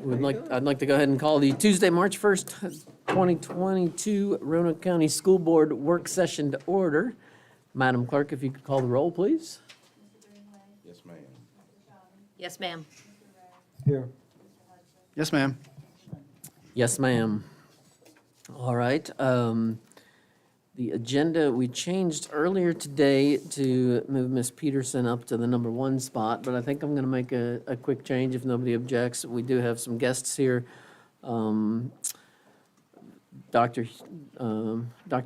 I'd like to go ahead and call the Tuesday, March 1st, 2022 Roanoke County School Board work session to order. Madam Clerk, if you could call the roll, please. Yes, ma'am. Yes, ma'am. Here. Yes, ma'am. Yes, ma'am. All right. The agenda, we changed earlier today to move Ms. Peterson up to the number 1 spot, but I think I'm going to make a quick change if nobody objects. We do have some guests here. Dr.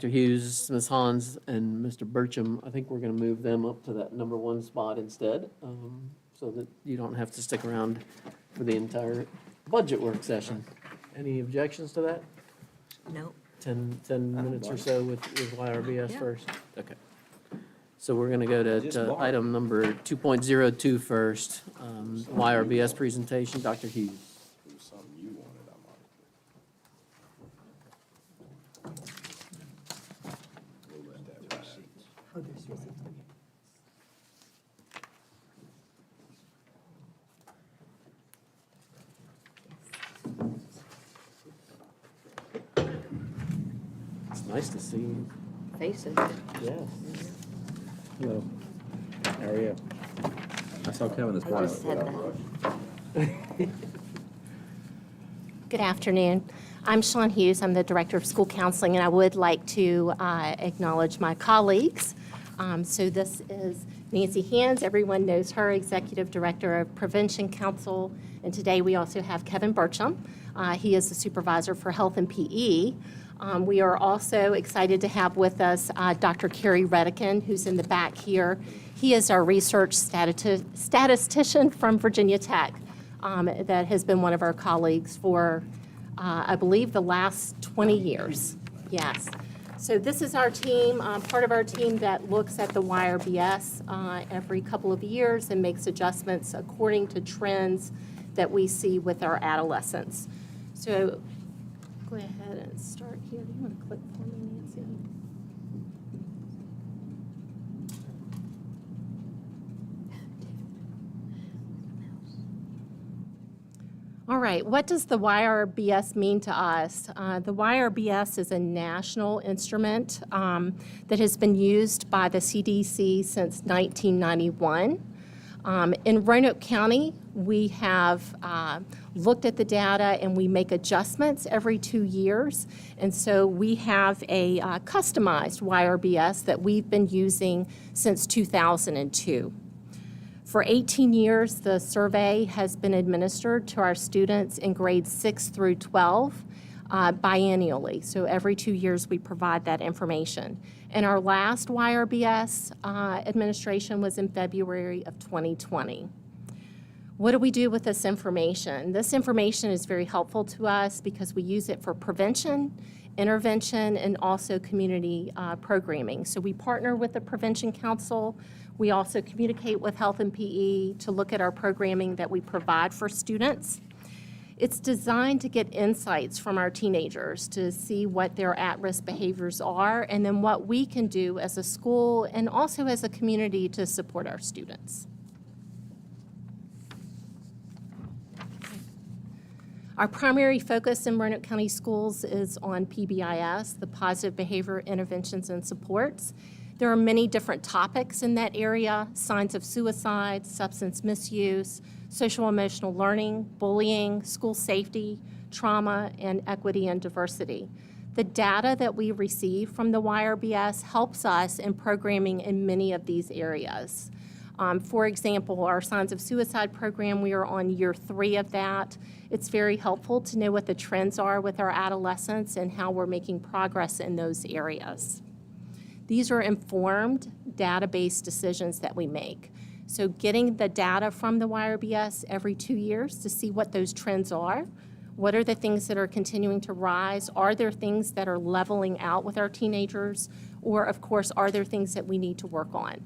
Hughes, Ms. Hans, and Mr. Burcham, I think we're going to move them up to that number 1 spot instead, so that you don't have to stick around for the entire budget work session. Any objections to that? No. 10 minutes or so with YRBS Yeah. first? Okay. So we're going to go Just to borrow. item number 2.02 first, YRBS presentation. Dr. Hughes. It was something you wanted, I might. We'll let that ride. It's nice to see you. Faces. Yes. Hello. How are you? I saw Kevin this I morning. just said that. Good afternoon. I'm Shawn Hughes. I'm the Director of School Counseling, and I would like to acknowledge my colleagues. So this is Nancy Hands. Everyone knows her, Executive Director of Prevention Council. And today we also have Kevin Burcham. He is the Supervisor for Health and PE. We are also excited to have with us Dr. Kerry Redican, who's in the back here. He is our research statistician from Virginia Tech that has been one of our colleagues for, I believe, the last 20 years. Yes. So this is our team, part of our team that looks at the YRBS every couple of years and makes adjustments according to trends that we see with our adolescents. So go ahead and start here. Do you want to click for me, Nancy? All right, what does the YRBS mean to us? The YRBS is a national instrument that has been used by the CDC since 1991. In Roanoke County, we have looked at the data and we make adjustments every 2 years. And so we have a customized YRBS that we've been using since 2002. For 18 years, the survey has been administered to our students in grades 6 through 12 biennially. So every 2 years, we provide that information. And our last YRBS administration was in February of 2020. What do we do with this information? This information is very helpful to us because we use it for prevention, intervention, and also community programming. So we partner with the Prevention Council. We also communicate with Health and PE to look at our programming that we provide for students. It's designed to get insights from our teenagers to see what their at-risk behaviors are and then what we can do as a school and also as a community to support our students. Our primary focus in Roanoke County Schools is on PBIS, the Positive Behavior Interventions and Supports. There are many different topics in that area: signs of suicide, substance misuse, social emotional learning, bullying, school safety, trauma, and equity and diversity. The data that we receive from the YRBS helps us in programming in many of these areas. For example, our Signs of Suicide program, we are on year 3 of that. It's very helpful to know what the trends are with our adolescents and how we're making progress in those areas. These are informed, data-based decisions that we make. So getting the data from the YRBS every 2 years to see what those trends are. What are the things that are continuing to rise? Are there things that are leveling out with our teenagers? Or, of course, are there things that we need to work on?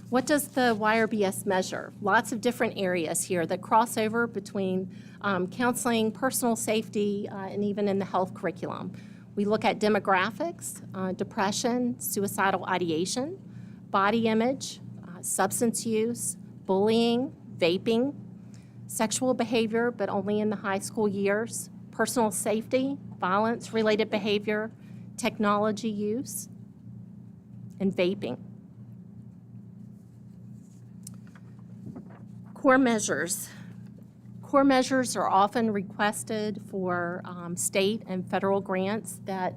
What does the YRBS measure? Lots of different areas here that cross over between counseling, personal safety, and even in the health curriculum. We look at demographics, depression, suicidal ideation, body image, substance use, bullying, vaping, sexual behavior, but only in the high school years, personal safety, violence-related behavior, technology use, and vaping. Core measures. Core measures are often requested for state and federal grants that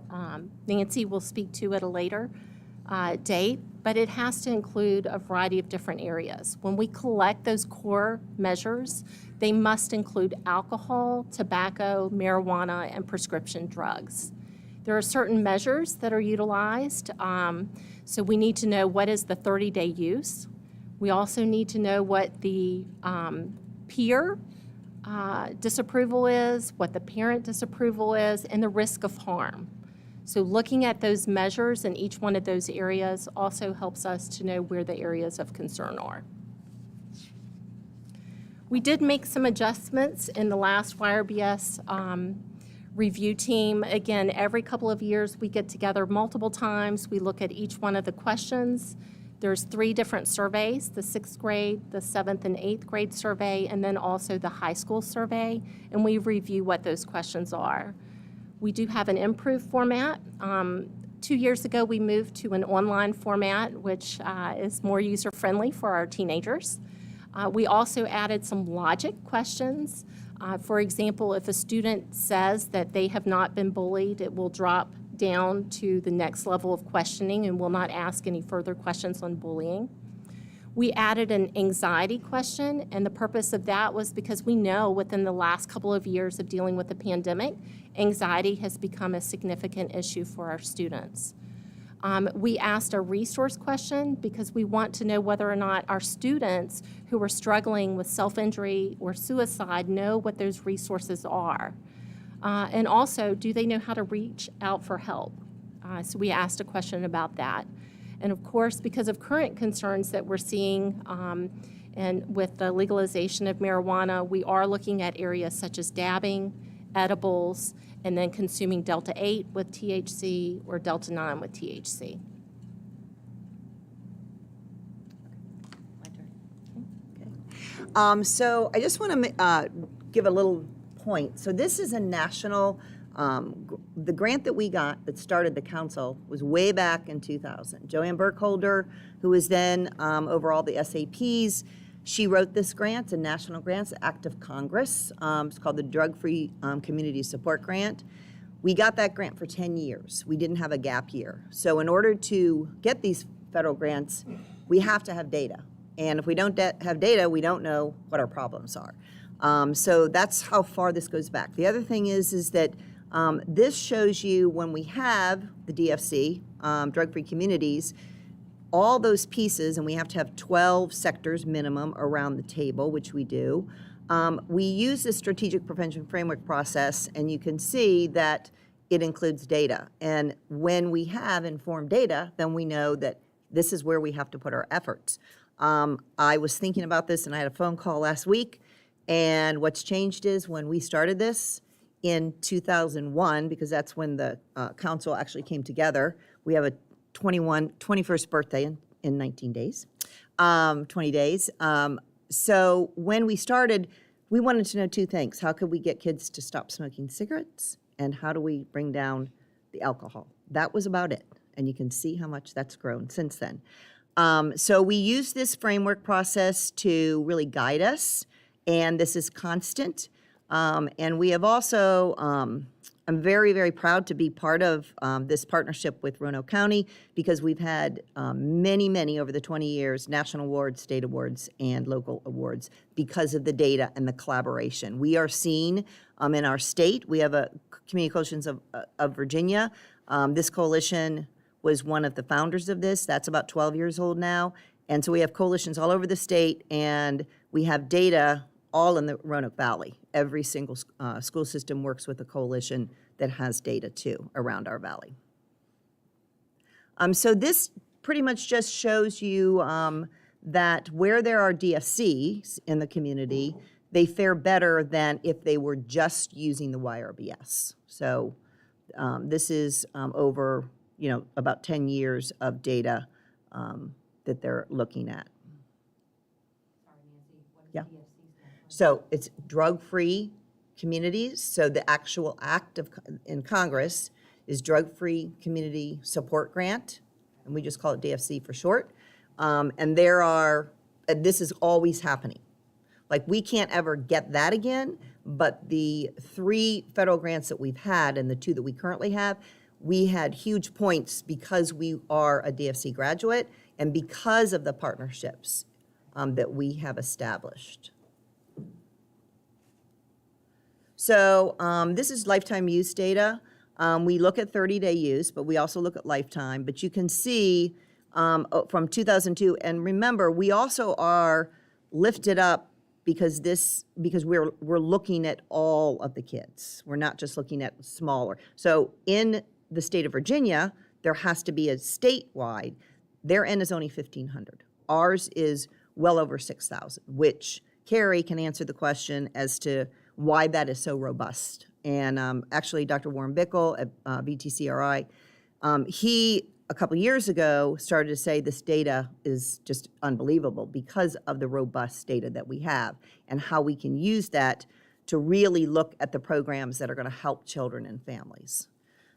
Nancy will speak to at a later date, but it has to include a variety of different areas. When we collect those core measures, they must include alcohol, tobacco, marijuana, and prescription drugs. There are certain measures that are utilized, so we need to know what is the 30-day use. We also need to know what the peer disapproval is, what the parent disapproval is, and the risk of harm. So looking at those measures in each one of those areas also helps us to know where the areas of concern are. We did make some adjustments in the last YRBS review team. Again, every couple of years we get together multiple times. We look at each one of the questions. There's 3 different surveys, the 6th grade, the 7th and 8th grade survey, and then also the high school survey, and we review what those questions are. We do have an improved format. 2 years ago, we moved to an online format, which is more user-friendly for our teenagers. We also added some logic questions. For example, if a student says that they have not been bullied, it will drop down to the next level of questioning and will not ask any further questions on bullying. We added an anxiety question, and the purpose of that was because we know within the last couple of years of dealing with the pandemic, anxiety has become a significant issue for our students. We asked a resource question because we want to know whether or not our students who are struggling with self-injury or suicide know what those resources are. And also, do they know how to reach out for help? So we asked a question about that. And of course, because of current concerns that we're seeing and with the legalization of marijuana, we are looking at areas such as dabbing, edibles, and then consuming Delta-8 with THC or Delta-9 with THC. My turn. So I just want to give a little point. So this is a national, the grant that we got that started the council was way back in 2000. Joanne Burkholder, who was then over all the SAPs, she wrote this grant, a national grant, Act of Congress. It's called the Drug-Free Community Support Grant. We got that grant for 10 years. We didn't have a gap year. So in order to get these federal grants, we have to have data. And if we don't have data, we don't know what our problems are. So that's how far this goes back. The other thing is that this shows you when we have the DFC, drug-free communities, all those pieces, and we have to have 12 sectors minimum around the table, which we do. We use this strategic prevention framework process, and you can see that it includes data. And when we have informed data, then we know that this is where we have to put our efforts. I was thinking about this, and I had a phone call last week, and what's changed is when we started this in 2001, because that's when the council actually came together, we have a 21st birthday in 19 days, 20 days. So when we started, we wanted to know 2 things. How could we get kids to stop smoking cigarettes? And how do we bring down the alcohol? That was about it. And you can see how much that's grown since then. So we use this framework process to really guide us. And this is constant. And we have also, I'm very, very proud to be part of this partnership with Roanoke County because we've had many over the 20 years, national awards, state awards, and local awards because of the data and the collaboration. We are seen in our state. We have a Community Coalitions of Virginia. This coalition was one of the founders of this. That's about 12 years old now. And so we have coalitions all over the state, and we have data all in the Roanoke Valley. Every single school system works with a coalition that has data too around our valley. So this pretty much just shows you that where there are DFCs in the community, they fare better than if they were just using the YRBS. So this is over, about 10 years of data that they're looking at. Sorry, Nancy. What is Yeah. DFC stand So it's drug-free communities. So the actual act in Congress is Drug-Free Community Support Grant, and we just call it DFC for short. And this is always happening. Like, we can't ever get that again, but the 3 federal grants that we've had and the 2 that we currently have, we had huge points because we are a DFC graduate and because of the partnerships that we have established. So this is lifetime use data. We look at 30-day use, but we also look at lifetime. But you can see from 2002, and remember, we also are lifted up because we're looking at all of the kids. We're not just looking at smaller. So in the state of Virginia, there has to be a statewide. Their N is only 1,500. Ours is well over 6,000, which Carrie can answer the question as to why that is so robust. And actually, Dr. Warren Bickel at VTCRI, he, a couple years ago, started to say this data is just unbelievable because of the robust data that we have and how we can use that to really look at the programs that are going to help children and families.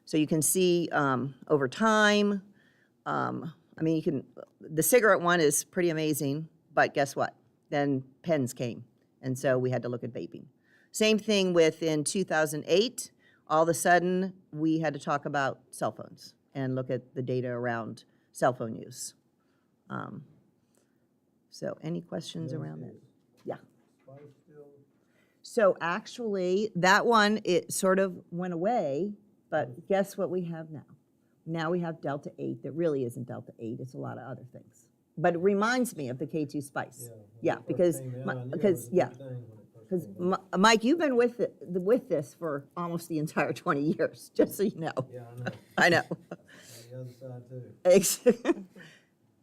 So you can see over time, I mean, the cigarette one is pretty amazing, but guess what? Then pens came, and so we had to look at vaping. Same thing with in 2008, all of a sudden, we had to talk about cell phones and look at the data around cell phone use. So any questions around that? Yeah. So actually, that one, it sort of went away, but guess what we have now? Now we have Delta 8 that really isn't Delta 8, it's a lot of other things. But it reminds me of the K2 spice. Yeah, because Mike, you've been with this for almost the entire 20 years, just so you know. Yeah, I know. I know. The other side too.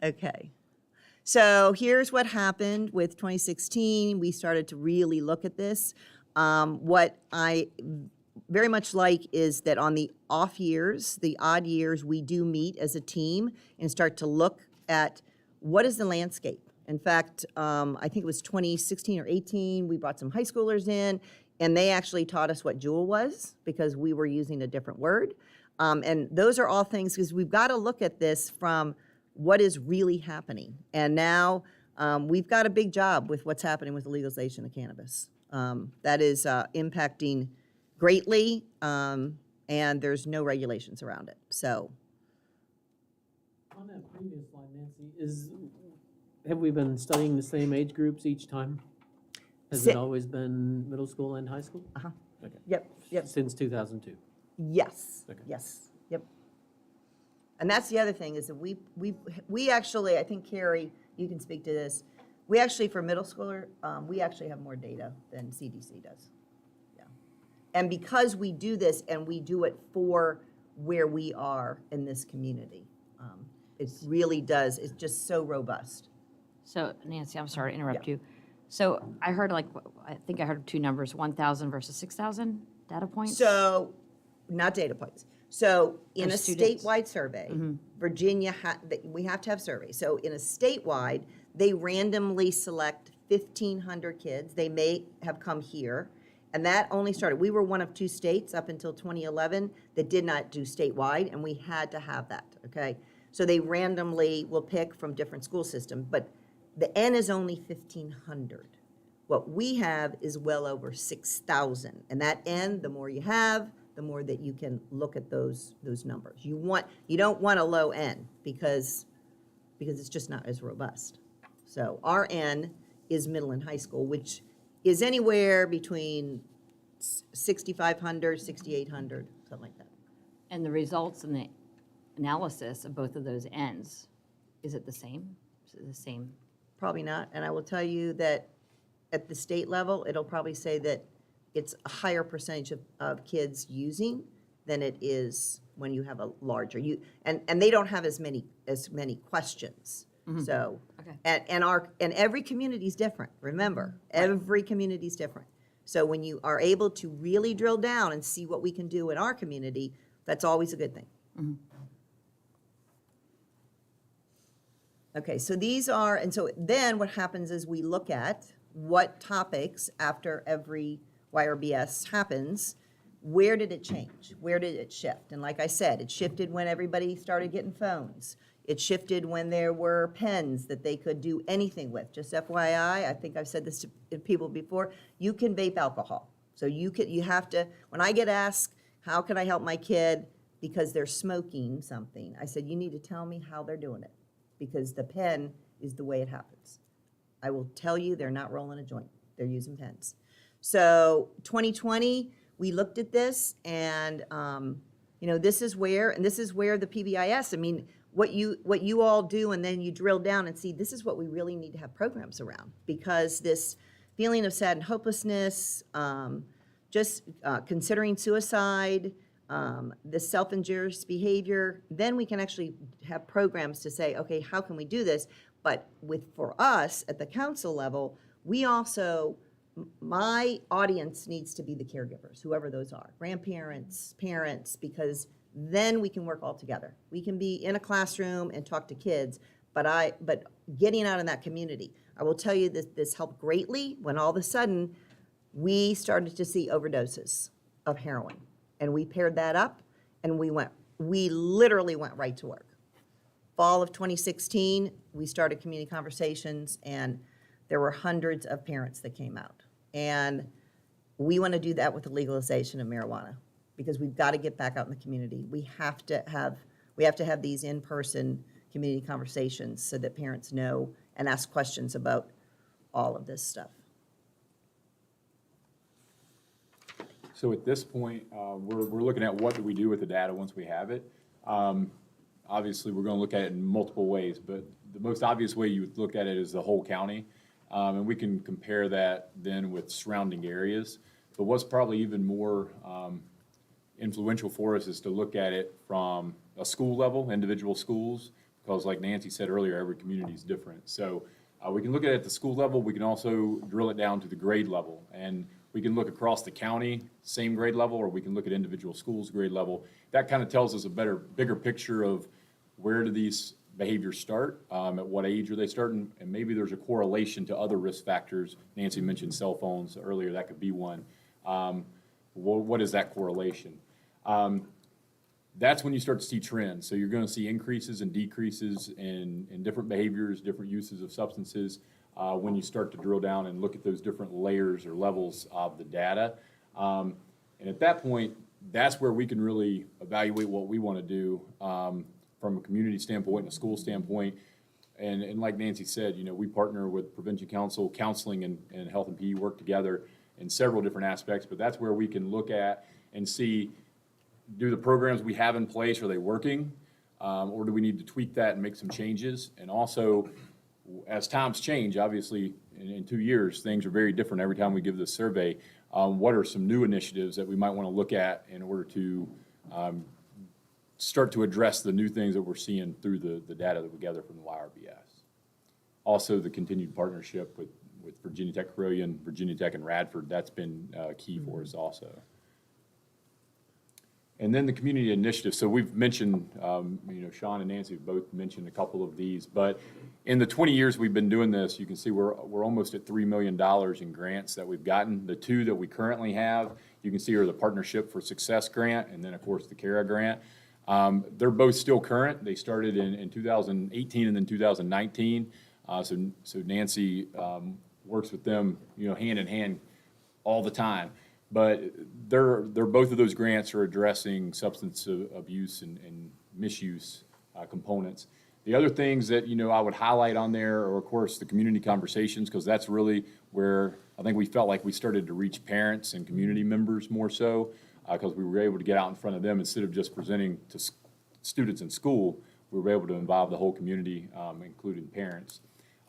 Okay. So here's what happened with 2016. We started to really look at this. What I very much like is that on the off years, the odd years, we do meet as a team and start to look at what is the landscape. In fact, I think it was 2016 or 18, we brought some high schoolers in, and they actually taught us what Jewel was because we were using a different word. And those are all things, because we've got to look at this from what is really happening. And now we've got a big job with what's happening with the legalization of cannabis. That is impacting greatly, and there's no regulations around it. So. On that previous slide, Nancy, have we been studying the same age groups each time? Has it always been middle school and high school? Uh-huh. Okay. Yep. Since 2002? Yes. Okay. Yes. Yep. And that's the other thing is that we actually, I think, Carrie, you can speak to this. We actually, for middle schooler, we actually have more data than CDC does. Yeah. And because we do this and we do it for where we are in this community, it really does. It's just so robust. So Nancy, I'm sorry to interrupt you. So I heard I think I heard 2 numbers, 1,000 versus 6,000 data points? So, not data points. So in For a students. statewide survey, Virginia, we have to have surveys. So in a statewide, they randomly select 1,500 kids. They may have come here. And that only started, we were one of 2 states up until 2011 that did not do statewide, and we had to have that, okay? So they randomly will pick from different school systems, but the N is only 1,500. What we have is well over 6,000. And that N, the more you have, the more that you can look at those numbers. You don't want a low N because it's just not as robust. So our N is middle and high school, which is anywhere between 6,500, 6,800, something like that. And the results and the analysis of both of those ends, is it the same? Is it the same? Probably not. And I will tell you that at the state level, it'll probably say that it's a higher percentage of kids using than it is when you have a larger, and they don't have as many questions. So, Okay. and every community is different. Remember, every community is different. So when you are able to really drill down and see what we can do in our community, that's always a good thing. Okay, so these are, and so then what happens is we look at what topics after every YRBS happens, where did it change? Where did it shift? And like I said, it shifted when everybody started getting phones. It shifted when there were pens that they could do anything with. Just FYI, I think I've said this to people before, you can vape alcohol. So you have to, when I get asked, how can I help my kid because they're smoking something, I said, you need to tell me how they're doing it, because the pen is the way it happens. I will tell you, they're not rolling a joint. They're using pens. So 2020, we looked at this, and this is where the PBIS, I mean, what you all do, and then you drill down and see, this is what we really need to have programs around, because this feeling of sad and hopelessness, just considering suicide, this self-injurious behavior, then we can actually have programs to say, okay, how can we do this? But for us at the council level, we also, my audience needs to be the caregivers, whoever those are, grandparents, parents, because then we can work all together. We can be in a classroom and talk to kids, but getting out in that community. I will tell you that this helped greatly when all of a sudden we started to see overdoses of heroin. And we paired that up, and we literally went right to work. Fall of 2016, we started community conversations, and there were hundreds of parents that came out. And we want to do that with the legalization of marijuana, because we've got to get back out in the community. We have to have these in-person community conversations so that parents know and ask questions about all of this stuff. So at this point, we're looking at what do we do with the data once we have it. Obviously, we're going to look at it in multiple ways, but the most obvious way you would look at it is the whole county. And we can compare that then with surrounding areas. But what's probably even more influential for us is to look at it from a school level, individual schools, because like Nancy said earlier, every community is different. So we can look at it at the school level. We can also drill it down to the grade level. And we can look across the county, same grade level, or we can look at individual schools grade level. That kind of tells us a bigger picture of where do these behaviors start, at what age are they starting, and maybe there's a correlation to other risk factors. Nancy mentioned cell phones earlier, that could be one. What is that correlation? That's when you start to see trends. So you're going to see increases and decreases in different behaviors, different uses of substances, when you start to drill down and look at those different layers or levels of the data. And at that point, that's where we can really evaluate what we want to do from a community standpoint and a school standpoint. And like Nancy said, we partner with Prevention Council, counseling and health and PE work together in several different aspects, but that's where we can look at and see, do the programs we have in place, are they working? Or do we need to tweak that and make some changes? And also, as times change, obviously, in 2 years, things are very different every time we give this survey. What are some new initiatives that we might want to look at in order to start to address the new things that we're seeing through the data that we gather from the YRBS? Also, the continued partnership with Virginia Tech Carilion, Virginia Tech and Radford, that's been key for us also. And then the community initiative. So we've mentioned, Sean and Nancy have both mentioned a couple of these, but in the 20 years we've been doing this, you can see we're almost at $3 million in grants that we've gotten. The two that we currently have, you can see are the Partnership for Success grant, and then of course the CARA grant. They're both still current. They started in 2018 and then 2019. So Nancy works with them, hand in hand all the time. But they're both of those grants are addressing substance abuse and misuse components. The other things that I would highlight on there are, of course, the community conversations, because that's really where I think we felt like we started to reach parents and community members more so, because we were able to get out in front of them instead of just presenting to students in school. We were able to involve the whole community, including parents.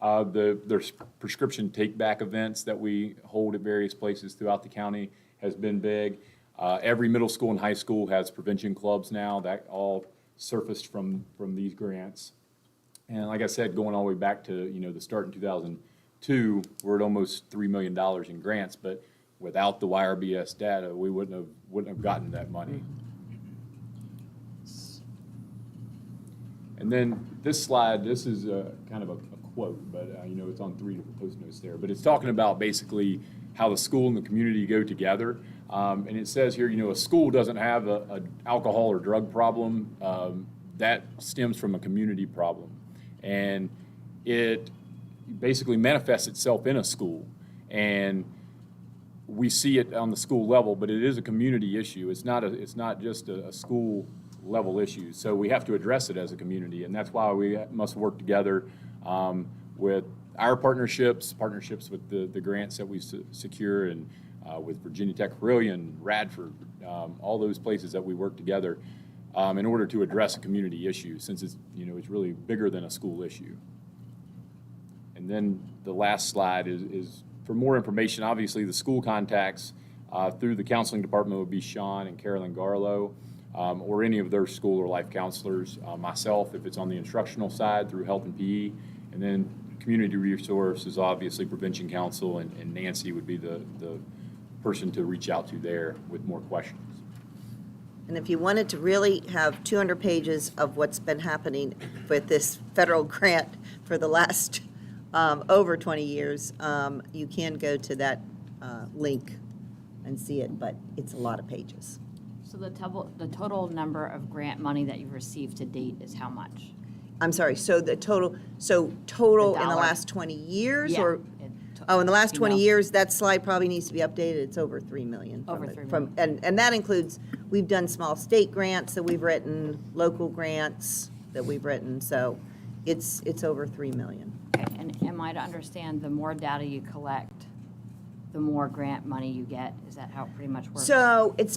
There's prescription take-back events that we hold at various places throughout the county has been big. Every middle school and high school has prevention clubs now. That all surfaced from these grants. And like I said, going all the way back to the start in 2002, we're at almost $3 million in grants. But without the YRBS data, we wouldn't have gotten that money. And then this slide, this is kind of a quote, but, you know, it's on 3 different post notes there. But it's talking about basically how the school and the community go together. And it says here, you know, a school doesn't have a alcohol or drug problem. That stems from a community problem. And it basically manifests itself in a school. And we see it on the school level, but it is a community issue. It's not just a school level issue. So we have to address it as a community, and that's why we must work together with our partnerships with the grants that we secure, and with Virginia Tech, Carillion, Radford, all those places that we work together in order to address a community issue, since it's, you know, it's really bigger than a school issue. And then the last slide is for more information. Obviously, the school contacts through the counseling department would be Sean and Carolyn Garlow, or any of their school or life counselors. Myself, if it's on the instructional side, through health and PE, and then community resources, obviously prevention council, and Nancy would be the person to reach out to there with more questions. And if you wanted to really have 200 pages of what's been happening with this federal grant for the last over 20 years, you can go to that link and see it, but it's a lot of pages. So the total number of grant money that you've received to date is how much? I'm sorry, so total in the dollar. last 20 years? Yeah. Or in the last 20 No. years, that slide probably needs to be updated. It's over 3 million. Over from 3 it- million. And that includes, we've done small state grants that we've written, local grants that we've written, so it's over 3 million. Okay, and am I to understand, the more data you collect, the more grant money you get? Is that how it pretty much works? So it's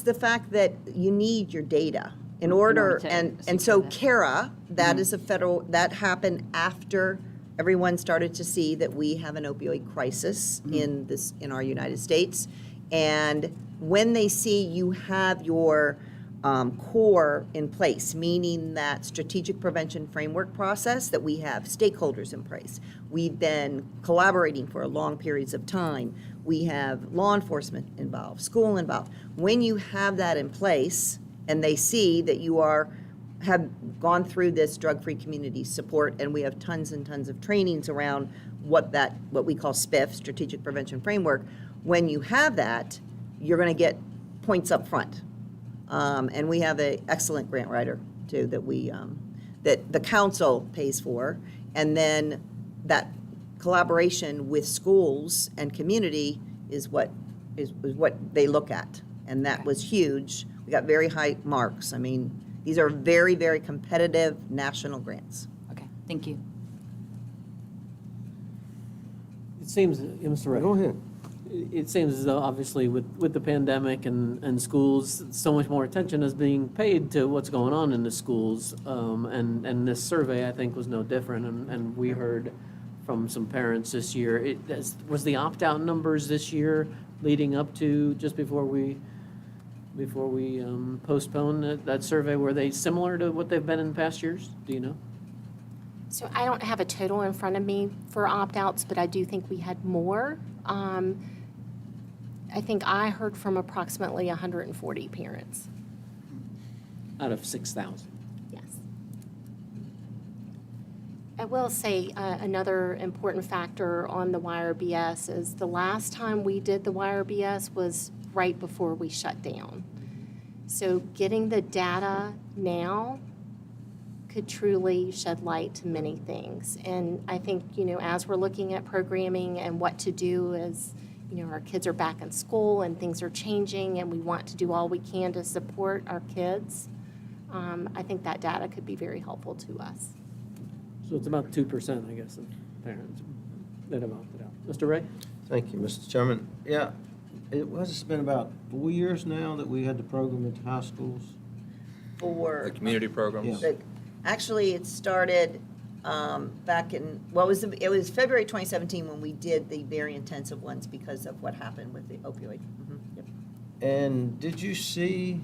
the fact that you need your data in order, to and secure so that. CARA, that is a federal, that happened after everyone started to see that we have an opioid crisis in our United States. And when they see you have your core in place, meaning that strategic prevention framework process, that we have stakeholders in place. We've been collaborating for long periods of time. We have law enforcement involved, school involved. When you have that in place and they see that you have gone through this drug-free community support, and we have tons and tons of trainings around what we call SPIF, Strategic Prevention Framework. When you have that, you're going to get points up front. And we have an excellent grant writer, too, that the council pays for. And then that collaboration with schools and community is what they look at. And that was huge. We got very high marks. I mean, these are very, very competitive national grants. Okay, thank you. It seems, Mr. Ray. Go ahead. It seems as though, obviously, with the pandemic and schools, so much more attention is being paid to what's going on in the schools. And this survey, I think, was no different. And we heard from some parents this year. Was the opt-out numbers this year leading up to just before we postponed that survey, were they similar to what they've been in past years? Do you know? So I don't have a total in front of me for opt-outs, but I do think we had more. I think I heard from approximately 140 parents. Out of 6,000. Yes. I will say another important factor on the YRBS is the last time we did the YRBS was right before we shut down. So getting the data now could truly shed light to many things. And I think, as we're looking at programming and what to do as, our kids are back in school and things are changing and we want to do all we can to support our kids, I think that data could be very helpful to us. So it's about 2%, I guess, of parents that have opted out. Mr. Ray? Thank you, Mr. Chairman. Yeah, it's been about 4 years now that we had the program at high schools. For community programs? actually, it started back in, it was February 2017 when we did the very intensive ones because of what happened with the opioid. Yep. And did you see,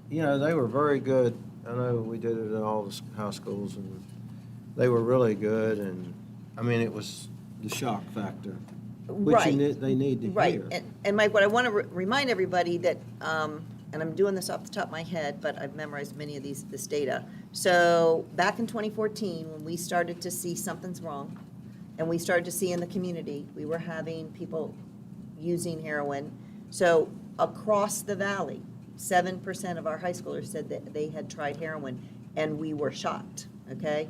they were very good. I know we did it at all the high schools, and they were really good. And, I mean, it was the shock factor, which Right. they need to Right, hear. and Mike, what I want to remind everybody that and I'm doing this off the top of my head, but I've memorized many of this data. So back in 2014, when we started to see something's wrong, and we started to see in the community, we were having people using heroin. So across the valley, 7% of our high schoolers said that they had tried heroin, and we were shocked, okay?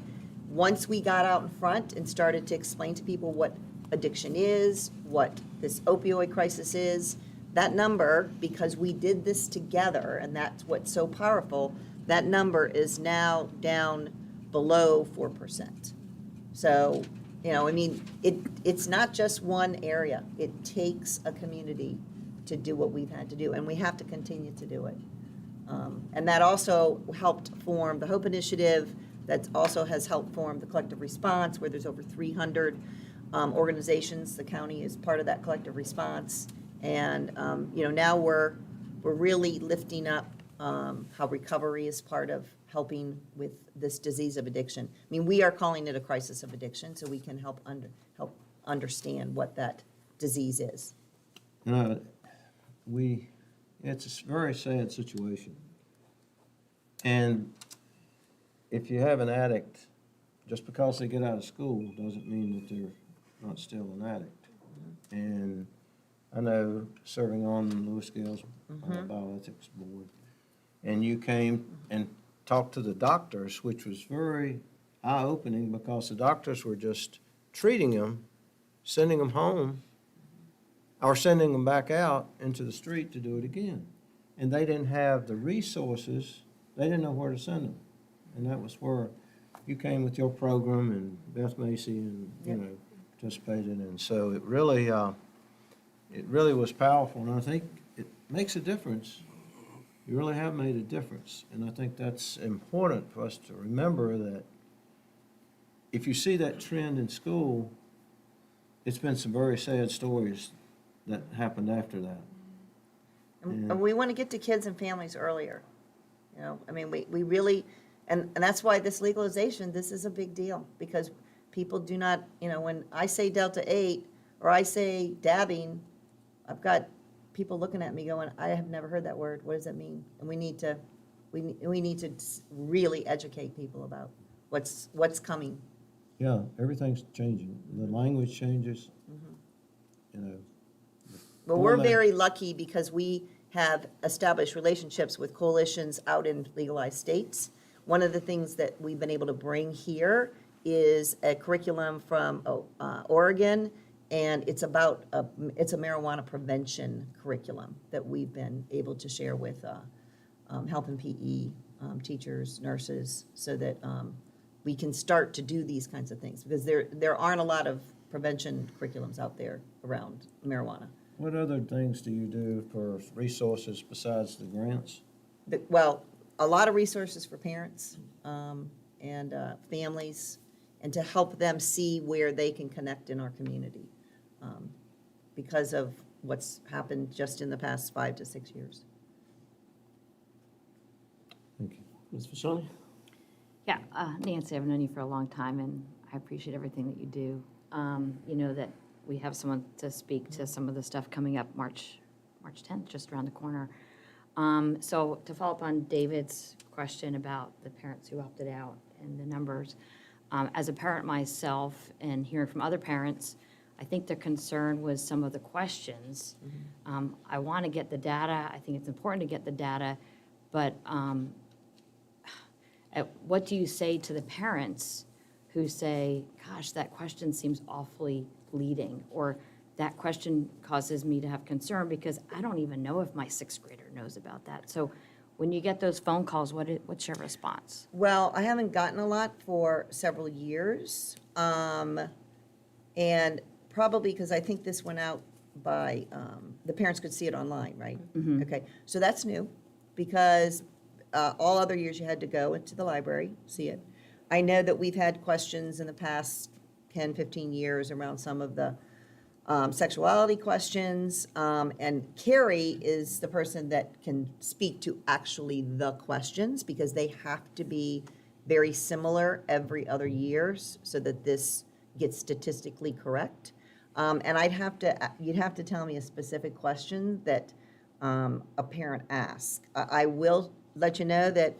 Once we got out in front and started to explain to people what addiction is, what this opioid crisis is, that number, because we did this together, and that's what's so powerful, that number is now down below 4%. So, you know, I mean, it's not just one area. It takes a community to do what we've had to do, and we have to continue to do it. And that also helped form the Hope Initiative. That also has helped form the collective response, where there's over 300 organizations. The county is part of that collective response. And, you know, now we're really lifting up how recovery is part of helping with this disease of addiction. I mean, we are calling it a crisis of addiction, so we can help understand what that disease is. It's a very sad situation. And if you have an addict, just because they get out of school doesn't mean that they're not still an addict. And I know, serving on Lewis Gale's bioethics board, and you came and talked to the doctors, which was very eye-opening, because the doctors were just treating them, sending them home, or sending them back out into the street to do it again. And they didn't have the resources, they didn't know where to send them. And that was where you came with your program, and Beth Macy, and, you know, participated. And so it really was powerful, and I think it makes a difference. You really have made a difference, and I think that's important for us to remember, that if you see that trend in school, it's been some very sad stories that happened after that. And we want to get to kids and families earlier. You know, I mean, we really, and that's why this legalization, this is a big deal, because people do not, you know, when I say Delta 8 or I say dabbing, I've got people looking at me going, I have never heard that word. What does that mean? And we need to really educate people about what's coming. Yeah, everything's changing. The language changes, you know. But we're very lucky because we have established relationships with coalitions out in legalized states. One of the things that we've been able to bring here is a curriculum from Oregon, and it's a marijuana prevention curriculum that we've been able to share with health and PE teachers, nurses, so that we can start to do these kinds of things, because there aren't a lot of prevention curriculums out there around marijuana. What other things do you do for resources besides the grants? Well, a lot of resources for parents and families, and to help them see where they can connect in our community because of what's happened just in the past 5 to 6 years. Thank you. Ms. Vashani? Yeah, Nancy, I've known you for a long time, and I appreciate everything that you do. You know that we have someone to speak to some of the stuff coming up March 10th, just around the corner. So to follow up on David's question about the parents who opted out and the numbers, as a parent myself and hearing from other parents, I think their concern was some of the questions. I want to get the data. I think it's important to get the data, but what do you say to the parents who say, gosh, that question seems awfully leading, or that question causes me to have concern because I don't even know if my 6th grader knows about that. So when you get those phone calls, what's your response? Well, I haven't gotten a lot for several years, and probably because I think this went out by, the parents could see it online, right? Okay, so that's new, because all other years you had to go into the library, see it. I know that we've had questions in the past 10, 15 years around some of the sexuality questions, and Carrie is the person that can speak to actually the questions, because they have to be very similar every other year so that this gets statistically correct. And you'd have to tell me a specific question that a parent ask. I will let you know that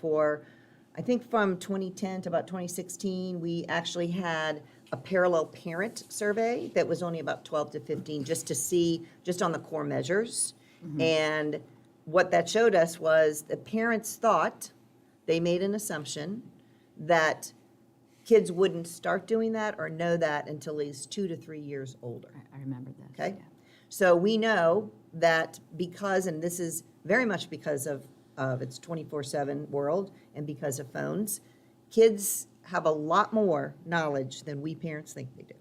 I think from 2010 to about 2016, we actually had a parallel parent survey that was only about 12 to 15, just to see, just on the core measures. And what that showed us was the parents thought, they made an assumption that kids wouldn't start doing that or know that until he's 2 to 3 years older. I remember this. Okay? yeah. So we know that because, and this is very much because of its 24/7 world and because of phones, kids have a lot more knowledge than we parents think they do.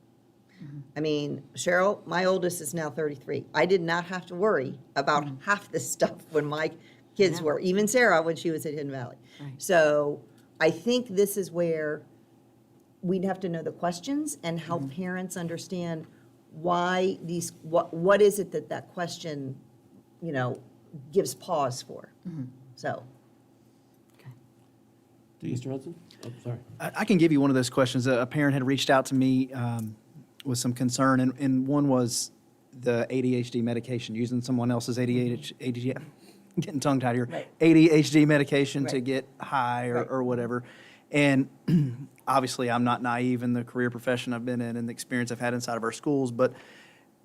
I mean, Cheryl, my oldest is now 33. I did not have to worry about half this stuff when my kids were, even Sarah when she was at Hidden Valley. Right. So I think this is where we'd have to know the questions and how parents understand why these, what is it that question, gives pause for. So, Mr. Hudson? Oh, sorry. I can give you one of those questions. A parent had reached out to me with some concern, and one was the ADHD medication, using someone else's ADHD, I'm getting tongue-tied here, Right. ADHD medication to Right. get high Right. or whatever. And obviously, I'm not naive in the career profession I've been in and the experience I've had inside of our schools, but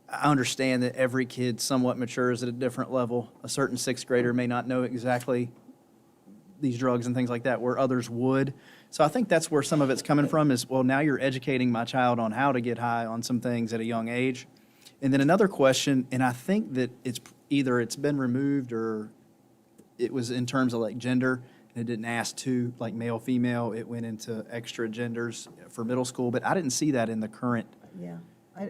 I understand that every kid somewhat matures at a different level. A certain sixth grader may not know exactly these drugs and things like that, where others would. So I think that's where some of it's coming from is, well, now you're educating my child on how to get high on some things at a young age. And then another question, and I think that it's been removed or it was in terms of like gender, and it didn't ask to like male, female, it went into extra genders for middle school, but I didn't see that in the current. yeah,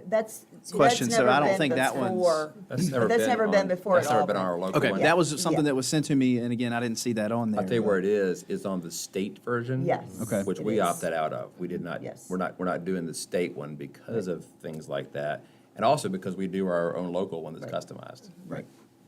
that's Question, so never I don't been think that one's- before- That's never That's been never been before That's at never all. been on our local Okay, one. that was something Yeah. that was sent to me, and again, I didn't see that on there. I'll tell you where but- it is. It's on the state version. Yes. Okay. Which it we is. opted out of. We did not, Yes. we're not doing the state one because of things like that. And also because we do our own local one that's Right. customized. Right,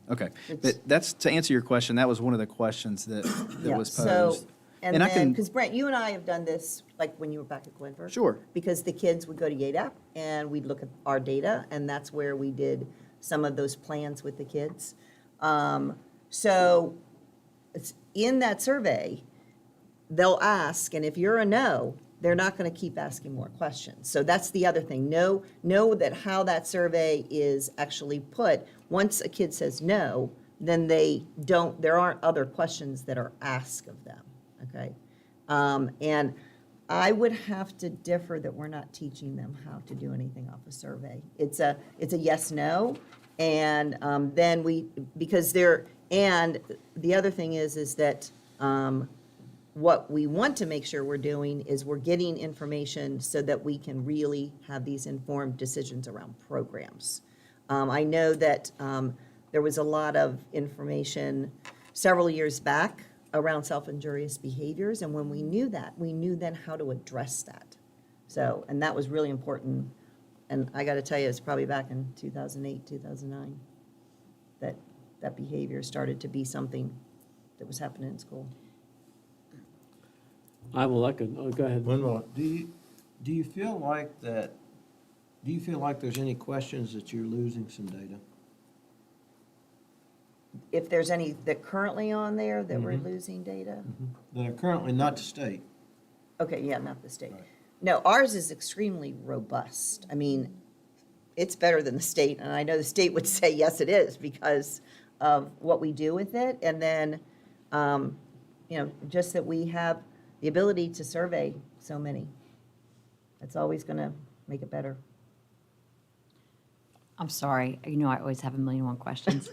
okay. It's- But that's, to answer your question, that was one of the questions that Yeah, was so, posed. and I then, can- because Brent, you and I have done this, like when you were back at Glenver. Sure. Because the kids would go to YADAP and we'd look at our data, and that's where we did some of those plans with the kids. So it's in that survey, they'll ask, and if you're a no, they're not going to keep asking more questions. So that's the other thing. Know that how that survey is actually put, once a kid says no, then there aren't other questions that are asked of them, okay? And I would have to differ that we're not teaching them how to do anything off a survey. It's a yes, no, and then and the other thing is that what we want to make sure we're doing is we're getting information so that we can really have these informed decisions around programs. I know that there was a lot of information several years back around self-injurious behaviors, and when we knew that, we knew then how to address that. So, and that was really important, and I got to tell you, it's probably back in 2008, 2009, that behavior started to be something that was happening in school. Go ahead. One more. Do you feel like there's any questions that you're losing some data? If there's any that currently on there that we're losing data? That are currently not to state? Okay, yeah, not the state. Right. No, ours is extremely robust. I mean, it's better than the state, and I know the state would say, yes, it is, because of what we do with it. And then, just that we have the ability to survey so many. That's always going to make it better. I'm sorry, I always have a million and one questions.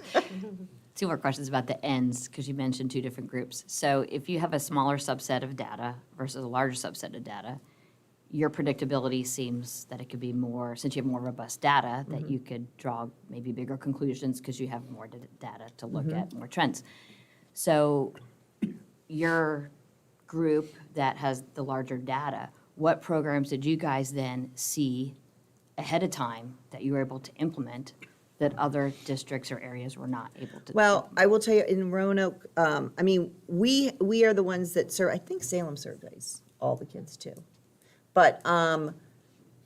Two more questions about the ends, because you mentioned two different groups. So if you have a smaller subset of data versus a larger subset of data, your predictability seems that it could be more, since you have more robust data, that you could draw maybe bigger conclusions because you have more data to look at, more trends. So your group that has the larger data, what programs did you guys then see ahead of time that you were able to implement that other districts or areas were not able to? Well, I will tell you, in Roanoke, we are the ones that serve, I think Salem surveys all the kids too. But,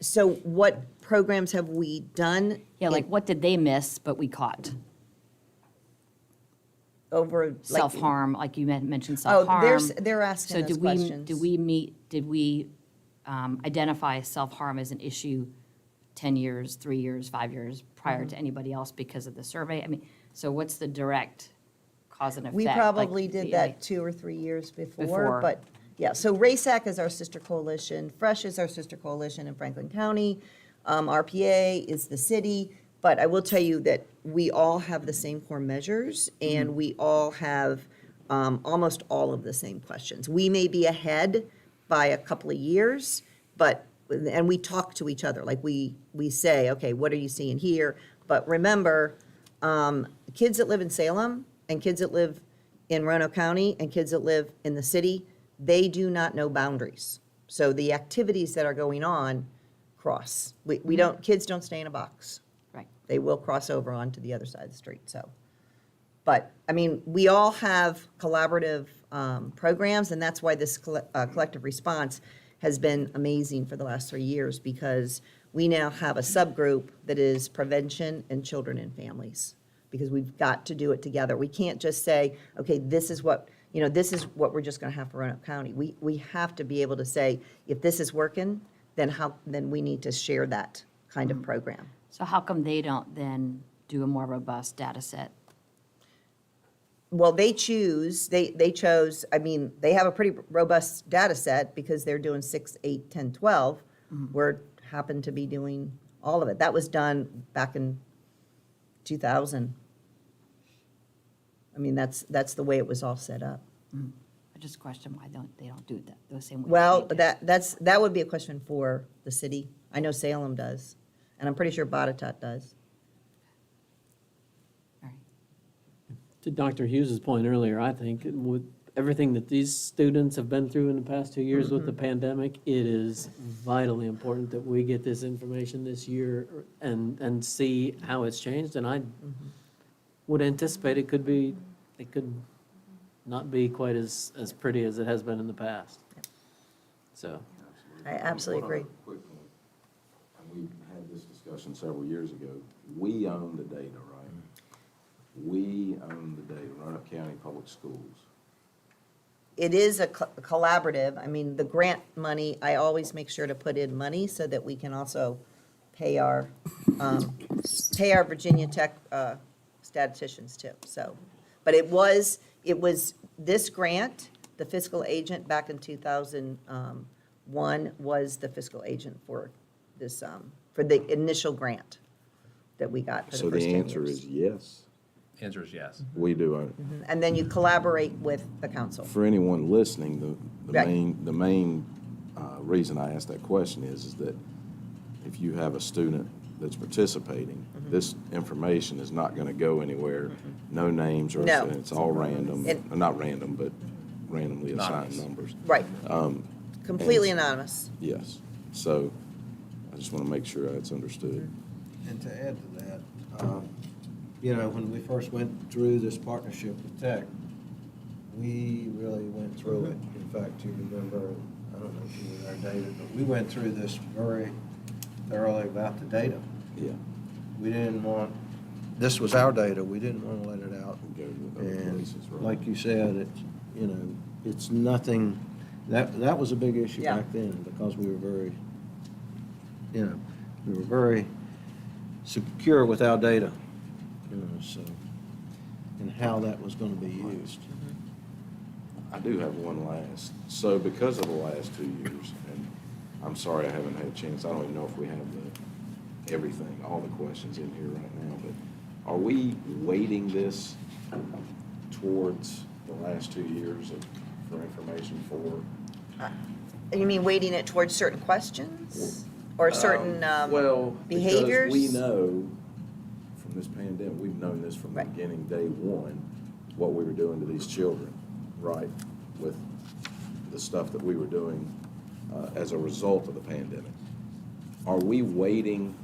so what programs have we done? Yeah, like what did they miss but we caught? over like. Self-harm, like you mentioned Oh, self-harm. they're asking So those questions. did we identify self-harm as an issue 10 years, 3 years, 5 years prior to anybody else because of the survey? I mean, so what's the direct cause and effect? We Like, probably did that 2 or 3 years before, but, yeah, so RASAC is our sister coalition, Fresh is our sister coalition in Franklin County, RPA is the city, but I will tell you that we all have the same core measures, and we all have almost all of the same questions. We may be ahead by a couple of years, but, and we talk to each other, like we say, okay, what are you seeing here? But remember, kids that live in Salem and kids that live in Roanoke County and kids that live in the city, they do not know boundaries. So the activities that are going on cross. We don't, kids don't stay in a box. Right. They will cross over onto the other side of the street, so. But, I mean, we all have collaborative programs, and that's why this collective response has been amazing for the last 3 years, because we now have a subgroup that is prevention and children and families, because we've got to do it together. We can't just say, okay, this is what we're just gonna have for Roanoke County. We have to be able to say, if this is working, then we need to share that kind of program. So how come they don't then do a more robust data set? Well, they chose, I mean, they have a pretty robust data set because they're doing 6, 8, 10, 12. We're happen to be doing all of it. That was done back in 2000. I mean, that's the way it was all set up. I just question why they don't do that the same way. Well, we do. that would be a question for the city. I know Salem does, and I'm pretty sure Botetourt does. All right. To Dr. Hughes's point earlier, I think with everything that these students have been through in the past 2 years with the pandemic, it is vitally important that we get this information this year and see how it's changed. And I would anticipate it could not be quite as pretty as it has been in the past. So, I absolutely One agree. other quick point, and we had this discussion several years ago. We own the data, right? We own the data, Roanoke County Public Schools. It is a collaborative. I mean, the grant money, I always make sure to put in money so that we can also pay our Virginia Tech statisticians too, so. But it was this grant, the fiscal agent back in 2001 was the fiscal agent for this, for the initial grant that we got for the So first the 10 answer years. is yes, Answer is yes. we do own it. And then you collaborate with the council. For anyone listening, the Right. main reason I asked that question is that if you have a student that's participating, this information is not going to go anywhere. No names or No. it's all random, not random, but randomly assigned Anonymous. numbers. Right. Completely and- anonymous. Yes. So I just want to make sure that's understood. And to add to that, when we first went through this partnership with Tech, we really went through it. In fact, you remember, I don't know if you were there, David, but we went through this very thoroughly about the data. Yeah. We didn't want, this was our data, we didn't want to let it out. Go with other And places, right? like you said, it's nothing, that was a big issue Yeah. back then because we were very secure with our data, so, and how that was going to be used. I do have one last. So because of the last 2 years, and I'm sorry I haven't had a chance, I don't even know if we have everything, all the questions in here right now, but are we weighting this towards the last 2 years for information for? You mean weighting it towards certain questions or certain Well, behaviors? because we know from this pandemic, we've known this from the Right. beginning, day one, what we were doing to these children, right? With the stuff that we were doing as a result of the pandemic. Are we waiting,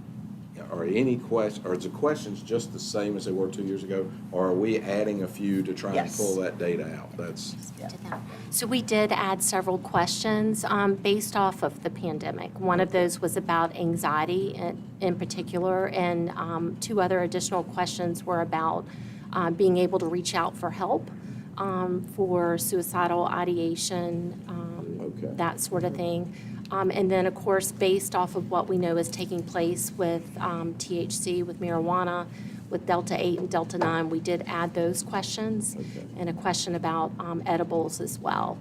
or any question, or is the questions just the same as they were 2 years ago? Or are we adding a few to try and Yes. pull that data out? That's, To that. So we did add several questions based off of the pandemic. One of those was about anxiety in particular, and 2 other additional questions were about being able to reach out for help for suicidal ideation, Okay. that sort of thing. And then, of course, based off of what we know is taking place with THC, with marijuana, with Delta 8 and Delta 9, we did add those questions and a question about edibles as well.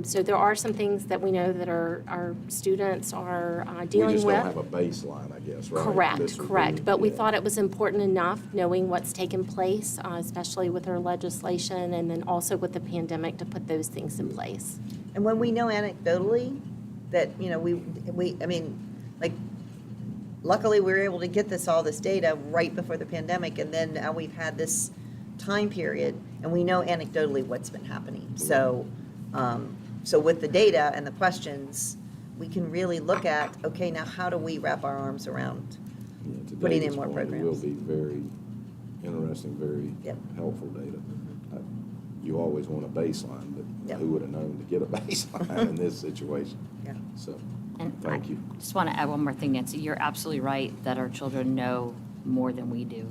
So there are some things that we know that our students are dealing We with. just don't have a baseline, I guess, right? Correct, This would correct. be- But we yeah. thought it was important enough, knowing what's taken place, especially with our legislation and then also with the pandemic, to put those things in place. And when we know anecdotally that, you know, I mean, like, luckily we were able to get all this data right before the pandemic, and then now we've had this time period, and we know anecdotally what's been happening. So, so with the data and the questions, we can really look at, okay, now how do we wrap our arms around Yeah, to putting in David's more point, It will programs? be very interesting, very Yep. helpful data. You always want a baseline, but Yep. who would have known to get a baseline in this situation? Yeah. So, And thank I you. just want to add one more thing, Nancy. You're absolutely right that our children know more than we do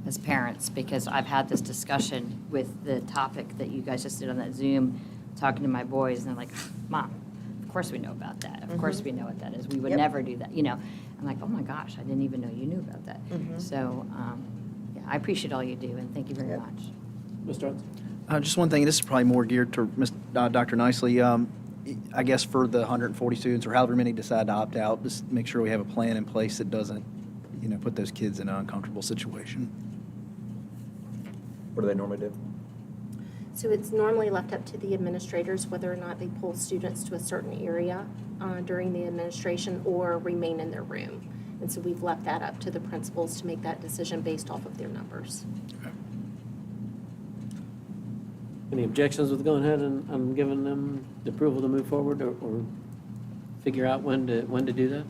as parents, because I've had this discussion with the topic that you guys just did on that Zoom, talking to my boys, and they're like, Mom, of course we know about that. Of course we know what that is. We would Yep. never do that, you know. I'm like, oh my gosh, I didn't even know you knew about that. So, yeah, I appreciate all you do, and thank you very Yep. much. Mr. Hudson? Just one thing, this is probably more geared to Dr. Nicely. I guess for the 140 students, or however many decide to opt out, just make sure we have a plan in place that doesn't, you know, put those kids in an uncomfortable situation. What do they normally do? So it's normally left up to the administrators whether or not they pull students to a certain area during the administration or remain in their room. And so we've left that up to the principals to make that decision based off of their numbers. Any objections with going ahead and giving them the approval to move forward or figure out when to do that?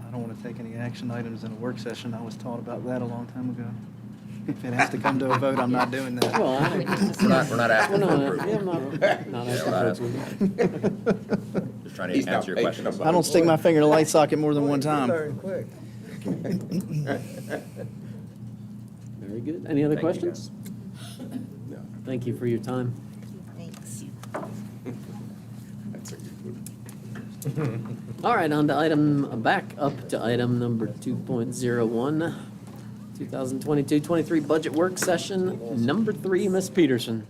I don't want to take any action items in a work session. I was taught about that a long time ago. If it has to come to a vote, I'm not doing that. Well, We're not asking for approval. yeah, I'm not Yeah, asking we're not for asking. approval. Just trying to answer your question. I don't stick my finger in a light socket more than one time. Quick. Very good. Any other Thank you, questions? No, Thank you for your time. Thanks. that's a good one. All right, back up to item number 2.01, 2022-23 budget work session, number 3, Ms. Peterson.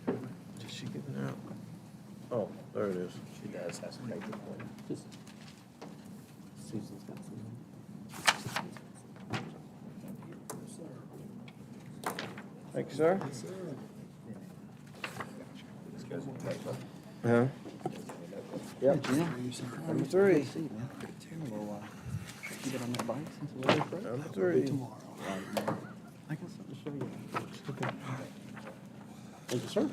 Did she give it out? Oh, there it is. She does have some paper for you. Just- Susan's got some. Thank you, sir. Huh? Yep. Number 3. Number 3. I got something to show you. Thank you, sir.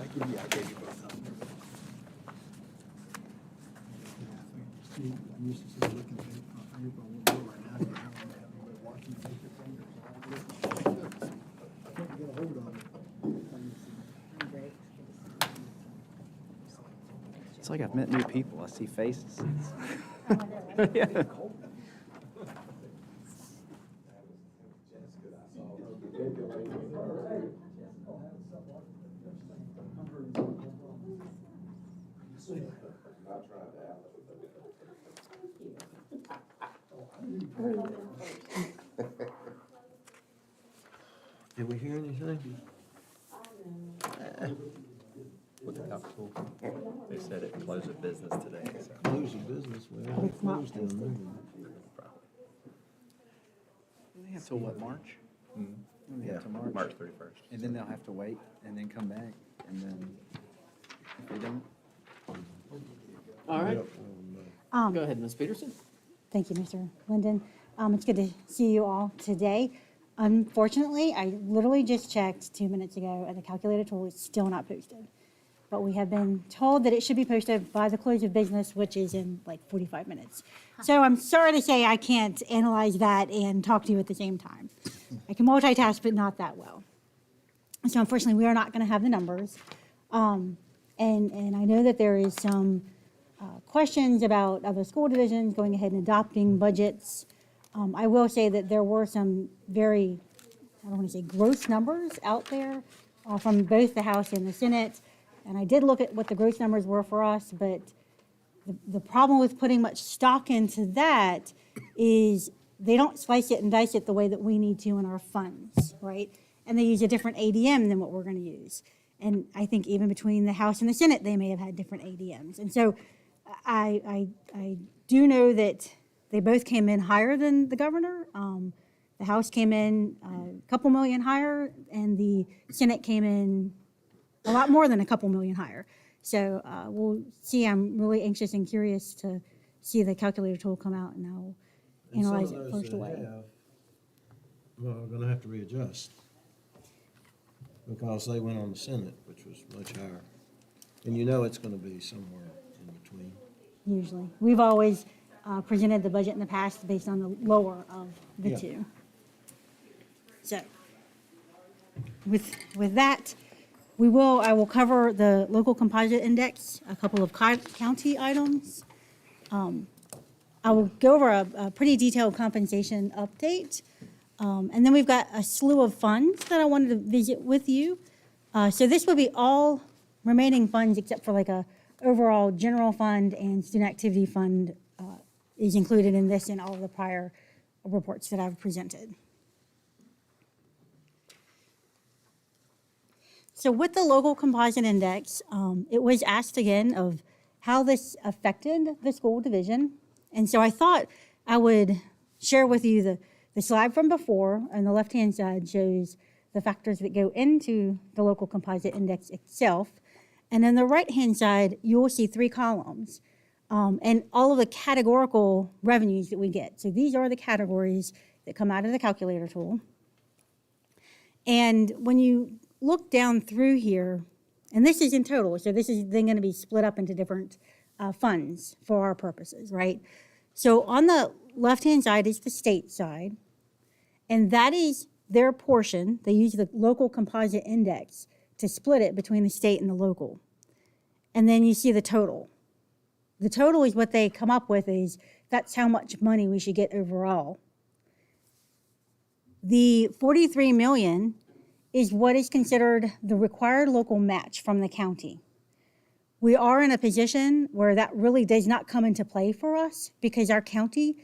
It's like I've met new people. I see faces. Yeah. Did we hear anything? Look at how cool. They said it closed of business today, so. Closing business, well, it's not closed in Monday. They have till what, March? They have till March 31st. And then they'll have to wait and then come back, and then if they don't. All right, go ahead, Ms. Peterson. Thank you, Mr. Linden. It's good to see you all today. Unfortunately, I literally just checked 2 minutes ago, and the calculator tool is still not posted. But we have been told that it should be posted by the close of business, which is in like 45 minutes. So I'm sorry to say I can't analyze that and talk to you at the same time. I can multitask, but not that well. So unfortunately, we are not going to have the numbers. And I know that there is some questions about other school divisions going ahead and adopting budgets. I will say that there were some very, I don't want to say gross numbers out there from both the House and the Senate. And I did look at what the gross numbers were for us, but the problem with putting much stock into that is they don't slice it and dice it the way that we need to in our funds, right? And they use a different ADM than what we're going to use. And I think even between the House and the Senate, they may have had different ADMs. And so I do know that they both came in higher than the governor. The House came in a couple million higher, and the Senate came in a lot more than a couple million higher. So we'll see. I'm really anxious and curious to see the calculator tool come out, and I'll analyze it first away. Well, we're gonna have to readjust, because they went on the Senate, which was much higher. And you know it's gonna be somewhere in between. Usually. We've always presented the budget in the past based on the lower of the Yeah. two. So with that, I will cover the local composite index, a couple of county items. I will go over a pretty detailed compensation update. And then we've got a slew of funds that I wanted to visit with you. So this would be all remaining funds except for like a overall general fund and student activity fund is included in this and all of the prior reports that I've presented. So with the local composite index, it was asked again of how this affected the school division. And so I thought I would share with you the slide from before. On the left-hand side shows the factors that go into the local composite index itself. And on the right-hand side, you will see 3 columns and all of the categorical revenues that we get. So these are the categories that come out of the calculator tool. And when you look down through here, and this is in total, so this is then going to be split up into different funds for our purposes, right? So on the left-hand side is the state side, and that is their portion. They use the local composite index to split it between the state and the local. And then you see the total. The total is what they come up with, is that's how much money we should get overall. The 43 million is what is considered the required local match from the county. We are in a position where that really does not come into play for us because our county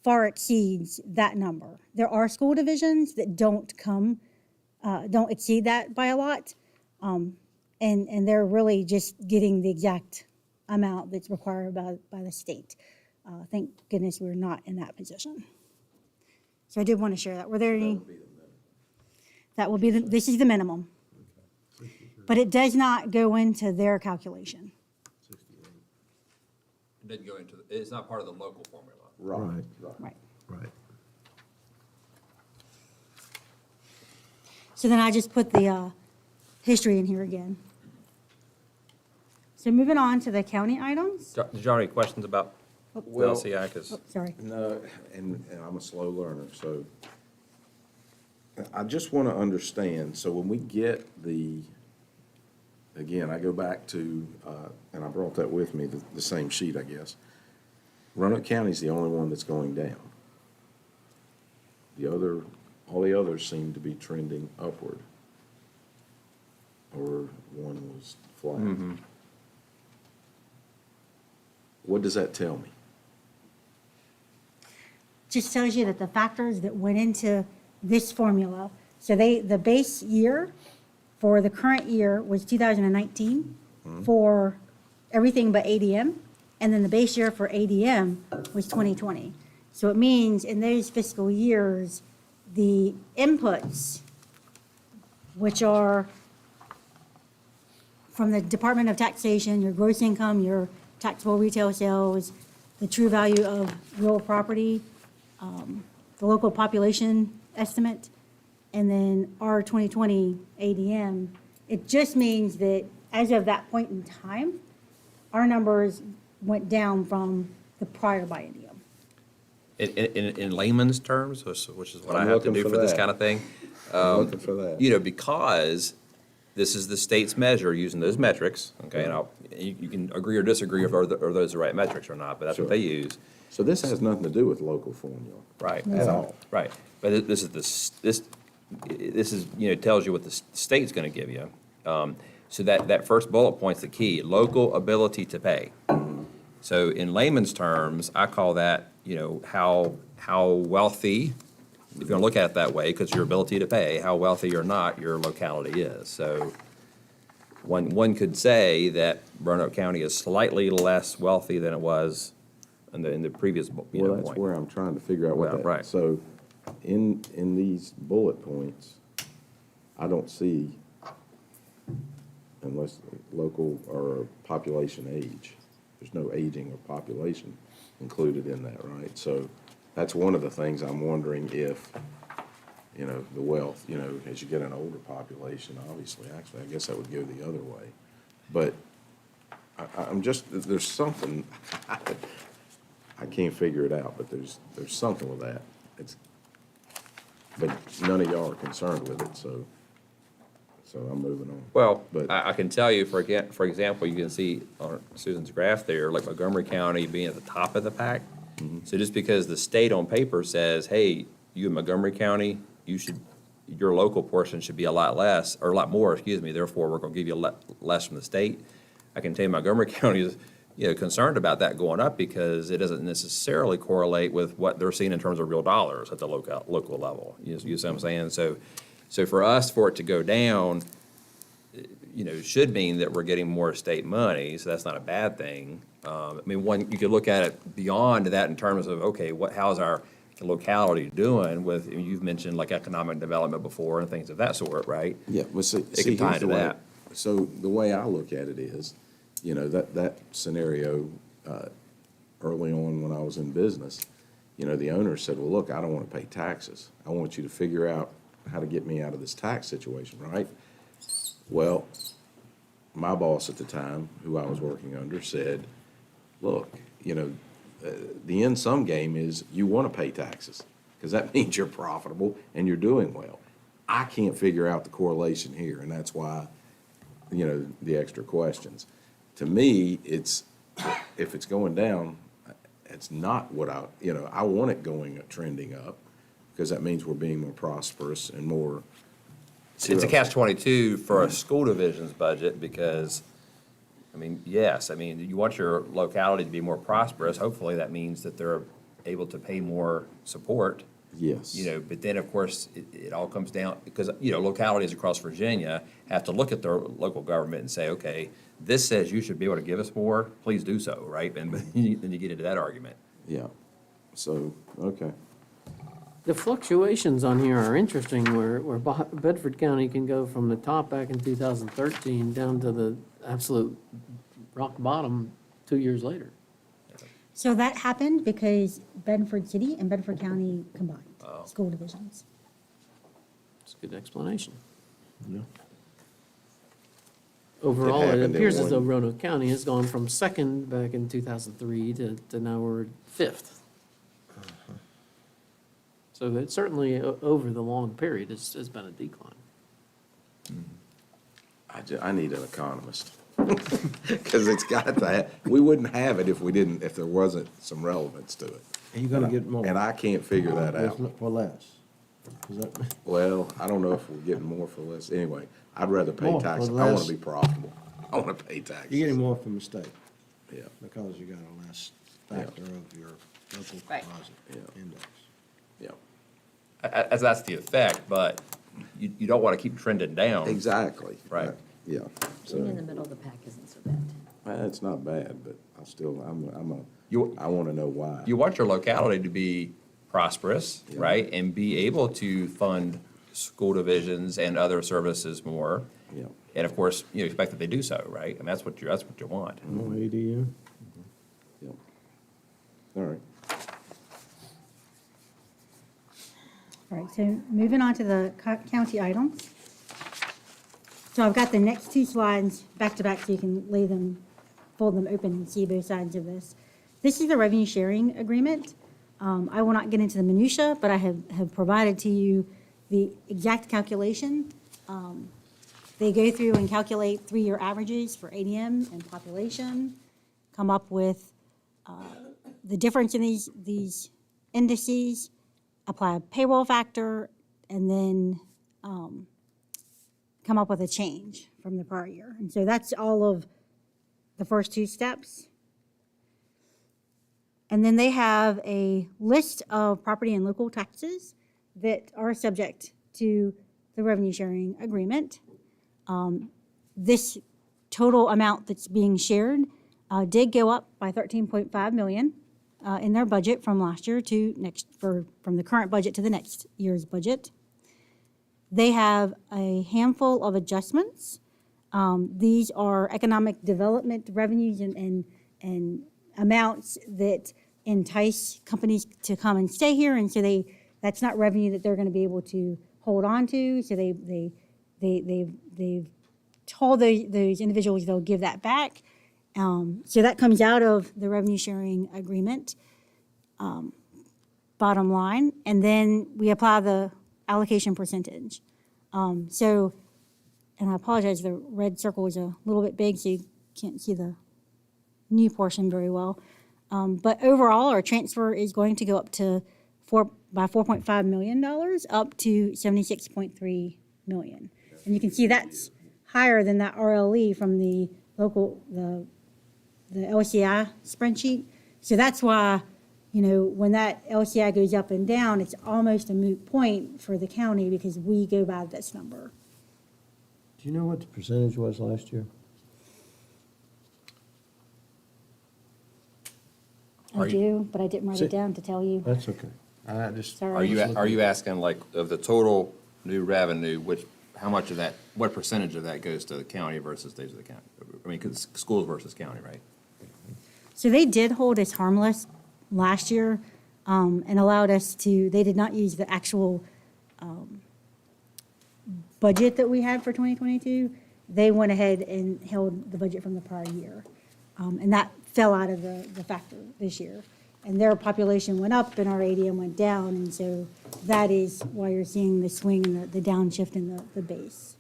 far exceeds that number. There are school divisions that don't exceed that by a lot, and they're really just getting the exact amount that's required by the state. Thank goodness we're not in that position. So I did want to share that. Were there any? That will be this is the minimum. But it does not go into their calculation. It didn't go into, it's not part of the local formula. Right. Right. So then I just put the history in here again. So moving on to the county items. Did you have any questions about the Well- LCI? 'Cause Oh, sorry. No, and I'm a slow learner, so I just want to understand, so when we get again, I go back to, and I brought that with me, the same sheet, I guess. Roanoke County's the only one that's going down. All the others seem to be trending upward. Or one was flat. What does that tell me? Just tells you that the factors that went into this formula, so the base year for the current year was 2019 for everything but ADM, and then the base year for ADM was 2020. So it means in those fiscal years, the inputs, which are from the Department of Taxation, your gross income, your taxable retail sales, the true value of real property, the local population estimate, and then our 2020 ADM, it just means that as of that point in time, our numbers went down from the prior biennium. in layman's terms, which is what I'm I have to looking do for for this that. kind of thing. I'm looking for that. You know, because this is the state's measure using those metrics, okay? And you can agree or disagree if are those the right metrics or not, but that's what they use. So this has nothing to do with local formula. Right. At all. Right. But this is, tells you what the state's gonna give you. So that first bullet point's the key, local ability to pay. So in layman's terms, I call that, how wealthy, if you're gonna look at it that way, because your ability to pay, how wealthy or not your locality is. So one could say that Roanoke County is slightly less wealthy than it was in the previous, Well, that's point. where I'm trying to figure out what Well, that. right. So in these bullet points, I don't see, unless local or population age, there's no aging of population included in that, right? So that's one of the things I'm wondering if, the wealth, as you get an older population, obviously, actually, I guess that would go the other way. But I'm just, there's something, I can't figure it out, but there's something with that. But none of y'all are concerned with it, so I'm moving on. Well, But- I can tell you, for example, you can see on Susan's graph there, like Montgomery County being at the top of the pack. So just because the state on paper says, hey, you in Montgomery County, your local portion should be a lot less, or a lot more, therefore we're gonna give you less from the state. I can tell you Montgomery County is, concerned about that going up because it doesn't necessarily correlate with what they're seeing in terms of real dollars at the local level. You see what I'm saying? So for us, for it to go down, should mean that we're getting more state money, so that's not a bad thing. You could look at it beyond that in terms of, okay, how's our locality doing with, you've mentioned like economic development before and things of that sort, right? Yeah, well, see, can tie here's into the way, that. so the way I look at it is, that scenario, early on when I was in business, the owner said, well, look, I don't want to pay taxes. I want you to figure out how to get me out of this tax situation, right? Well, my boss at the time, who I was working under, said, look, the end sum game is you want to pay taxes because that means you're profitable and you're doing well. I can't figure out the correlation here, and that's why, the extra questions. To me, if it's going down, it's not what I want it trending up because that means we're being more prosperous and more. It's a catch-22 for a school division's budget because, yes, you want your locality to be more prosperous. Hopefully, that means that they're able to pay more support. Yes. But then, of course, it all comes down, because, localities across Virginia have to look at their local government and say, okay, this says you should be able to give us more, please do so, right? And then you get into that argument. Yeah. So, okay. The fluctuations on here are interesting, where Bedford County can go from the top back in 2013 down to the absolute rock bottom 2 years later. So that happened because Bedford City and Bedford County combined school divisions. It's a good explanation. Yeah. Overall, it happened in appears as though one- Roanoke County has gone from second back in 2003 to now we're fifth. So it certainly, over the long period, has been a decline. I need an economist. Because it's got that, we wouldn't have it if there wasn't some relevance to it. And you're gonna get more. And I can't figure that out. For less. Is that- Well, I don't know if we're getting more for less. Anyway, I'd rather pay More for taxes. I want less. to be profitable. I want to pay taxes. You're getting more from the state Yeah, because you got a less factor of your local Right. composite Yeah. index. yeah. As that's the effect, but you don't want to keep trending down. Exactly. Right. Yeah. Being in the So, middle of the pack isn't so bad. it's not bad, but I still, You- I want to know why. You want your locality to be prosperous, Yeah. right? And be able to fund school divisions and other services more. Yeah. And of course, you expect that they do so, right? That's what you want. More ADU. Yeah. All right. All right, so moving on to the county items. So I've got the next two slides back to back so you can lay them, fold them open and see both sides of this. This is the revenue sharing agreement. I will not get into the minutia, but I have provided to you the exact calculation. They go through and calculate 3-year averages for ADM and population, come up with the difference in these indices, apply a payroll factor, and then come up with a change from the prior year. And so that's all of the first 2 steps. And then they have a list of property and local taxes that are subject to the revenue sharing agreement. This total amount that's being shared did go up by 13.5 million in their budget from last year to from the current budget to the next year's budget. They have a handful of adjustments. These are economic development revenues and amounts that entice companies to come and stay here, and so that's not revenue that they're going to be able to hold on to. So they've told those individuals they'll give that back. So that comes out of the revenue sharing agreement, bottom line, and then we apply the allocation percentage. And I apologize, the red circle is a little bit big, so you can't see the new portion very well. But overall, our transfer is going to go up to by $4.5 million, up to $76.3 million. And you can see that's higher than that RLE from the the LCI spreadsheet. So that's why, when that LCI goes up and down, it's almost a moot point for the county because we go by this number. Do you know what the percentage was last year? I do, but I didn't write it down to tell you. That's okay. I just. Sorry. Are you asking, like, of the total new revenue, how much of that, what percentage of that goes to the county versus stays to the county? I mean, 'cause schools versus county, right? So they did hold us harmless last year and allowed us they did not use the actual budget that we had for 2022. They went ahead and held the budget from the prior year. And that fell out of the factor this year. And their population went up and our ADM went down. And so that is why you're seeing the swing and the downshift in the base.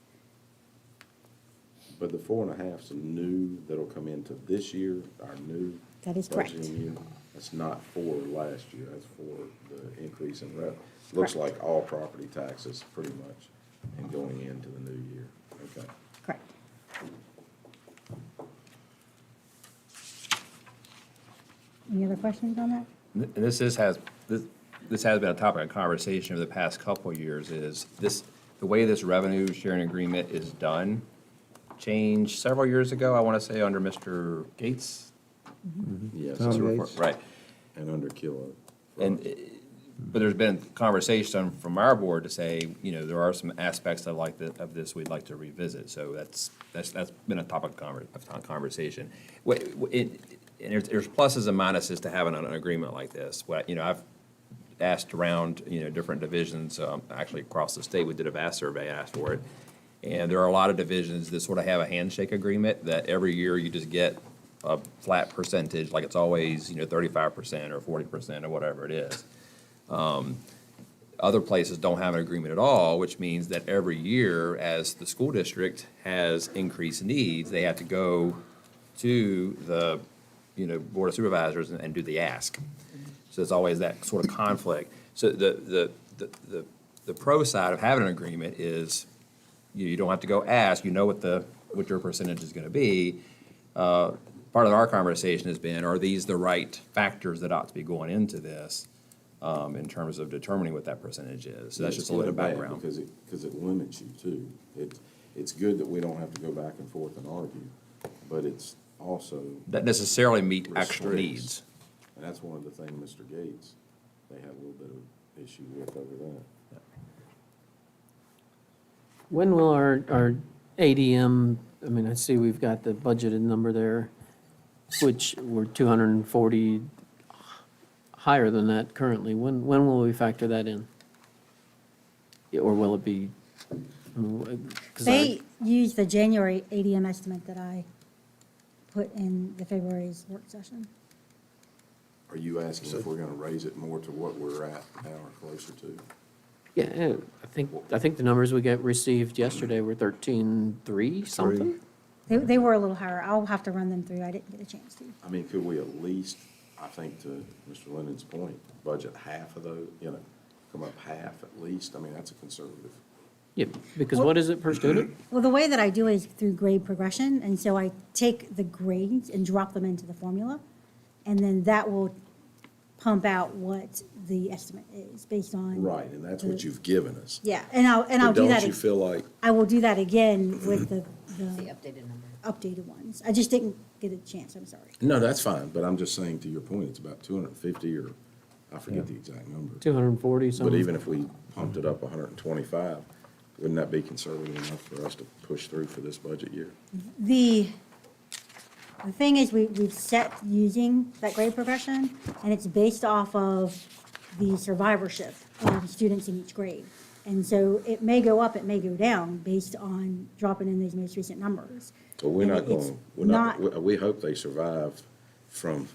But the 4.5's a new, that'll come into this year, our new. That is correct. budgeting year. That's not for last year, that's for the increase in rev. Looks like all property taxes, pretty much, and going into the new year. Okay. Correct. Any other questions on that? And this has been a topic of conversation over the past couple of years, is the way this revenue sharing agreement is done changed several years ago, I want to say, under Mr. Gates. Yes, Tom it's a Gates. report. Right. And under Kilo. But there's been conversation from our board to say, there are some aspects of this we'd like to revisit. So that's been a topic of conversation. And there's pluses and minuses to having an agreement like this. I've asked around, different divisions, actually across the state. We did a vast survey, asked for it. And there are a lot of divisions that sort of have a handshake agreement that every year you just get a flat percentage, like it's always, 35% or 40% or whatever it is. Other places don't have an agreement at all, which means that every year, as the school district has increased needs, they have to go to the, Board of Supervisors and do the ask. So there's always that sort of conflict. So the pro side of having an agreement is you don't have to go ask, what your percentage is going to be. Part of our conversation has been, are these the right factors that ought to be going into this in terms of determining what that percentage is? So that's just a little bit of background. Because it limits you too. It's good that we don't have to go back and forth and argue, but it's also. That necessarily meet actual restricts. needs. And that's one of the things Mr. Gates, they have a little bit of issue with over that. When will our ADM, I see we've got the budgeted number there, which we're 240 higher than that currently. When will we factor that in? Or will it be? 'Cause They used the January ADM estimate that I put in the February's work session. Are you asking if we're gonna raise it more to what we're at now or closer to? Yeah, I think the numbers we received yesterday were 13.3 something. They were a little higher. I'll have to run them through. I didn't get a chance to. I mean, could we at least, I think to Mr. Lennon's point, budget half of those, come up half at least? I mean, that's a conservative. Yeah, because what is it per student? Well, the way that I do it is through grade progression, and so I take the grades and drop them into the formula, and then that will pump out what the estimate is based on. Right, and that's what you've given us. Yeah, and I'll But do that. don't you feel like, I will do that again with the The updated number. updated ones. I just didn't get a chance, I'm sorry. no, that's fine, but I'm just saying to your point, it's about 250 or, I forget the exact number. 240 But something. even if we pumped it up 125, wouldn't that be conservative enough for us to push through for this budget year? The thing is, we've set using that grade progression, and it's based off of the survivorship of students in each grade. And so it may go up, it may go down, based on dropping in these most recent numbers. So we're not And it's going, we hope they survive from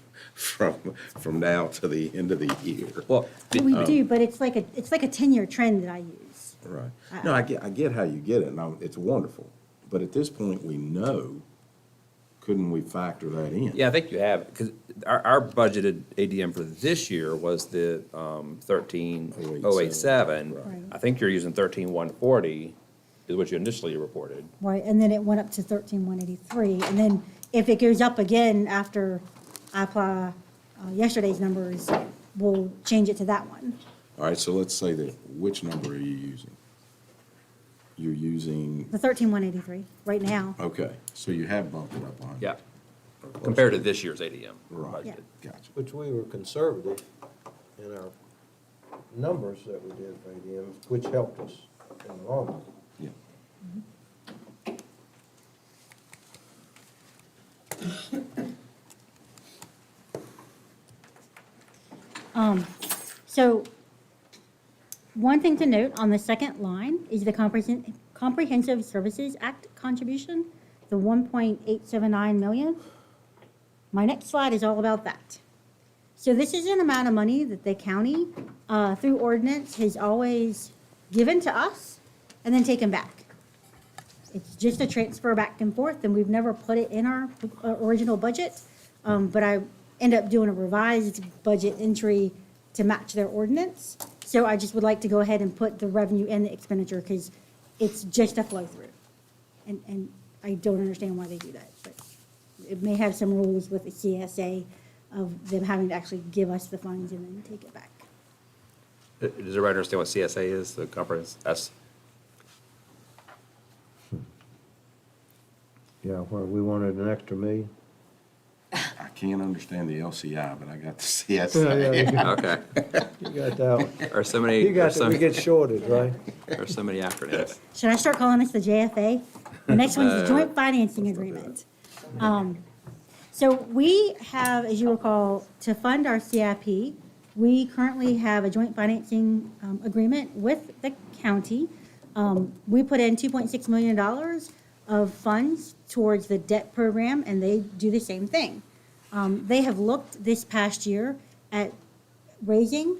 now to the end of the year. Well, We do, but it's like a 10-year trend that I use. Right. No, I get how you get it, and it's wonderful. But at this point, we know, couldn't we factor that in? yeah, I think you have, because our budgeted ADM for this year was the 13,087. Right. I think you're using 13,140 is what you initially reported. Right, and then it went up to 13,183. And then if it goes up again after I apply yesterday's numbers, we'll change it to that one. All right, so let's say that, which number are you using? You're using, The 13,183 right now. okay, so you have bumped it up on. Yeah, compared to this year's ADM. Right, Yeah. gotcha. Which we were conservative in our numbers that we did for ADM, which helped us in the long run. Yeah. So one thing to note on the second line is the Comprehensive Services Act contribution, the 1.879 million. My next slide is all about that. So this is an amount of money that the county, through ordinance, has always given to us and then taken back. It's just a transfer back and forth, and we've never put it in our original budget. But I end up doing a revised budget entry to match their ordinance. So I just would like to go ahead and put the revenue and the expenditure, because it's just a flow through. And I don't understand why they do that, but it may have some rules with the CSA of them having to actually give us the funds and then take it back. Does everybody understand what CSA is, the comprehensive, that's, Yeah, where we wanted an extra million. I can't understand the LCI, but I got the Yeah, CSA. okay. you got that one. Or so many, You or got that, we so, get shorted, right? or so many acronyms. Should I start calling this the JFA? The next one's the Joint Financing Agreement. So we have, as you recall, to fund our CIP, we currently have a joint financing agreement with the county. We put in $2.6 million of funds towards the debt program, and they do the same thing. They have looked this past year at raising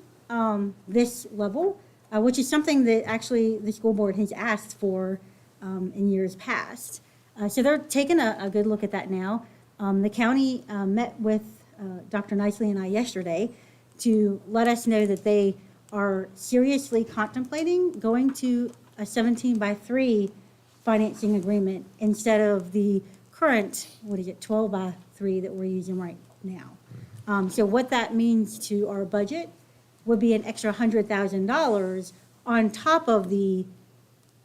this level, which is something that actually the school board has asked for in years past. So they're taking a good look at that now. The county met with Dr. Nicely and I yesterday to let us know that they are seriously contemplating going to a 17/3 financing agreement instead of the current, 12/3 that we're using right now. So what that means to our budget would be an extra $100,000 on top of the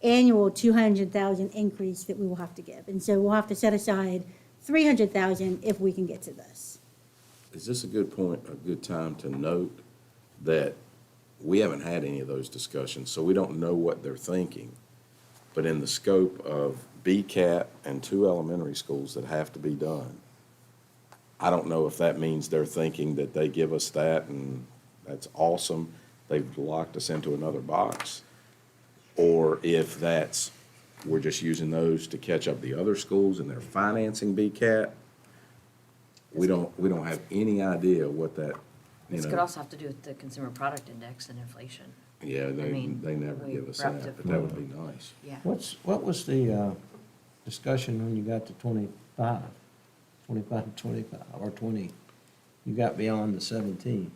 annual $200,000 increase that we will have to give. And so we'll have to set aside $300,000 if we can get to this. Is this a good point, a good time to note that we haven't had any of those discussions, so we don't know what they're thinking. But in the scope of BCAT and 2 elementary schools that have to be done, I don't know if that means they're thinking that they give us that and that's awesome, they've locked us into another box, or if that's, we're just using those to catch up the other schools and they're financing BCAT. We don't have any idea what that, This could also have to do with the Consumer Product Index and inflation. Yeah, they never we give us prepped that, it but that for would be nice. Yeah. What was the discussion when you got to 25, 25, or 20? You got beyond the 17?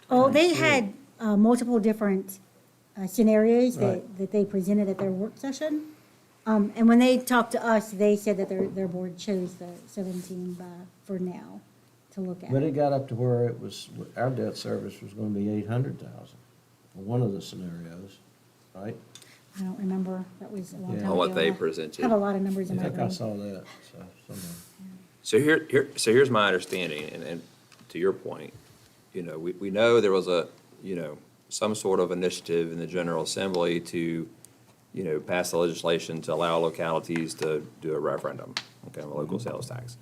Oh, they had multiple different scenarios Right. that they presented at their work session. And when they talked to us, they said that their board chose the 17 for now to look at. But it got up to where it was, our debt service was going to be 800,000 for one of the scenarios, right? I don't remember, that was a long Yeah. time ago. On what they I presented. have a lot of numbers I in my think I brain. saw that, so, somewhere. So here's my understanding, and to your point, we know there was some sort of initiative in the General Assembly to, pass the legislation to allow localities to do a referendum, okay, on the local sales tax.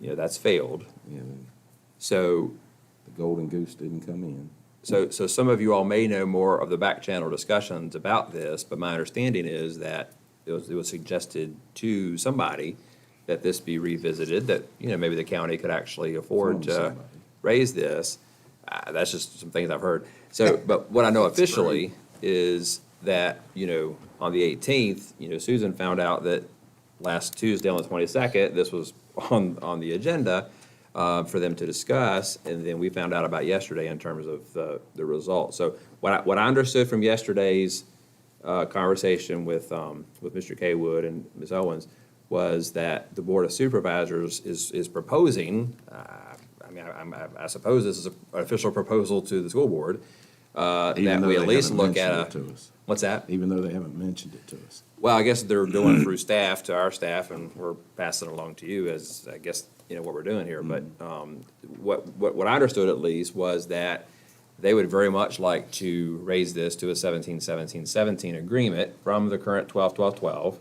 That's failed. Yeah, So, the golden goose didn't come in. so some of you all may know more of the back channel discussions about this, but my understanding is that it was suggested to somebody that this be revisited, that, maybe the county could actually afford From to somebody. raise this. That's just some things I've heard. So, but what I know officially is that, on the 18th, Susan found out that last Tuesday on the 22nd, this was on the agenda for them to discuss, and then we found out about yesterday in terms of the results. So what I understood from yesterday's conversation with Mr. Kaywood and Ms. Owens was that the Board of Supervisors is proposing, I suppose this is an official proposal to the school board, Even that though we they at least haven't look at mentioned it a. to us. What's that? Even though they haven't mentioned it to us. Well, I guess they're going through staff to our staff, and we're passing it along to you as, I guess, what we're doing here. But what I understood at least was that they would very much like to raise this to a 17-17-17 agreement from the current 12-12-12.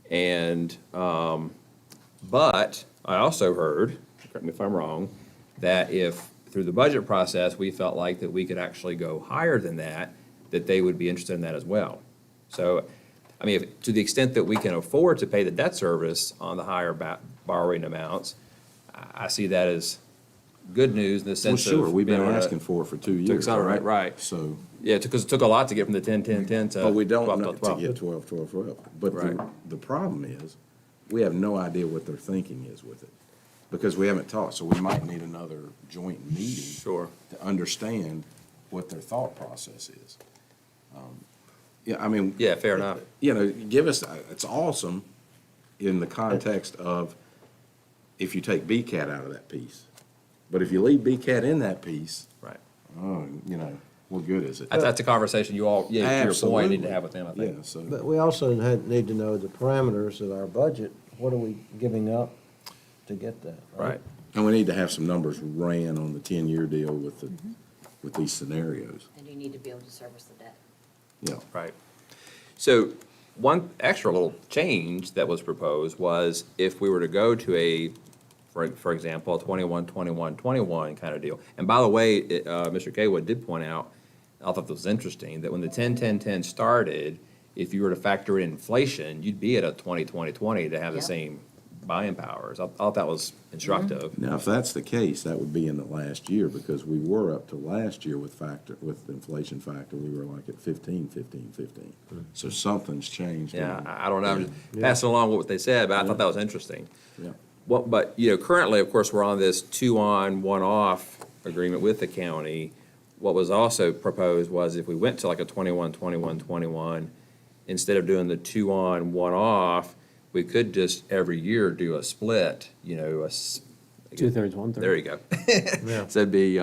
And, but I also heard, correct me if I'm wrong, that if through the budget process, we felt like that we could actually go higher than that they would be interested in that as well. So, to the extent that we can afford to pay the debt service on the higher borrowing amounts, I see that as good news in the Well, sense of. sure, we've been being able to- asking for it for 2 years, accelerate, right. So, Yeah, because it took a lot to get from the 10-10-10 to but we don't 12-12-12. know to get 12-12-12. But Right. the problem is, we have no idea what their thinking is with it, because we haven't talked, so we might need another joint meeting. Sure. To understand what their thought process is. Yeah, fair enough. Give us, it's awesome in the context of if you take BCAT out of that piece. But if you leave BCAT in that piece, Right. what good is it? That's a conversation you all, to your point, need Absolutely. to have with them, I think. Yeah, so, But we also need to know the parameters of our budget. What are we giving up to get that? Right. and we need to have some numbers ran on the 10-year deal with these scenarios. And you need to be able to service the debt. Yeah. Right. So one extra little change that was proposed was if we were to go to for example, a 21-21-21 kind of deal. And by the way, Mr. Kaywood did point out, I thought this was interesting, that when the 10-10-10 started, if you were to factor in inflation, you'd be at a 20-20-20 to have the Yep. same buying powers. I thought that was instructive. Now, if that's the case, that would be in the last year, because we were up to last year with the inflation factor, we were like at 15. So something's changed. Yeah, I don't know, I'm just passing along what they said, but I thought that was interesting. Yeah. Well, but, currently, of course, we're on this 2-on, 1-off agreement with the county. What was also proposed was if we went to like a 21-21-21, instead of doing the 2-on, 1-off, we could just every year do a split, 2/3, 1/3. There you go. So it'd be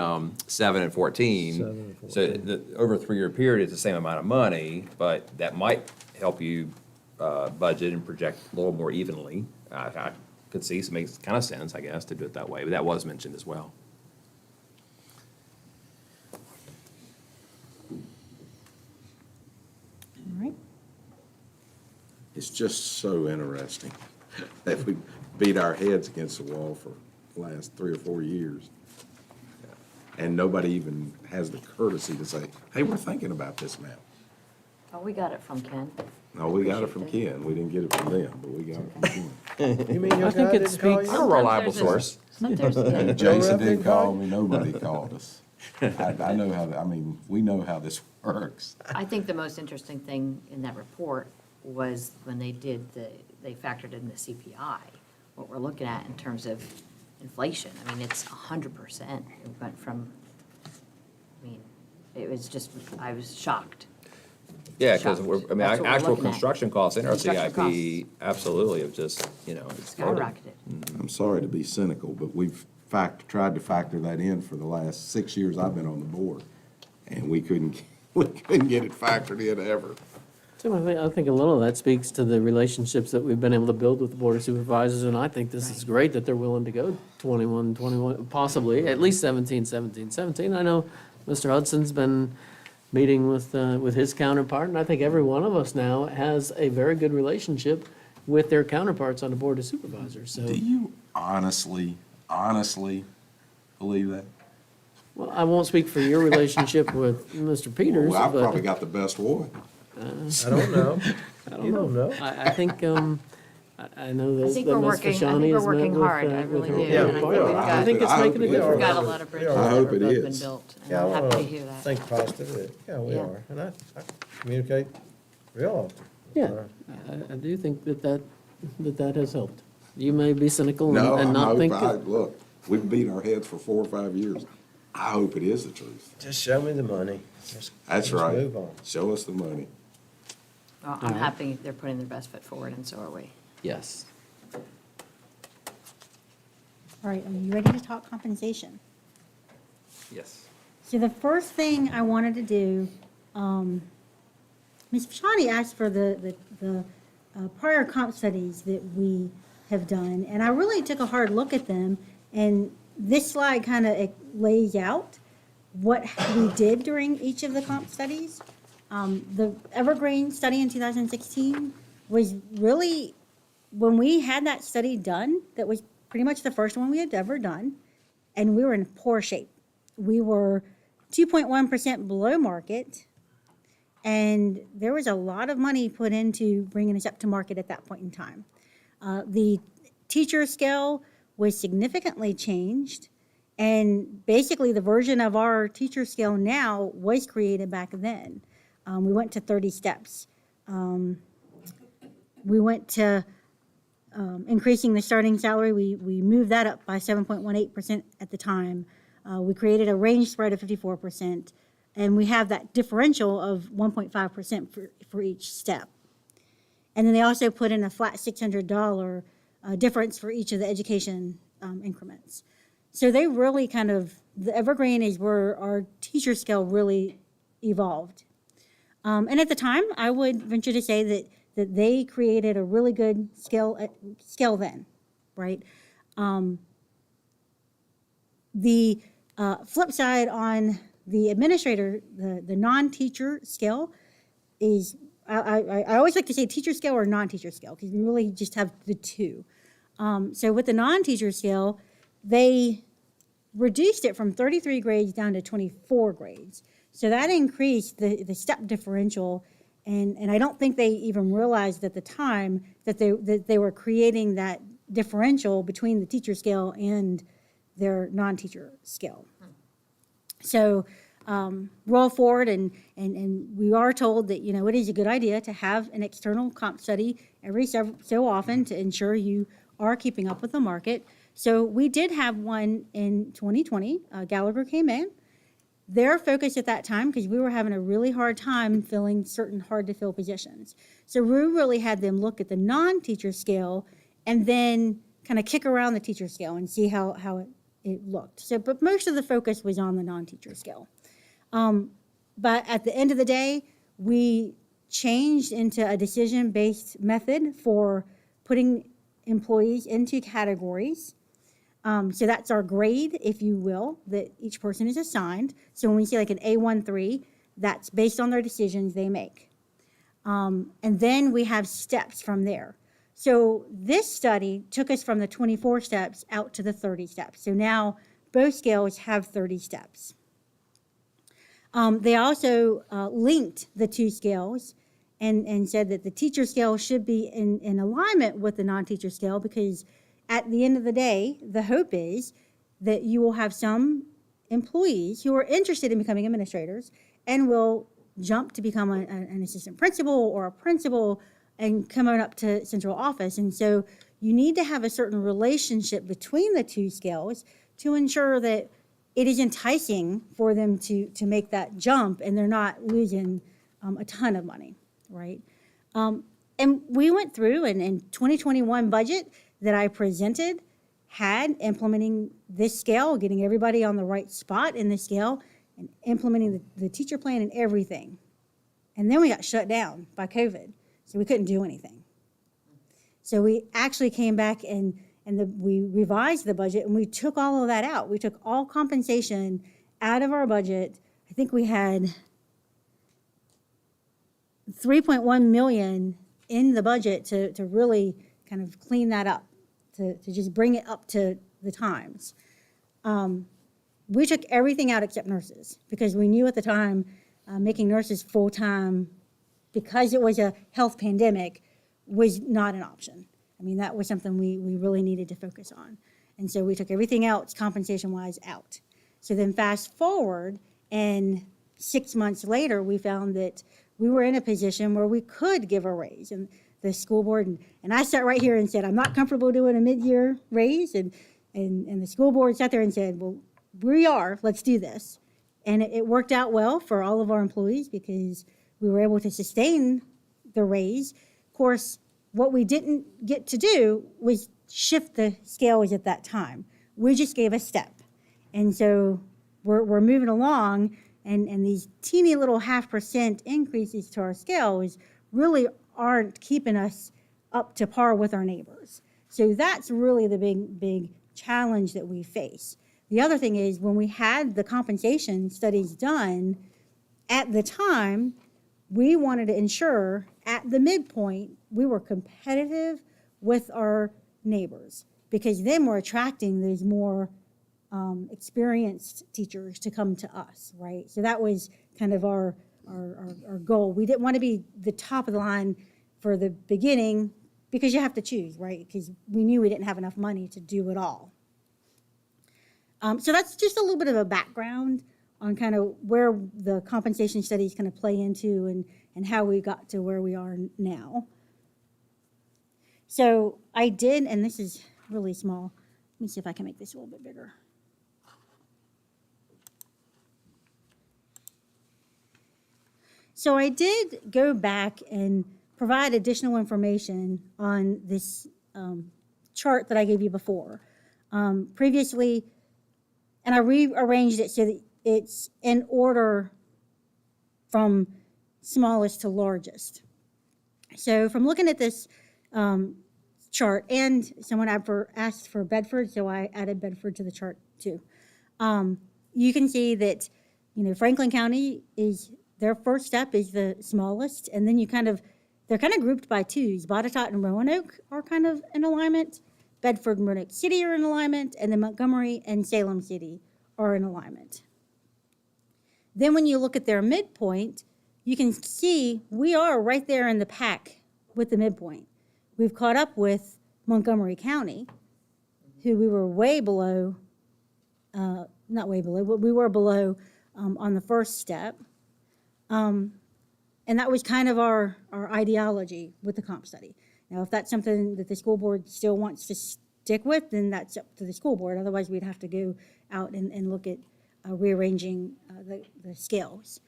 7 and 14. 7 and 14. So over a 3-year period, it's the same amount of money, but that might help you budget and project a little more evenly. I could see, so it makes kind of sense, I guess, to do it that way, but that was mentioned as well. All right. It's just so interesting that we beat our heads against the wall for the last 3 or 4 years. And nobody even has the courtesy to say, hey, we're thinking about this now. Oh, we got it from Ken. No, we got it from Ken. We didn't get it from them, but we got it from Ken. You mean your I think guy it didn't call speaks- you? I'm a reliable Sometimes there's source. Sometimes, yeah. Jason Rep didn't didn't call call me, nobody called us. I know how, I mean, we know how this works. I think the most interesting thing in that report was when they factored in the CPI, what we're looking at in terms of inflation. I mean, it's 100%. It went from, I mean, it was just, I was shocked. Yeah, because Shocked. we're, I mean, That's what we're actual looking at. construction costs in our Construction CIP absolutely have just, exploded. Skyrocketed. I'm sorry to be cynical, but we've tried to factor that in for the last 6 years I've been on the board, and we couldn't get it factored in ever. Tim, I think a little of that speaks to the relationships that we've been able to build with the Board of Supervisors, and I think this is great that they're willing to go 21, possibly, at least 17. I know Mr. Hudson's been meeting with his counterpart, and I think every one of us now has a very good relationship with their counterparts on the Board of Supervisors, so. Do you honestly believe that? Well, I won't speak for your relationship with Mr. Peters, Well, I've but. probably got the best one. I don't know. You don't know. I think, I know that I think that we're Ms. working, I Fashani think we're has met working with, hard, I with really her do. Yeah, And I think we we've are. got, I think it's I hope making a it we've difference. got a lot of bridges I that hope have it both been is. built, and Yeah, I'm I happy to wanna hear that. think positive. Yeah, we Yeah. are. And I communicate real often. Yeah, I do think that has helped. You may be cynical No, and I'm not think hoping, that. look, we've beaten our heads for 4 or 5 years. I hope it is the truth. Just show me the money. That's Let's right. move on. Show us the money. Well, I'm happy they're putting their best foot forward, and so are we. Yes. All right, are you ready to talk compensation? Yes. So the first thing I wanted to do, Ms. Fashani asked for the prior comp studies that we have done, and I really took a hard look at them, and this slide kind of lays out what we did during each of the comp studies. The Evergreen study in 2016 was really, when we had that study done, that was pretty much the first one we had ever done, and we were in poor shape. We were 2.1% below market, and there was a lot of money put into bringing us up to market at that point in time. The teacher scale was significantly changed, and basically the version of our teacher scale now was created back then. We went to 30 steps. We went to increasing the starting salary. We moved that up by 7.18% at the time. We created a range spread of 54%, and we have that differential of 1.5% for each step. And then they also put in a flat $600 difference for each of the education increments. So they really kind of, the Evergreen is where our teacher scale really evolved. And at the time, I would venture to say that they created a really good scale then, right? The flip side on the administrator, the non-teacher scale is, I always like to say teacher scale or non-teacher scale, because we really just have the two. So with the non-teacher scale, they reduced it from 33 grades down to 24 grades. So that increased the step differential, and I don't think they even realized at the time that they were creating that differential between the teacher scale and their non-teacher scale. So roll forward, and we are told that, it is a good idea to have an external comp study every so often to ensure you are keeping up with the market. So we did have one in 2020. Gallagher came in. Their focus at that time, because we were having a really hard time filling certain hard-to-fill positions. So we really had them look at the non-teacher scale and then kind of kick around the teacher scale and see how it looked. So, but most of the focus was on the non-teacher scale. But at the end of the day, we changed into a decision-based method for putting employees into categories. So that's our grade, if you will, that each person is assigned. So when we say like an A13, that's based on their decisions they make. And then we have steps from there. So this study took us from the 24 steps out to the 30 steps. So now both scales have 30 steps. They also linked the two scales and said that the teacher scale should be in alignment with the non-teacher scale, because at the end of the day, the hope is that you will have some employees who are interested in becoming administrators and will jump to become an assistant principal or a principal and coming up to central office. And so you need to have a certain relationship between the two scales to ensure that it is enticing for them to make that jump and they're not losing a ton of money, right? And we went through and in 2021 budget that I presented had implementing this scale, getting everybody on the right spot in the scale and implementing the teacher plan and everything. And then we got shut down by COVID, so we couldn't do anything. So we actually came back and we revised the budget and we took all of that out. We took all compensation out of our budget. I think we had $3.1 million in the budget to really kind of clean that up, to just bring it up to the times. We took everything out except nurses because we knew at the time making nurses full-time because it was a health pandemic was not an option. I mean, that was something we really needed to focus on. And so we took everything else compensation-wise out. So then fast forward, and 6 months later, we found that we were in a position where we could give a raise. And the school board, and I sat right here and said, I'm not comfortable doing a mid-year raise. And the school board sat there and said, well, we are, let's do this. And it worked out well for all of our employees because we were able to sustain the raise. Of course, what we didn't get to do was shift the scales at that time. We just gave a step. And so we're moving along, and these teeny little 0.5% increases to our scales really aren't keeping us up to par with our neighbors. So that's really the big challenge that we face. The other thing is when we had the compensation studies done, at the time, we wanted to ensure at the midpoint we were competitive with our neighbors because then we're attracting those more experienced teachers to come to us, right? So that was kind of our goal. We didn't want to be the top of the line for the beginning because you have to choose, right? Because we knew we didn't have enough money to do it all. So that's just a little bit of a background on kind of where the compensation studies kind of play into and how we got to where we are now. So I did, and this is really small. Let me see if I can make this a little bit bigger. So I did go back and provide additional information on this chart that I gave you before. Previously, and I rearranged it so that it's in order from smallest to largest. So from looking at this chart, and someone asked for Bedford, so I added Bedford to the chart too. You can see that, Franklin County is, their first step is the smallest, and then they're kind of grouped by twos. Botetourt and Roanoke are kind of in alignment. Bedford and Roanoke City are in alignment, and then Montgomery and Salem City are in alignment. Then when you look at their midpoint, you can see we are right there in the pack with the midpoint. We've caught up with Montgomery County, who we were way below, not way below, but we were below on the first step. And that was kind of our ideology with the comp study. Now, if that's something that the school board still wants to stick with, then that's up to the school board. Otherwise, we'd have to go out and look at rearranging the scales.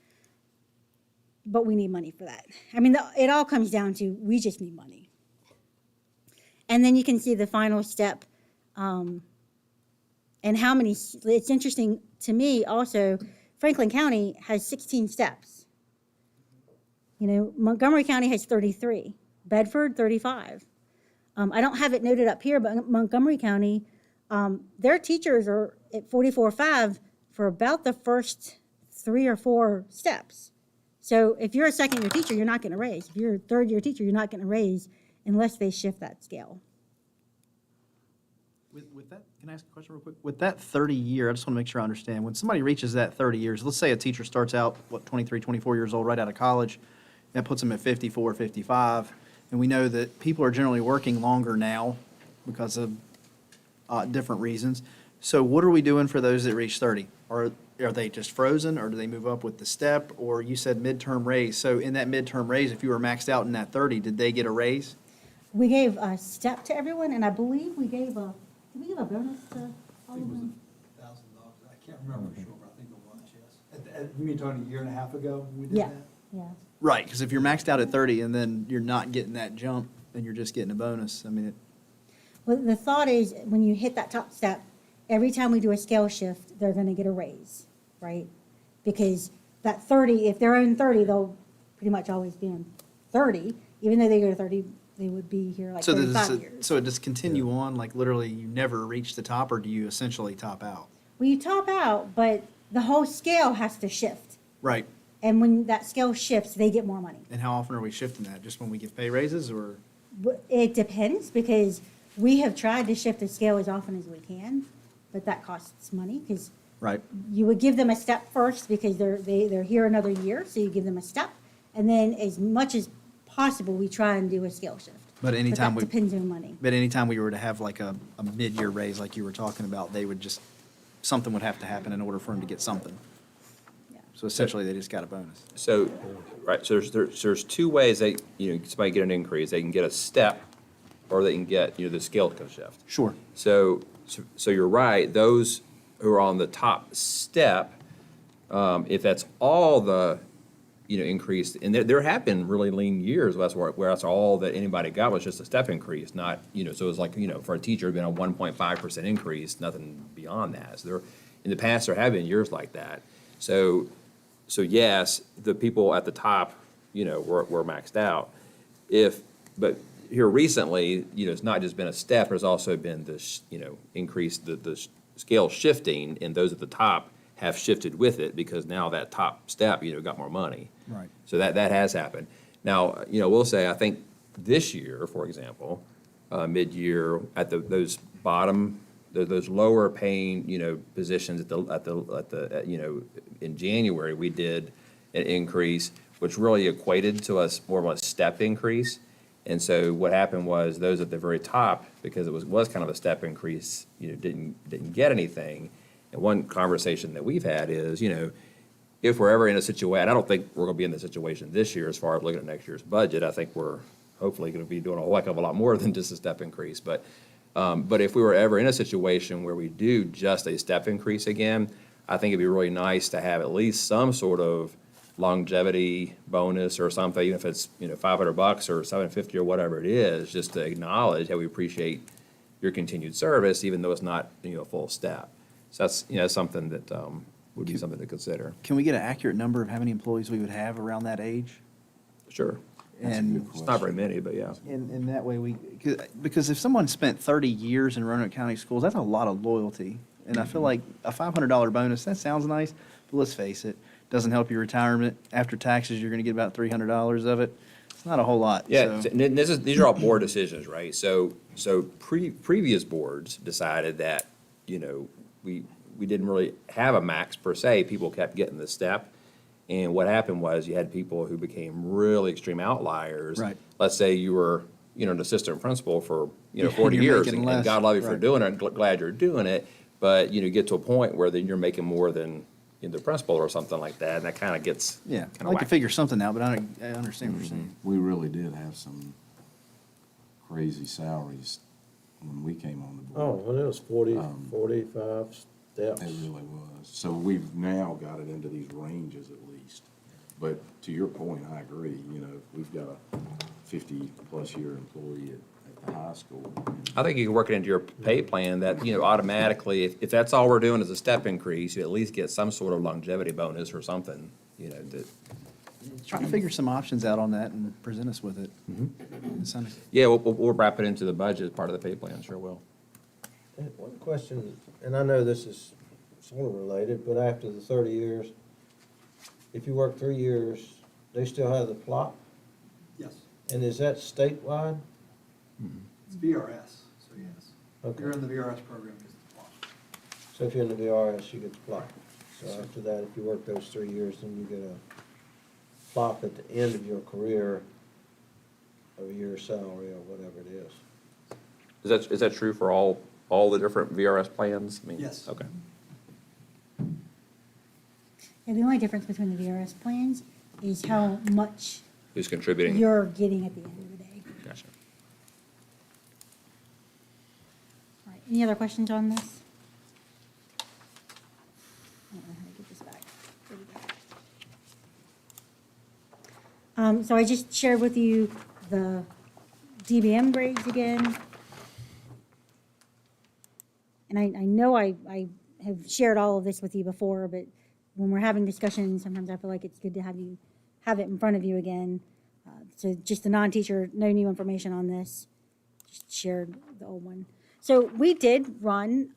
But we need money for that. I mean, it all comes down to we just need money. And then you can see the final step and how many, it's interesting to me also, Franklin County has 16 steps. Montgomery County has 33, Bedford 35. I don't have it noted up here, but Montgomery County, their teachers are at 44.5 for about the first 3 or 4 steps. So if you're a second-year teacher, you're not getting a raise. If you're a third-year teacher, you're not getting a raise unless they shift that scale. With that, can I ask a question real quick? With that 30-year, I just want to make sure I understand. When somebody reaches that 30 years, let's say a teacher starts out, 23, 24 years old, right out of college, that puts them at 54, 55, and we know that people are generally working longer now because of different reasons. So what are we doing for those that reach 30? Are they just frozen, or do they move up with the step? Or you said midterm raise. So in that midterm raise, if you were maxed out in that 30, did they get a raise? We gave a step to everyone, and I believe we gave did we give a bonus to all of them? $1,000. I can't remember for sure, but I think it was, yes. You mean talking a year and a half ago when we did Yeah, that? yeah. Right, because if you're maxed out at 30 and then you're not getting that jump and you're just getting a bonus, I mean, Well, the thought is, when you hit that top step, every time we do a scale shift, they're gonna get a raise, right? Because that 30, if they're in 30, they'll pretty much always be in 30. Even though they go to 30, they would be here like so 35 years. so it just continue on, like literally you never reach the top, or do you essentially top out? Well, you top out, but the whole scale has to shift. Right, And when that scale shifts, they get more money. and how often are we shifting that? Just when we give pay raises, or? But it depends, because we have tried to shift the scale as often as we can, but that costs money, because Right. you would give them a step first, because they're here another year, so you give them a step, and then as much as possible, we try and do a scale shift. But anytime that depends on money. But anytime we were to have like a mid-year raise like you were talking about, they would just, something would have to happen in order for them to get something. Yeah. So essentially, they just got a bonus. So, right, so there's two ways they, somebody get an increase. They can get a step, or they can get, the scale shift. Sure. So you're right, those who are on the top step, if that's all the, increase, and there have been really lean years, where that's all that anybody got was just a step increase, not, so it was like, for a teacher, it'd been a 1.5% increase, nothing beyond that. So in the past, there have been years like that. So yes, the people at the top, were maxed out. But here recently, it's not just been a step, there's also been this, increase, the scale shifting, and those at the top have shifted with it, because now that top step, got more money. Right. So that has happened. Now, we'll say, I think this year, for example, mid-year, at those bottom, those lower paying, positions in January, we did an increase, which really equated to us more of a step increase. And so what happened was, those at the very top, because it was kind of a step increase, didn't get anything. And one conversation that we've had is, if we're ever in a situation, I don't think we're gonna be in the situation this year as far as looking at next year's budget. I think we're hopefully gonna be doing a heck of a lot more than just a step increase. But if we were ever in a situation where we do just a step increase again, I think it'd be really nice to have at least some sort of longevity bonus or something, even if it's, $500 or $750 or whatever it is, just to acknowledge how we appreciate your continued service, even though it's not, a full step. So that's, something that would be something to consider. Can we get an accurate number of how many employees we would have around that age? Sure. And It's not very many, but yeah. in that way, because if someone spent 30 years in Roanoke County Schools, that's a lot of loyalty. And I feel like a $500 bonus, that sounds nice, but let's face it, doesn't help your retirement. After taxes, you're going to get about $300 of it. It's not a whole lot. Yeah, so- and these are all board decisions, right? So previous boards decided that, we didn't really have a max per se. People kept getting the step. And what happened was, you had people who became really extreme outliers. Right. Let's say you were, an assistant principal for, Yeah, 40 you're years, making and less, God love you for right. doing it, and glad you're doing it. But, get to a point where then you're making more than the principal or something like that, and that kind of gets Yeah, kind I'd of like to figure something out, but I understand what you're saying. We really did have some crazy salaries when we came on the Oh, board. well, it was 45 steps. It really was. So we've now got it into these ranges at least. But to your point, I agree, we've got a 50-plus year employee at the high school. I think you can work it into your pay plan that, automatically, if that's all we're doing is a step increase, you at least get some sort of longevity bonus or something, that. Try to figure some options out on that and present us with it. Yeah, we'll wrap it into the budget as part of the pay plan, sure will. And one question, and I know this is sort of related, but after the 30 years, if you work 3 years, they still have the plot? Yes. And is that statewide? It's VRS, so yes. Okay. You're in the VRS program, it's the plot. So if you're in the VRS, you get the plot. So after that, if you work those 3 years, then you get a plot at the end of your career of a year's salary or whatever it is. Is that true for all all the different VRS plans? I mean, Yes. Okay. Yeah, the only difference between the VRS plans is how much Who's contributing? you're getting at the end of the day. Gotcha. All right, any other questions on this? I don't know how to get this back. There we go. So I just shared with you the DBM grades again. And I know I have shared all of this with you before, but when we're having discussions, sometimes I feel like it's good to have it in front of you again. So just the non-teacher, no new information on this, just shared the old one. So we did run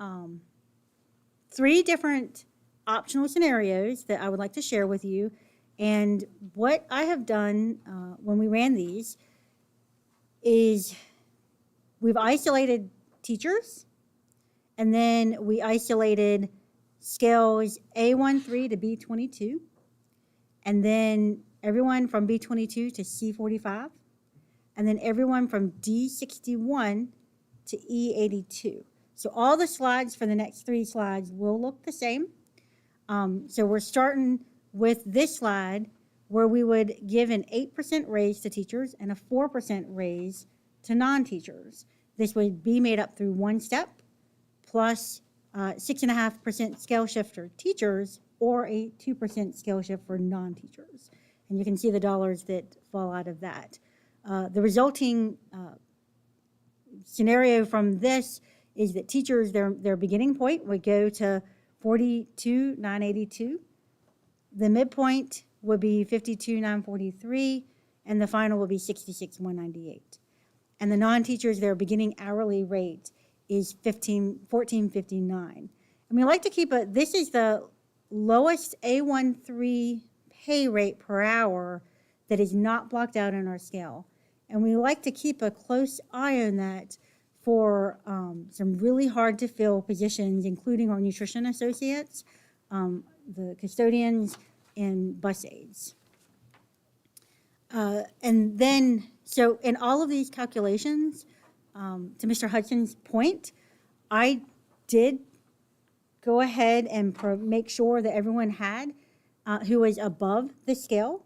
3 different optional scenarios that I would like to share with you. And what I have done when we ran these is we've isolated teachers, and then we isolated scales A13 to B22, and then everyone from B22 to C45, and then everyone from D61 to E82. So all the slides for the next 3 slides will look the same. So we're starting with this slide where we would give an 8% raise to teachers and a 4% raise to non-teachers. This would be made up through 1 step plus 6.5% scale shift for teachers or a 2% scale shift for non-teachers. And you can see the dollars that fall out of that. The resulting scenario from this is that teachers, their beginning point would go to 42,982. The midpoint would be 52,943, and the final would be 66,198. And the non-teachers, their beginning hourly rate is $14.59. And we like to keep this is the lowest A13 pay rate per hour that is not blocked out in our scale. And we like to keep a close eye on that for some really hard to fill positions, including our nutrition associates, the custodians, and bus aides. And then, so in all of these calculations, to Mr. Hudson's point, I did go ahead and make sure that everyone had who was above the scale.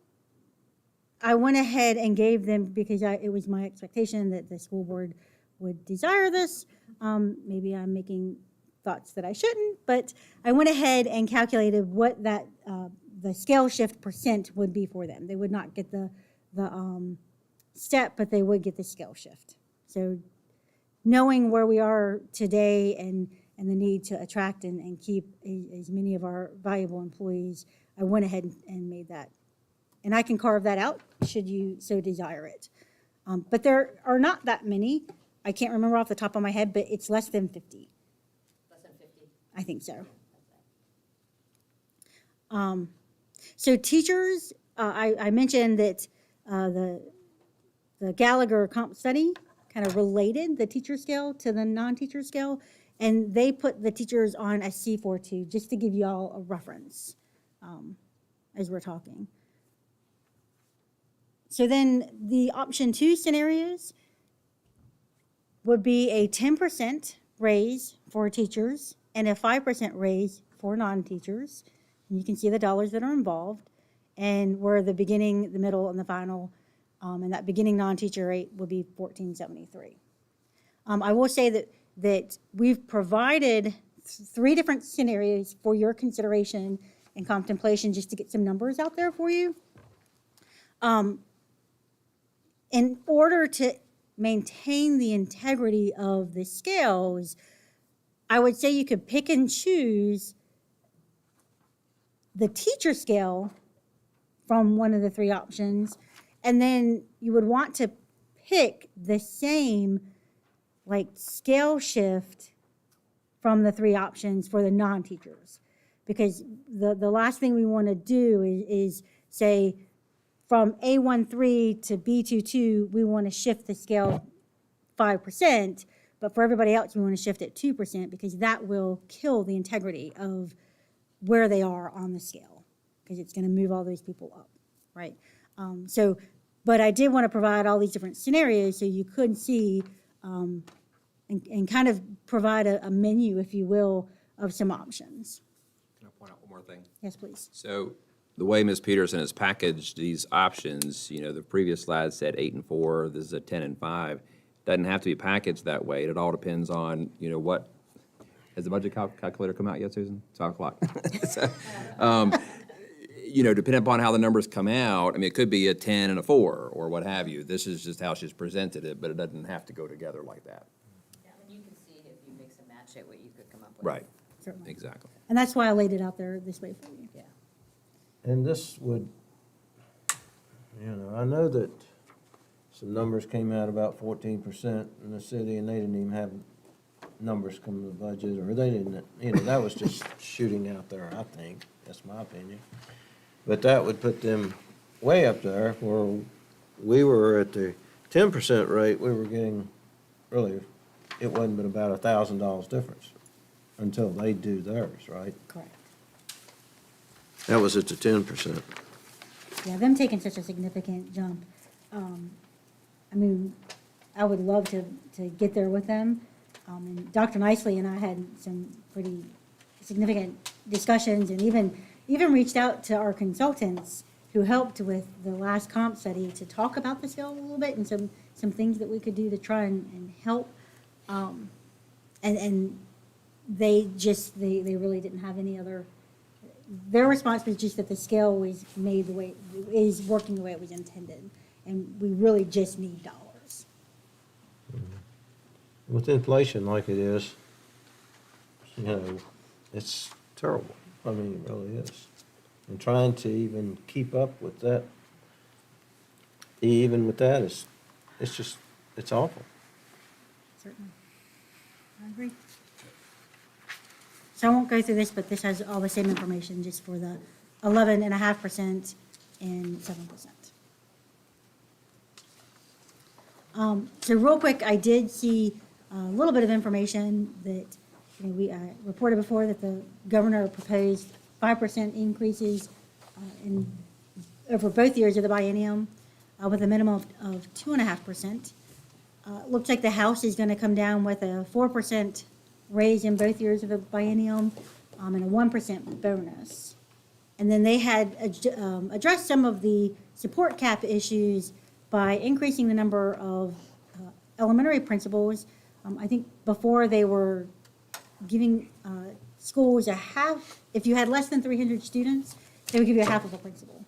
I went ahead and gave them, because it was my expectation that the school board would desire this. Maybe I'm making thoughts that I shouldn't, but I went ahead and calculated what that the scale shift percent would be for them. They would not get the step, but they would get the scale shift. So knowing where we are today and the need to attract and keep as many of our valuable employees, I went ahead and made that. And I can carve that out should you so desire it. But there are not that many. I can't remember off the top of my head, but it's less than 50. Less than 50? I think so. So teachers, I mentioned that the Gallagher comp study kind of related the teacher scale to the non-teacher scale, and they put the teachers on a C42, just to give you all a reference as we're talking. So then the option 2 scenarios would be a 10% raise for teachers and a 5% raise for non-teachers. And you can see the dollars that are involved, and where the beginning, the middle, and the final, and that beginning non-teacher rate would be $14.73. I will say that we've provided 3 different scenarios for your consideration and contemplation, just to get some numbers out there for you. In order to maintain the integrity of the scales, I would say you could pick and choose the teacher scale from one of the 3 options, and then you would want to pick the same scale shift from the 3 options for the non-teachers. Because the last thing we want to do is say from A13 to B22, we want to shift the scale 5%, but for everybody else, we want to shift it 2%, because that will kill the integrity of where they are on the scale, because it's going to move all those people up, right? But I did want to provide all these different scenarios so you could see and kind of provide a menu, if you will, of some options. Can I point out one more thing? Yes, please. So the way Ms. Peterson has packaged these options, the previous slide said 8 and 4, this is a 10 and 5. Doesn't have to be packaged that way. It all depends on, what, has the budget calculator come out yet, Susan? It's 5 o'clock. So, depending upon how the numbers come out, it could be a 10 and a 4 or what have you. This is just how she's presented it, but it doesn't have to go together like that. Yeah, and you can see if you mix and match it, what you could come up with. Right. Certainly. Exactly. And that's why I laid it out there this way for you. Yeah. And this would, I know that some numbers came out about 14% in the city, and they didn't even have numbers come to the budget, or they didn't, that was just shooting out there, I think. That's my opinion. But that would put them way up there, where we were at the 10% rate, we were getting, really, it wasn't but about $1,000 difference until they do theirs, right? Correct. That was at the 10%. Yeah, them taking such a significant jump. I would love to get there with them. And Dr. Nicely and I had some pretty significant discussions, and even reached out to our consultants who helped with the last comp study to talk about the scale a little bit and some things that we could do to try and help. And they really didn't have any other. Their response was just that the scale was made the way, is working the way it was intended, and we really just need dollars. With inflation like it is, it's terrible. It really is. And trying to even keep up with that, it's awful. Certainly. I agree. So I won't go through this, but this has all the same information just for the 11.5% and 7%. So real quick, I did see a little bit of information that, we reported before that the governor proposed 5% increases over both years of the biennium with a minimum of 2.5%. Looks like the House is going to come down with a 4% raise in both years of the biennium and a 1% bonus. And then they had addressed some of the support cap issues by increasing the number of elementary principals. I think before they were giving schools a half, if you had less than 300 students, they would give you a half of a principal.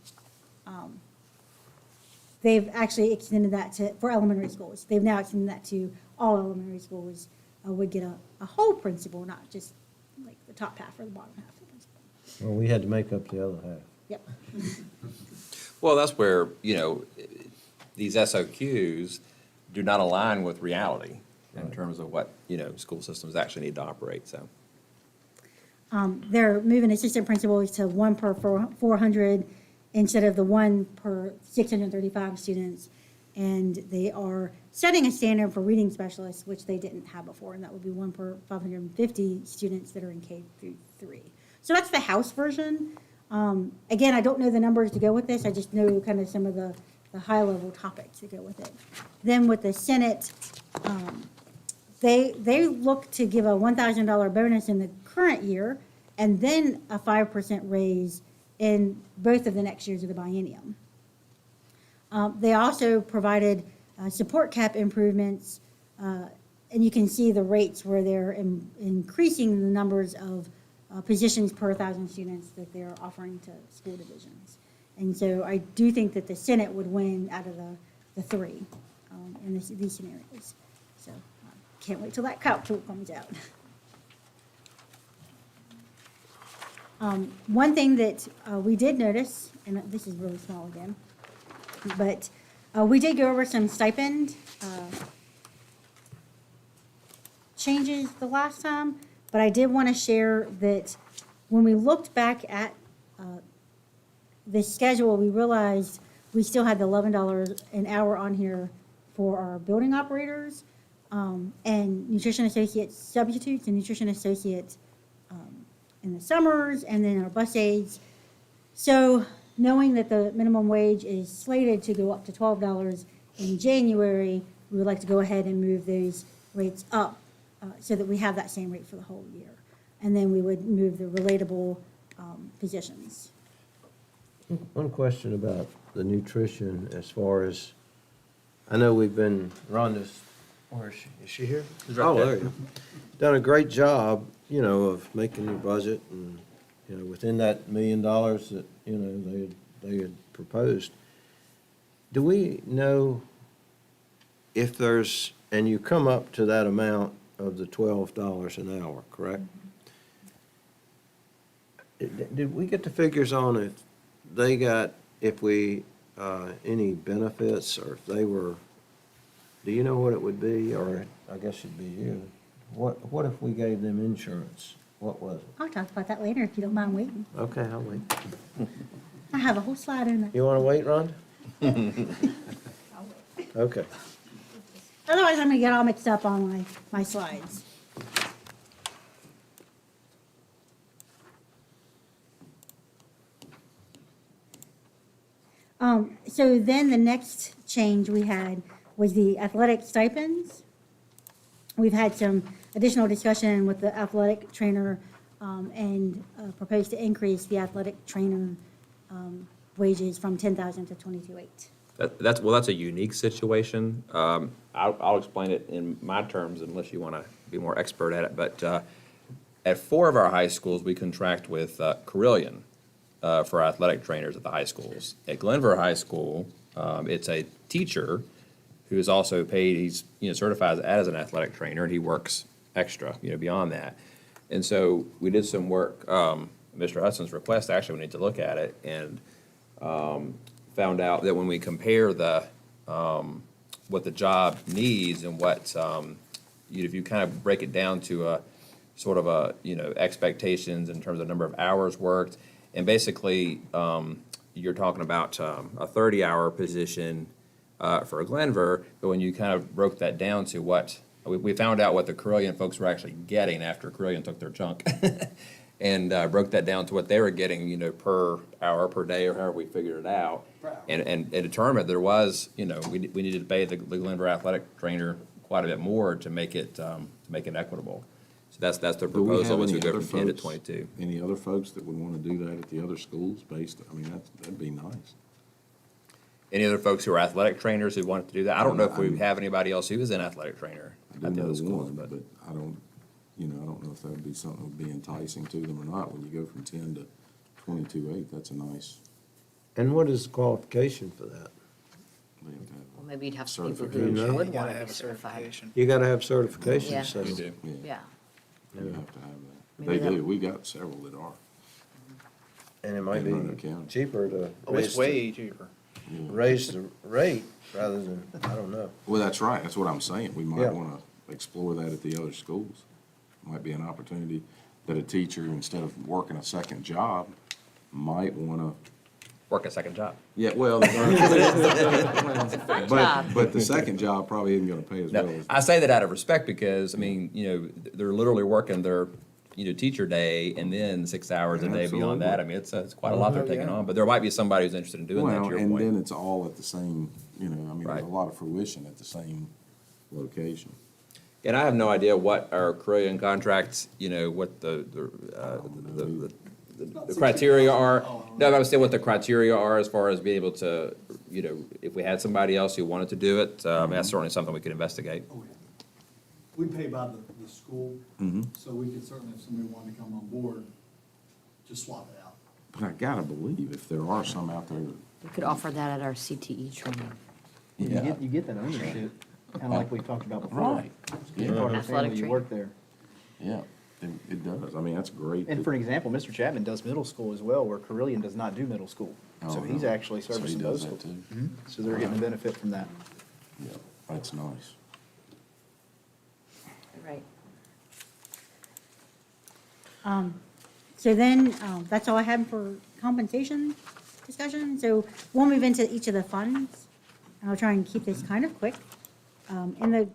They've actually extended that for elementary schools. They've now extended that to all elementary schools would get a whole principal, not just like the top half or the bottom half of the principal. Well, we had to make up the other half. Yep. Well, that's where, these SOQs do not align with reality in terms of what, school systems actually need to operate, so. They're moving assistant principals to 1 per 400 instead of the 1 per 635 students. And they are setting a standard for reading specialists, which they didn't have before, and that would be 1 per 550 students that are in K through 3. So that's the House version. Again, I don't know the numbers to go with this. I just know kind of some of the high-level topics that go with it. Then with the Senate, they look to give a $1,000 bonus in the current year, and then a 5% raise in both of the next years of the biennium. They also provided support cap improvements, and you can see the rates where they're increasing the numbers of positions per 1,000 students that they're offering to school divisions. And so I do think that the Senate would win out of the three in these scenarios. So can't wait till that calculate comes out. One thing that we did notice, and this is really small again, but we did go over some stipend changes the last time, but I did want to share that when we looked back at the schedule, we realized we still had the $11 an hour on here for our building operators and nutrition associates substitutes and nutrition associates in the summers, and then our bus aides. So knowing that the minimum wage is slated to go up to $12 in January, we would like to go ahead and move those rates up so that we have that same rate for the whole year. And then we would move the relatable positions. One question about the nutrition as far as, I know we've been, Rhonda's, where is she? Is she here? right Oh, there. there you go. Done a great job, of making your budget and, within that $1 million that, they had proposed. Do we know if there's, and you come up to that amount of the $12 an hour, correct? Did we get the figures on if they got, any benefits, or if they were, do you know what it would be, or I guess it'd be you? What if we gave them insurance? What was it? I'll talk about that later if you don't mind waiting. Okay, I'll wait. I have a whole slide in there. You want to wait, Rhonda? Okay. Otherwise, I'm gonna get all mixed up on my slides. So then the next change we had was the athletic stipends. We've had some additional discussion with the athletic trainer, and proposed to increase the athletic trainer wages from $10,000 to $22,800. That's a unique situation. I'll explain it in my terms unless you want to be more expert at it. But at 4 of our high schools, we contract with Carillion for athletic trainers at the high schools. At Glenver High School, it's a teacher who is also paid, he's, certified as an athletic trainer, and he works extra, beyond that. And so we did some work, Mr. Hudson's request, actually, we need to look at it, and found out that when we compare what the job needs and what, if you kind of break it down to a sort of a, expectations in terms of number of hours worked, and basically, you're talking about a 30-hour position for Glenver, but when you kind of broke that down to what, we found out what the Carillion folks were actually getting after Carillion took their chunk, and broke that down to what they were getting, per hour, per day, or however we figured it out, and determined there was, we needed to pay the Glenver athletic trainer quite a bit more to make it equitable. So that's the Do we have proposal, was any we go other from 10 to folks- 22. Any other folks that would want to do that at the other schools that'd be nice. Any other folks who are athletic trainers who wanted to do that? I don't know if we have anybody else who is an athletic trainer I do at the know other schools, one, but. but I don't know if that would be something that would be enticing to them or not. When you go from 10 to 22.8, that's a nice, And what is the qualification for that? they have to have Well, maybe you'd have some people certification. who You would You gotta want to have be a certified. certification. You got to have certification, Yeah. so. We do. Yeah. You have to have that. Maybe They that- do. We got several that are. And it might In Roanoke be County. cheaper to Oh, it's raise, way cheaper. raise the rate rather than, I don't know. Well, that's right. That's what I'm saying. We might Yeah. want to explore that at the other schools. Might be an opportunity that a teacher, instead of working a second job, might want to. Work a second job. Yeah, well, job. but the second job probably isn't going to pay as well No, as. I say that out of respect because, I mean, they're literally working their, teacher day and then 6 hours a day beyond that. I mean, it's quite a lot they're taking on, but there might be somebody who's interested in doing that, Well, to your and then point. it's all at the same, there's Right. a lot of fruition at the same location. And I have no idea what our Carillion contracts, what the criteria are. No, I was saying what the criteria are as far as being able to, if we had somebody else who wanted to do it, that's certainly something we could investigate. Oh, yeah. We pay by the school, Mm-hmm. so we could certainly, if somebody wanted to come on board, just swap it out. But I gotta believe if there are some out there that. We could offer that at our CTE training. You get that ownership, kind of like we talked about before. Right. You're part of the Athletic family, you trainer. work there. Yeah, it does. I mean, that's great. And that- for an example, Mr. Chapman does middle school as well, where Carillion does not do middle school. So Oh, he's no. actually So he servicing does both that schools. too? Mhm. So they're getting a benefit from that. Yeah, that's nice. Right. So then, that's all I have for compensation discussion. So we'll move into each of the funds, and I'll try and keep this kind of quick. In the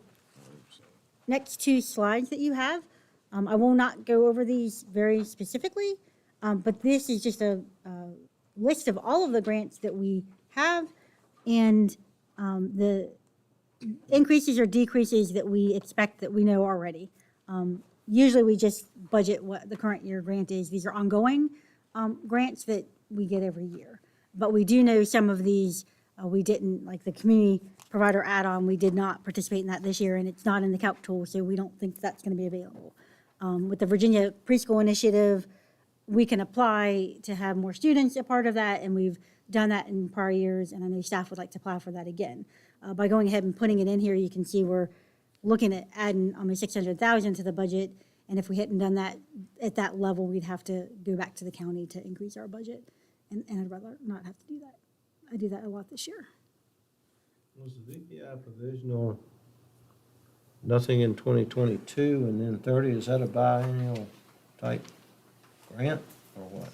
next 2 slides that you have, I will not go over these very specifically, but this is just a list of all of the grants that we have and the increases or decreases that we expect that we know already. Usually we just budget what the current year grant is. These are ongoing grants that we get every year. But we do know some of these, we didn't, like the community provider add-on, we did not participate in that this year, and it's not in the calc tool, so we don't think that's going to be available. With the Virginia Preschool Initiative, we can apply to have more students a part of that, and we've done that in prior years, and I know staff would like to apply for that again. By going ahead and putting it in here, you can see we're looking at adding almost 600,000 to the budget, and if we hadn't done that at that level, we'd have to go back to the county to increase our budget, and I'd rather not have to do that. I do that a lot this year. Was the VPI provisional nothing in 2022 and then 30? Is that a biennial type grant or what?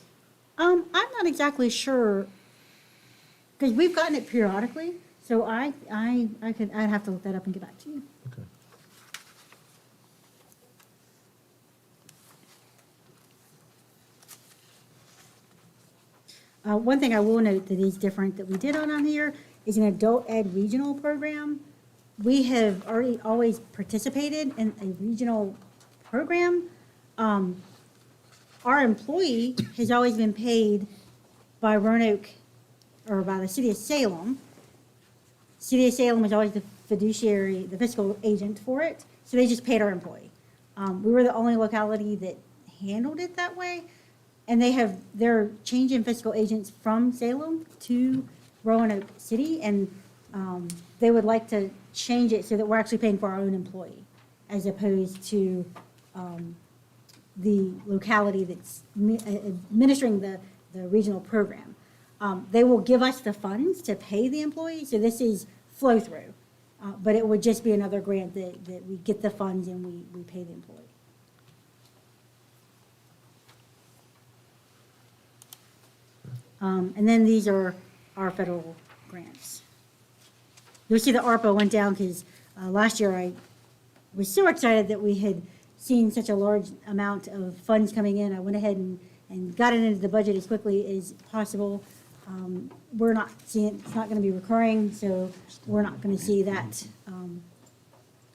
I'm not exactly sure, because we've gotten it periodically, so I'd have to look that up and get back to you. Okay. One thing I will note that is different that we did on here is an adult ed regional program. We have already always participated in a regional program. Our employee has always been paid by Roanoke, or by the city of Salem. City of Salem was always the fiduciary, the fiscal agent for it, so they just paid our employee. We were the only locality that handled it that way. And they're changing fiscal agents from Salem to Roanoke City, and they would like to change it so that we're actually paying for our own employee, as opposed to the locality that's administering the regional program. They will give us the funds to pay the employee, so this is flow-through. But it would just be another grant that we get the funds and we pay the employee. And then these are our federal grants. You'll see the ARPA went down because last year I was so excited that we had seen such a large amount of funds coming in. I went ahead and got it into the budget as quickly as possible. We're not seeing, it's not going to be recurring, so we're not going to see that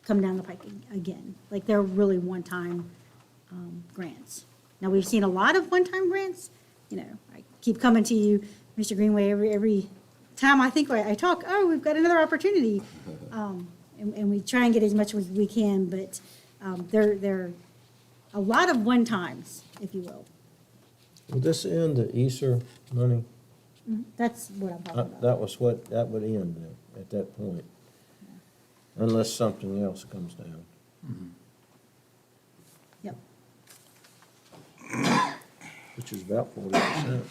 come down the pike again. Like, they're really one-time grants. Now, we've seen a lot of one-time grants. You know, I keep coming to you, Mr. Greenway, every time I think I talk, oh, we've got another opportunity. And we try and get as much as we can, but there are a lot of one-times, if you will. Will this end the ESSER money? That's what I'm talking about. That was what, that would end at that point. Unless something else comes down. Yep. Which is about 40%.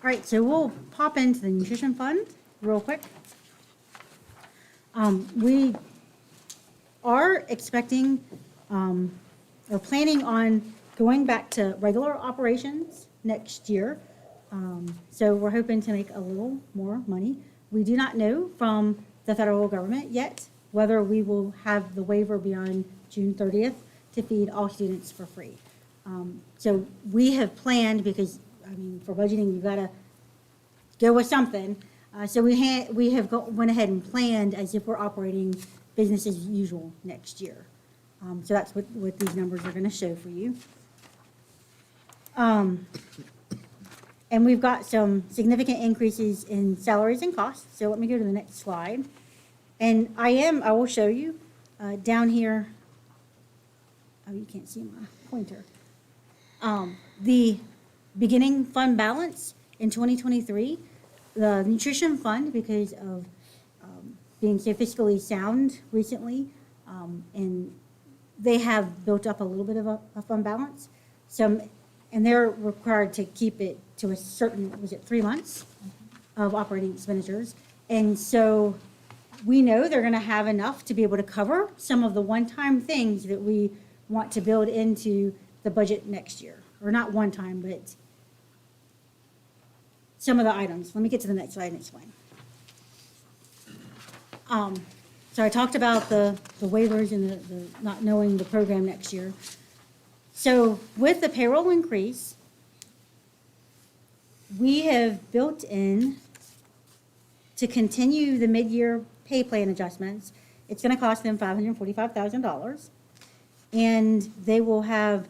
All right, so we'll pop into the nutrition fund real quick. We are expecting, or planning on going back to regular operations next year. So we're hoping to make a little more money. We do not know from the federal government yet whether we will have the waiver beyond June 30th to feed all students for free. So we have planned, because, I mean, for budgeting, you've got to go with something. So we have went ahead and planned as if we're operating business as usual next year. So that's what these numbers are going to show for you. And we've got some significant increases in salaries and costs. So let me go to the next slide. And I will show you down here. Oh, you can't see my pointer. The beginning fund balance in 2023, the nutrition fund, because of being so fiscally sound recently, and they have built up a little bit of a fund balance. And they're required to keep it to a certain, was it 3 months of operating expenditures? And so we know they're going to have enough to be able to cover some of the one-time things that we want to build into the budget next year. Or not one time, but some of the items. Let me get to the next slide and explain. So I talked about the waivers and the not knowing the program next year. So with the payroll increase, we have built in to continue the mid-year pay plan adjustments. It's going to cost them $545,000. And they will have,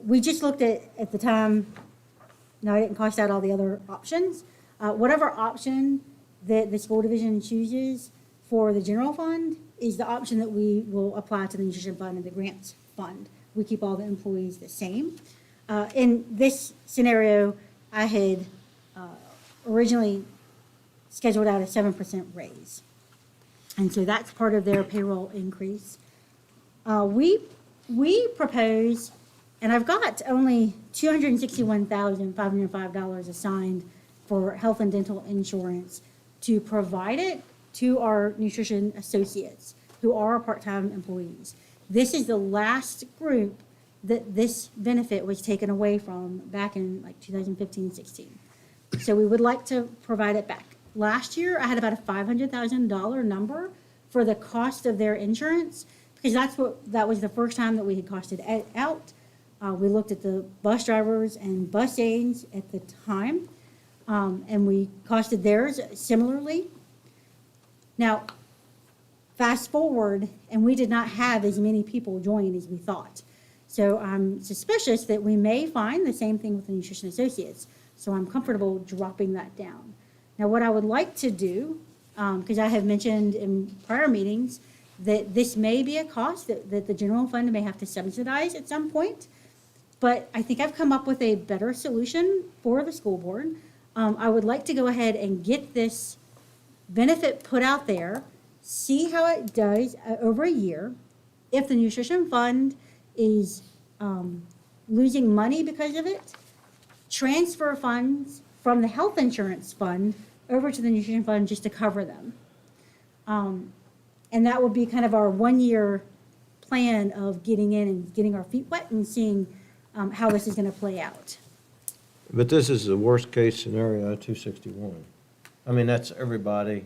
we just looked at the time, no, I didn't cost out all the other options. Whatever option that the school division chooses for the general fund is the option that we will apply to the nutrition fund and the grants fund. We keep all the employees the same. In this scenario, I had originally scheduled out a 7% raise. And so that's part of their payroll increase. We propose, and I've got only $261,505 assigned for health and dental insurance to provide it to our nutrition associates who are our part-time employees. This is the last group that this benefit was taken away from back in like 2015-16. So we would like to provide it back. Last year, I had about a $500,000 number for the cost of their insurance, because that was the first time that we had costed it out. We looked at the bus drivers and bus aides at the time, and we costed theirs similarly. Now, fast forward, and we did not have as many people join as we thought. So I'm suspicious that we may find the same thing with the nutrition associates. So I'm comfortable dropping that down. Now, what I would like to do, because I have mentioned in prior meetings that this may be a cost that the general fund may have to subsidize at some point, but I think I've come up with a better solution for the school board. I would like to go ahead and get this benefit put out there, see how it does over a year. If the nutrition fund is losing money because of it, transfer funds from the health insurance fund over to the nutrition fund just to cover them. And that would be kind of our 1-year plan of getting in and getting our feet wet and seeing how this is going to play out. But this is the worst-case scenario, 261. I mean, that's everybody,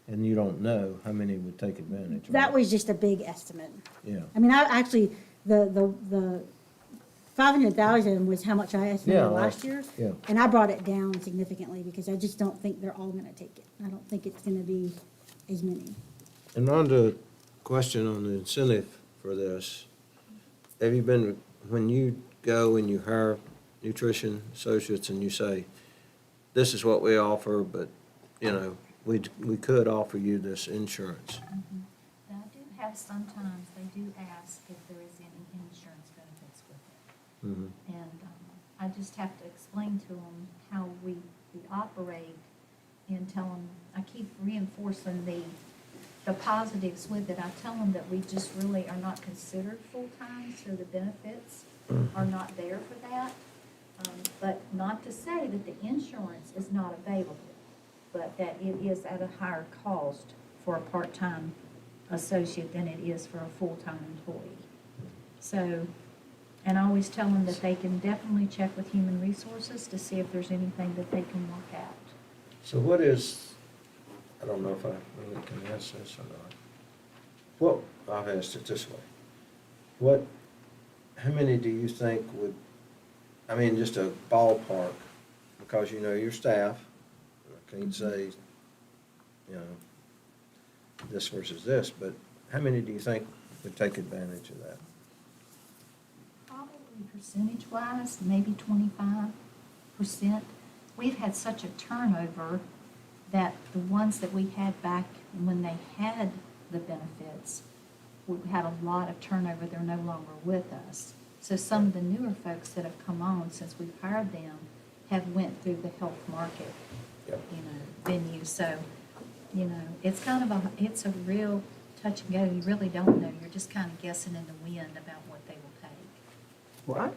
and you don't know how many would take advantage. That right? was just a big estimate. Yeah. I mean, I actually, the 500,000 was how much I estimated Yeah, last year. yeah. And I brought it down significantly because I just don't think they're all going to take it. I don't think it's going to be as many. And on the question on the incentive for this, have you been, when you go and you hire nutrition associates and you say, this is what we offer, but, you know, we could offer you this insurance. I do have sometimes, they do ask if there is any insurance benefits with it. Mhm. And I just have to explain to them how we operate and tell them, I keep reinforcing the positives with it. I tell them that we just really are not considered full-time, so the benefits are not there for that. But not to say that the insurance is not available, but that it is at a higher cost for a part-time associate than it is for a full-time employee. So, and I always tell them that they can definitely check with Human Resources to see if there's anything that they can work out. So what is, I don't know if I really can ask this or not. What, I've asked it this way. How many do you think would, I mean, just a ballpark, because you know your staff, I can't say, you know, this versus this, but how many do you think would take advantage of that? Probably percentage-wise, maybe 25%. We've had such a turnover that the ones that we had back when they had the benefits, we had a lot of turnover. They're no longer with us. So some of the newer folks that have come on since we've hired them have went through the health market, Yep. venue. So, it's kind of it's a real touch and go. You really don't know. You're just kind of guessing in the wind about what they will take. Well,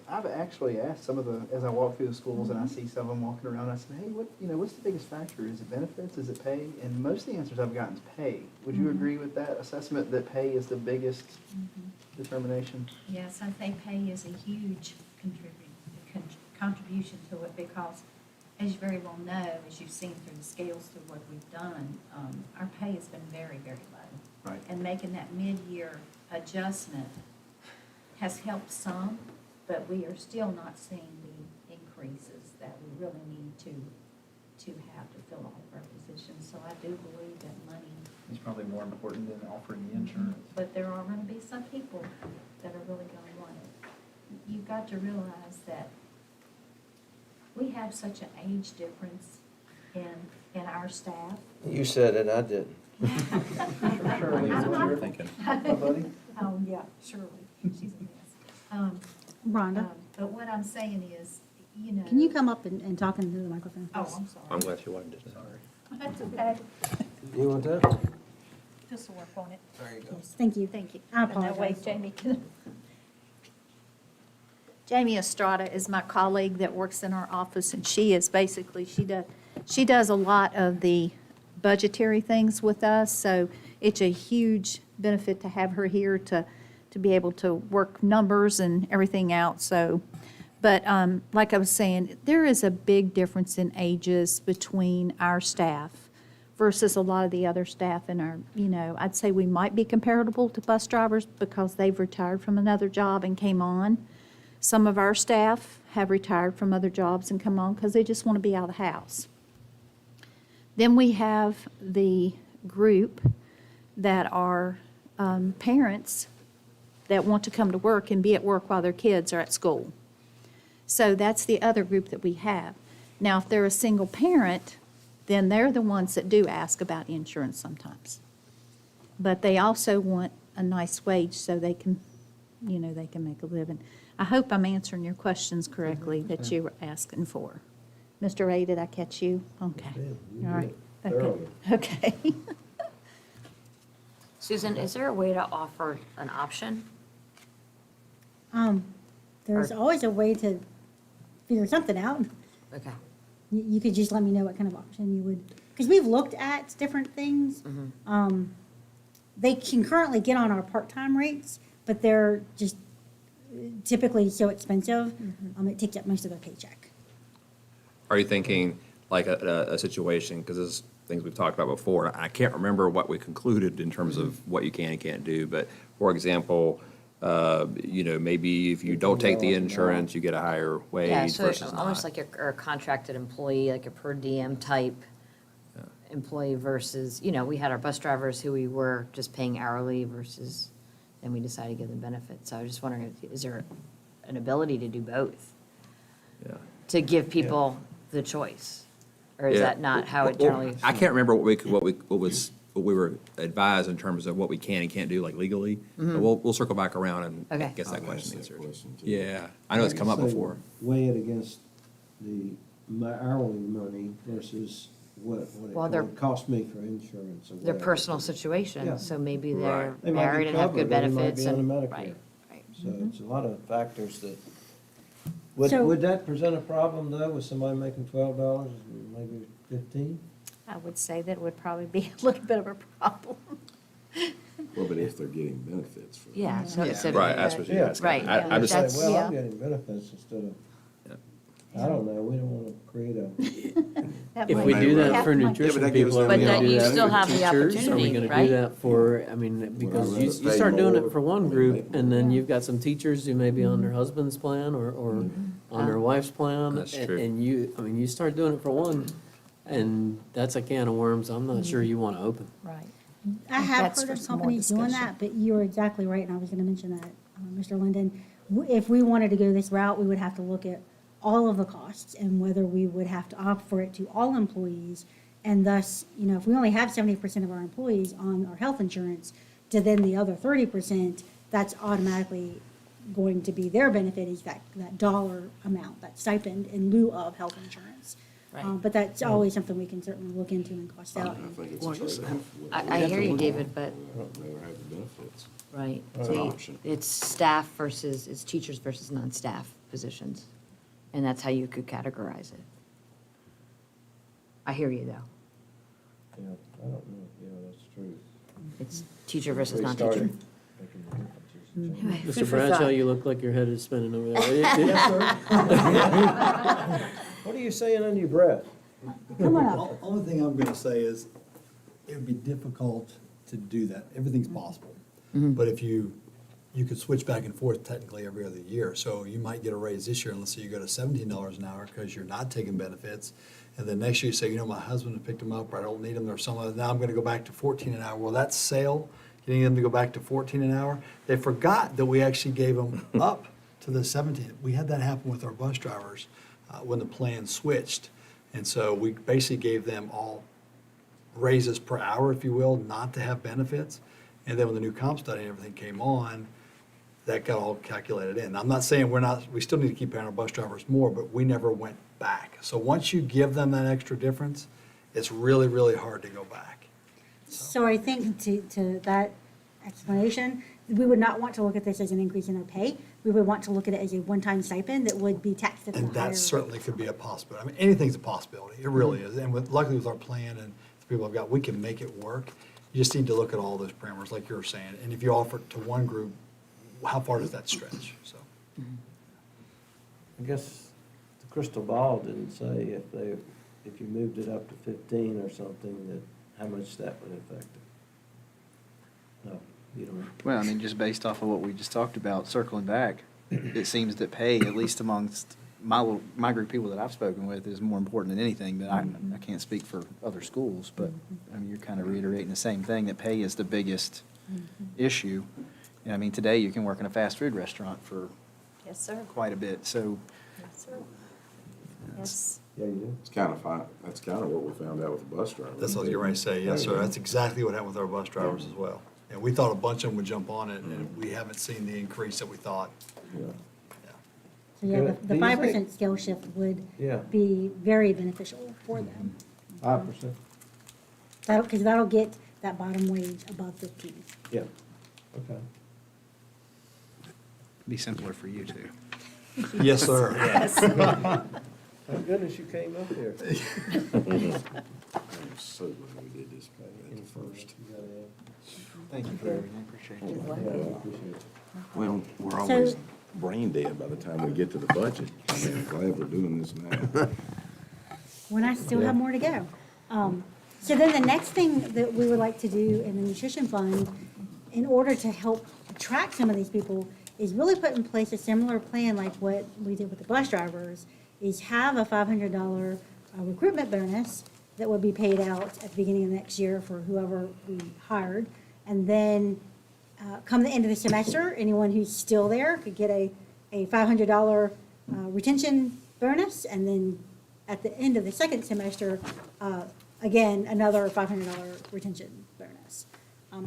I've actually asked some of the, as I walk through the schools and I see some of them walking around, I said, hey, what's the biggest factor? Is it benefits? Is it pay? And most of the answers I've gotten is pay. Would you agree with that assessment, that pay is the biggest determination? Yes, I think pay is a huge contribution to it because, as you very well know, as you've seen through the scales through what we've done, our pay has been very, very low. Right. And making that mid-year adjustment has helped some, but we are still not seeing the increases that we really need to have to fill all of our positions. So I do believe that money It's probably more important than offering the insurance. But there are gonna be some people that are really gonna want it. You've got to realize that we have such an age difference in our staff. You said it, I didn't. Shirley, is what you're thinking. Buddy? Oh, yeah, Shirley, she's a mess. Rhonda, But what I'm saying is, you know. can you come up and talk into the microphone? Oh, please? I'm sorry. I'm glad you wanted to. That's okay. You want that? Just work on it. There you go. Yes, thank you. Thank you. I And that way apologize. Jamie can. Jamie Estrada is my colleague that works in our office, and she is basically, she does a lot of the budgetary things with us, so it's a huge benefit to have her here to be able to work numbers and everything out, so. But like I was saying, there is a big difference in ages between our staff versus a lot of the other staff in our, I'd say we might be comparable to bus drivers because they've retired from another job and came on. Some of our staff have retired from other jobs and come on because they just want to be out of the house. Then we have the group that are parents that want to come to work and be at work while their kids are at school. So that's the other group that we have. Now, if they're a single parent, then they're the ones that do ask about insurance sometimes. But they also want a nice wage so they can, they can make a living. I hope I'm answering your questions correctly that you were asking for. Mr. Ray, did I catch you? Okay. All right. Okay. Susan, is there a way to offer an option? There's always a way to figure something out. Okay. You could just let me know what kind of option you would, because we've looked at different things. They can currently get on our part-time rates, but they're just typically so expensive, it takes up most of their paycheck. Are you thinking like a situation, because this is things we've talked about before, and I can't remember what we concluded in terms of what you can and can't do, but for example, maybe if you don't take the insurance, you get a higher wage Yeah, so versus almost not. like a contracted employee, like a per diem type employee versus, we had our bus drivers who we were just paying hourly versus, then we decided to give them benefits. So I was just wondering, is there an ability to do both? Yeah. To give people the choice? Or is Yeah. that not how it Well, generally? I can't remember what we were advised in terms of what we can and can't do, like legally. But we'll circle back around and Okay. get that I've question asked that answered. question, too. Yeah, I know it's come up Say, before. Weigh it against my hourly money versus what Well, it they're- would cost me for insurance or Their whatever. personal situation, Yeah. so maybe Right. they're They might be married and have good covered, or they might benefits be on and, a Medicare. right, right. So it's a lot of factors that, would So- that present a problem though, with somebody making $12, maybe 15? I would say that would probably be a little bit of a problem. Well, but if they're getting benefits for. Yeah. so- Yeah. so- Right, that's what you Yeah. asked. Right, I yeah, just, that's- Say, well, yeah. I'm getting benefits instead of, Yeah. I don't know, we don't want to create a. That If might we be- do that Yeah, for might- nutrition that gives people, are them we the gonna do But you that still for have the teachers? Are we opportunity, gonna right? do that for, because rather you pay start doing more it for one than group, make and then more? you've got some teachers who may be on their husband's plan or on their wife's plan. That's true. And you start doing it for one, and that's a can of worms I'm not sure you wanna open. Right. I have That's heard for of some more companies doing discussion. that, but you're exactly right, and I was gonna mention that, Mr. Linden. If we wanted to go this route, we would have to look at all of the costs and whether we would have to opt for it to all employees. And thus, if we only have 70% of our employees on our health insurance, to then the other 30%, that's automatically going to be their benefit is that dollar amount, that stipend in lieu of health insurance. Right. But that's always something we can certainly look into and cost I out. think it's a trade-off. I hear you, David, but, I'd rather have the benefits. right. It's an option. It's staff versus, it's teachers versus non-staff positions. And that's how you could categorize it. I hear you, though. Yeah, I don't know, yeah, that's true. It's teacher versus We non-teacher. started making the differences. Anyway, food Mr. for Bradshaw, thought. you look like your head is spinning over there. What are you saying under your breath? Come on up. Only thing I'm gonna say is, it would be difficult to do that. Everything's possible. But if you you could switch back and forth technically every other year. So you might get a raise this year, and let's say you go to $17 an hour because you're not taking benefits. And then next year you say, you know, my husband picked them up, or I don't need them, or some other, now I'm going to go back to 14 an hour. Well, that's sale, getting them to go back to 14 an hour. They forgot that we actually gave them up to the 17. We had that happen with our bus drivers when the plan switched. And so we basically gave them all raises per hour, if you will, not to have benefits. And then when the new comp study and everything came on, that got all calculated in. I'm not saying we still need to keep paying our bus drivers more, but we never went back. So once you give them that extra difference, it's really, really hard to go back. So I think to that explanation, we would not want to look at this as an increase in their pay. We would want to look at it as a one-time stipend that would be taxed at the higher And that rate. certainly could be a possibility. I mean, anything's a possibility. It really is. And luckily with our plan and the people I've got, we can make it work. You just need to look at all those parameters, like you were saying. And if you offer it to one group, how far does that stretch? So. I guess the crystal ball didn't say if you moved it up to 15 or something, that how much that would affect it. No, you don't. Well, I mean, just based off of what we just talked about, circling back, it seems that pay, at least amongst my group of people that I've spoken with, is more important than anything. But I can't speak for other schools, but I mean, you're kind of reiterating the same thing, that pay is the biggest issue. And I mean, today you can work in a fast food restaurant for Yes, sir. quite a bit, so. Yes, sir. Yes. Yeah, you do. It's kind of fine. That's kind of what we found out with the bus drivers. That's what you're right to say, yes, sir. That's exactly what happened with our bus drivers as well. And we thought a bunch of them would jump on it, and we haven't seen the increase that we thought. Yeah. So yeah, Good. the Do you 5% think- scale shift would Yeah. be very beneficial for them. 5%? Because that'll get that bottom wage above 15. Yeah. Okay. Be simpler for you too. Yes, sir. Thank goodness you came up here. I'm so glad we did this at the first. Thank you for everything, appreciate it. Yeah, appreciate it. Well, we're always brain dead by the time we get to the budget. I mean, I'm glad we're doing this now. When I still have more to go. So then the next thing that we would like to do in the nutrition fund, in order to help attract some of these people, is really put in place a similar plan like what we did with the bus drivers, is have a $500 recruitment bonus that would be paid out at the beginning of next year for whoever we hired. And then come the end of the semester, anyone who's still there could get a $500 retention bonus. And then at the end of the second semester, again, another $500 retention bonus.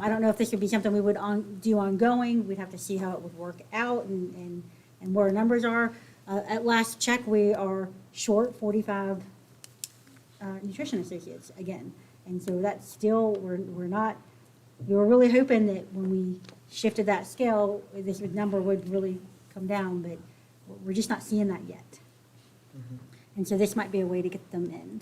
I don't know if this would be something we would do ongoing. We'd have to see how it would work out and where our numbers are. At last check, we are short 45 nutrition associates again. And so that's still, we were really hoping that when we shifted that scale, this number would really come down, but we're just not seeing that yet. And so this might be a way to get them in.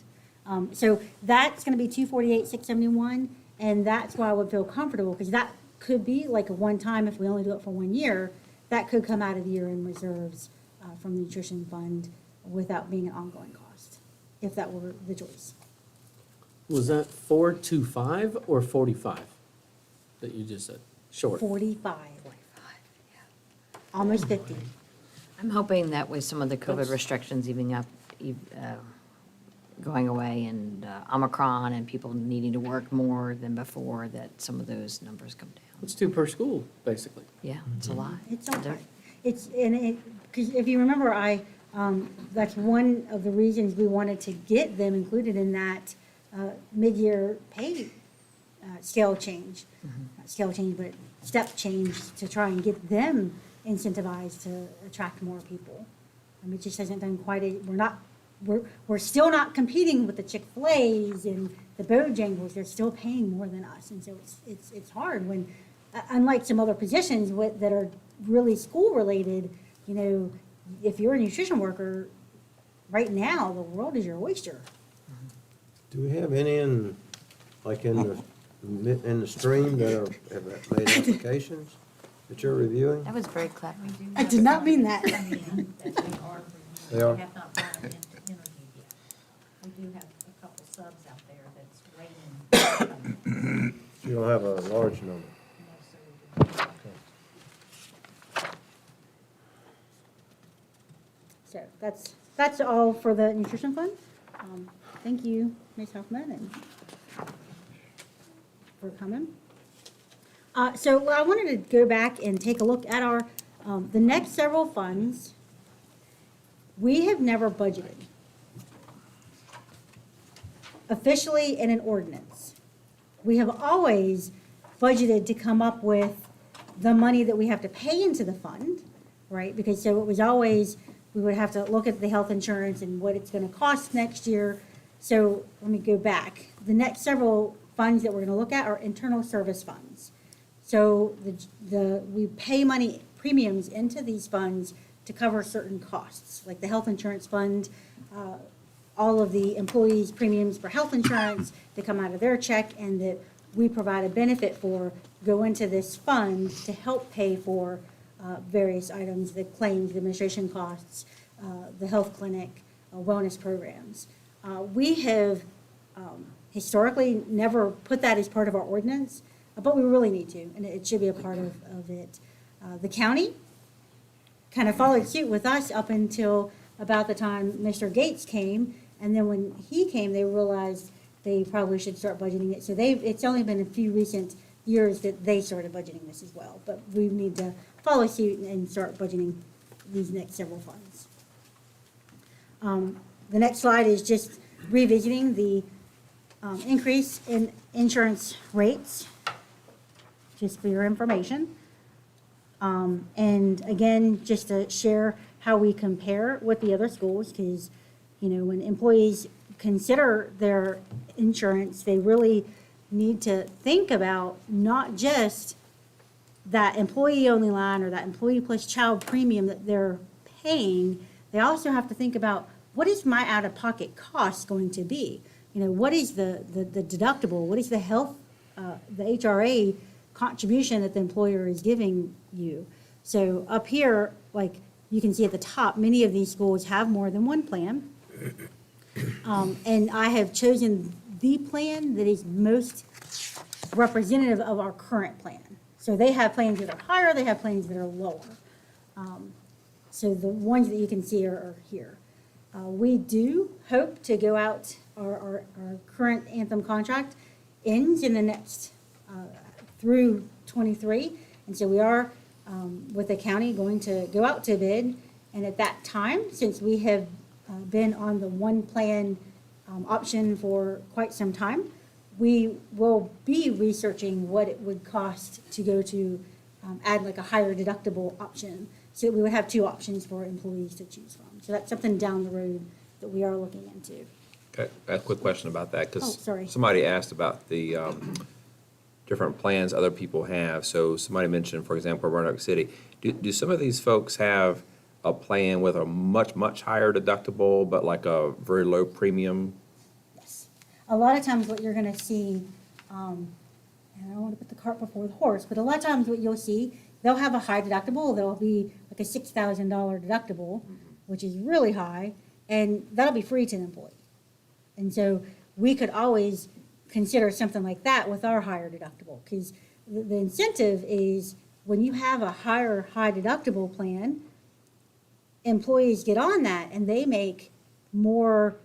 So that's going to be 248,671, and that's why I would feel comfortable, because that could be like a one-time, if we only do it for 1 year, that could come out of the year-end reserves from the nutrition fund without being an ongoing cost, if that were the choice. Was that 425 or 45 that you just said? Short. 45. Almost 50. I'm hoping that with some of the COVID That's- restrictions going away and Omicron and people needing to work more than before, that some of those numbers come down. It's 2 per school, basically. Yeah, it's a lot. It's all right. Because if you remember, that's one of the reasons we wanted to get them included in that mid-year pay scale change. Not scale change, but step change to try and get them incentivized to attract more people. I mean, it just hasn't done we're still not competing with the Chick-fil-A's and the Bojangles. They're still paying more than us. And so it's hard when, unlike some other positions that are really school-related, you know, if you're a nutrition worker, right now, the world is your oyster. Do we have any in the stream that have made applications that you're reviewing? That was very clever. I did not mean that. They are? We have not brought them into interview yet. We do have a couple subs out there that's waiting. You don't have a large number. No, sir, we do not. that's all for the nutrition fund. Thank you, Ms. Hoffman, and for coming. So I wanted to go back and take a look at our, the next several funds. We have never budgeted officially in an ordinance. We have always budgeted to come up with the money that we have to pay into the fund, right? Because so it was always, we would have to look at the health insurance and what it's gonna cost next year. So let me go back. The next several funds that we're gonna look at are internal service funds. So we pay money, premiums into these funds to cover certain costs, like the health insurance fund, all of the employees' premiums for health insurance that come out of their check and that we provide a benefit for go into this fund to help pay for various items, the claims, the administration costs, the health clinic, wellness programs. We have historically never put that as part of our ordinance, but we really need to, and it should be a part of it. The county kind of followed suit with us up until about the time Mr. Gates came, and then when he came, they realized they probably should start budgeting it. So it's only been a few recent years that they started budgeting this as well, but we need to follow suit and start budgeting these next several funds. The next slide is just revisiting the increase in insurance rates, just for your information. And again, just to share how we compare with the other schools, because, you know, when employees consider their insurance, they really need to think about not just that employee-only line or that employee plus child premium that they're paying. They also have to think about, what is my out-of-pocket cost going to be? You know, what is the deductible? What is the health, the HRA contribution that the employer is giving you? So up here, like you can see at the top, many of these schools have more than one plan. And I have chosen the plan that is most representative of our current plan. So they have plans that are higher, they have plans that are lower. So the ones that you can see are here. We do hope to go out, our current Anthem contract ends in the next, through 23. And so we are, with the county, going to go out to bid. And at that time, since we have been on the one plan option for quite some time, we will be researching what it would cost to go to add like a higher deductible option. So we would have two options for employees to choose from. So that's something down the road that we are looking into. Okay, a quick question about that, Oh, because sorry. somebody asked about the different plans other people have. So somebody mentioned, for example, Roanoke City. Do some of these folks have a plan with a much, much higher deductible, but like a very low premium? Yes. A lot of times what you're gonna see, and I don't want to put the cart before the horse, but a lot of times what you'll see, they'll have a high deductible. There'll be like a $6,000 deductible, which is really high, and that'll be free to the employee. And so we could always consider something like that with our higher deductible, because the incentive is when you have a high deductible plan, employees get on that and they make more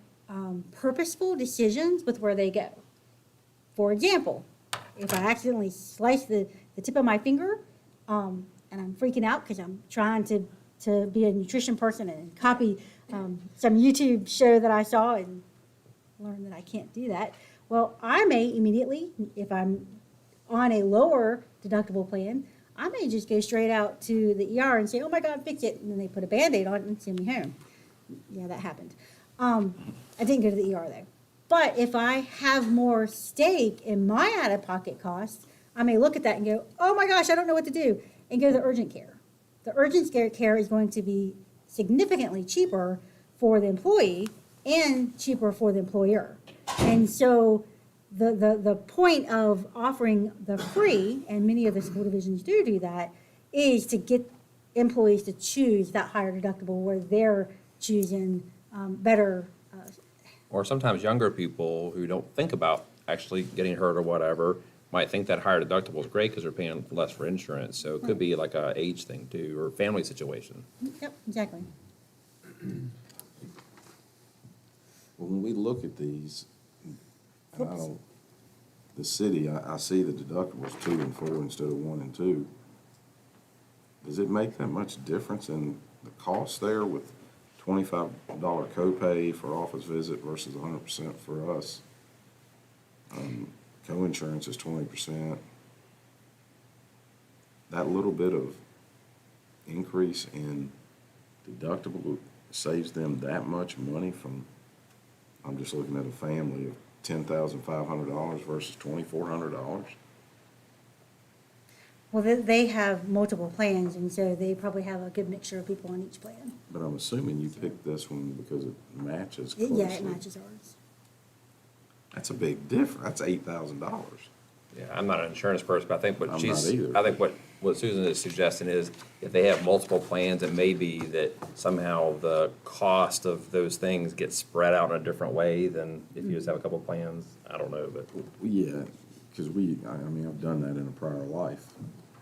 purposeful decisions with where they go. For example, if I accidentally slice the tip of my finger, and I'm freaking out because I'm trying to be a nutrition person and copy some YouTube show that I saw and learn that I can't do that. Well, I may immediately, if I'm on a lower deductible plan, I may just go straight out to the ER and say, oh my God, fix it. And then they put a Band-Aid on it and send me home. Yeah, that happened. I didn't go to the ER though. But if I have more stake in my out-of-pocket costs, I may look at that and go, oh my gosh, I don't know what to do, and go to the urgent care. The urgent care is going to be significantly cheaper for the employee and cheaper for the employer. And so the point of offering the free, and many of the school divisions do that, is to get employees to choose that higher deductible where they're choosing better. Or sometimes younger people who don't think about actually getting hurt or whatever might think that higher deductible is great because they're paying less for insurance. So it could be like a age thing too, or family situation. Yep, exactly. Well, when we look at these, and I don't, the city, I see the deductibles 2 and 4 instead of 1 and 2. Does it make that much difference in the cost there with $25 copay for office visit versus 100% for us? Co-insurance is 20%. That little bit of increase in deductible saves them that much money from, I'm just looking at a family of $10,500 versus $2,400. Well, they have multiple plans, and so they probably have a good mixture of people on each plan. But I'm assuming you picked this one because it matches Yeah, closely. it matches ours. That's a big difference. That's $8,000. Yeah, I'm not an insurance person, but I think I'm what not either. I think what Susan is suggesting is if they have multiple plans, it may be that somehow the cost of those things gets spread out in a different way than if you just have a couple plans. I don't know, but. Yeah, because I mean, I've done that in a prior life.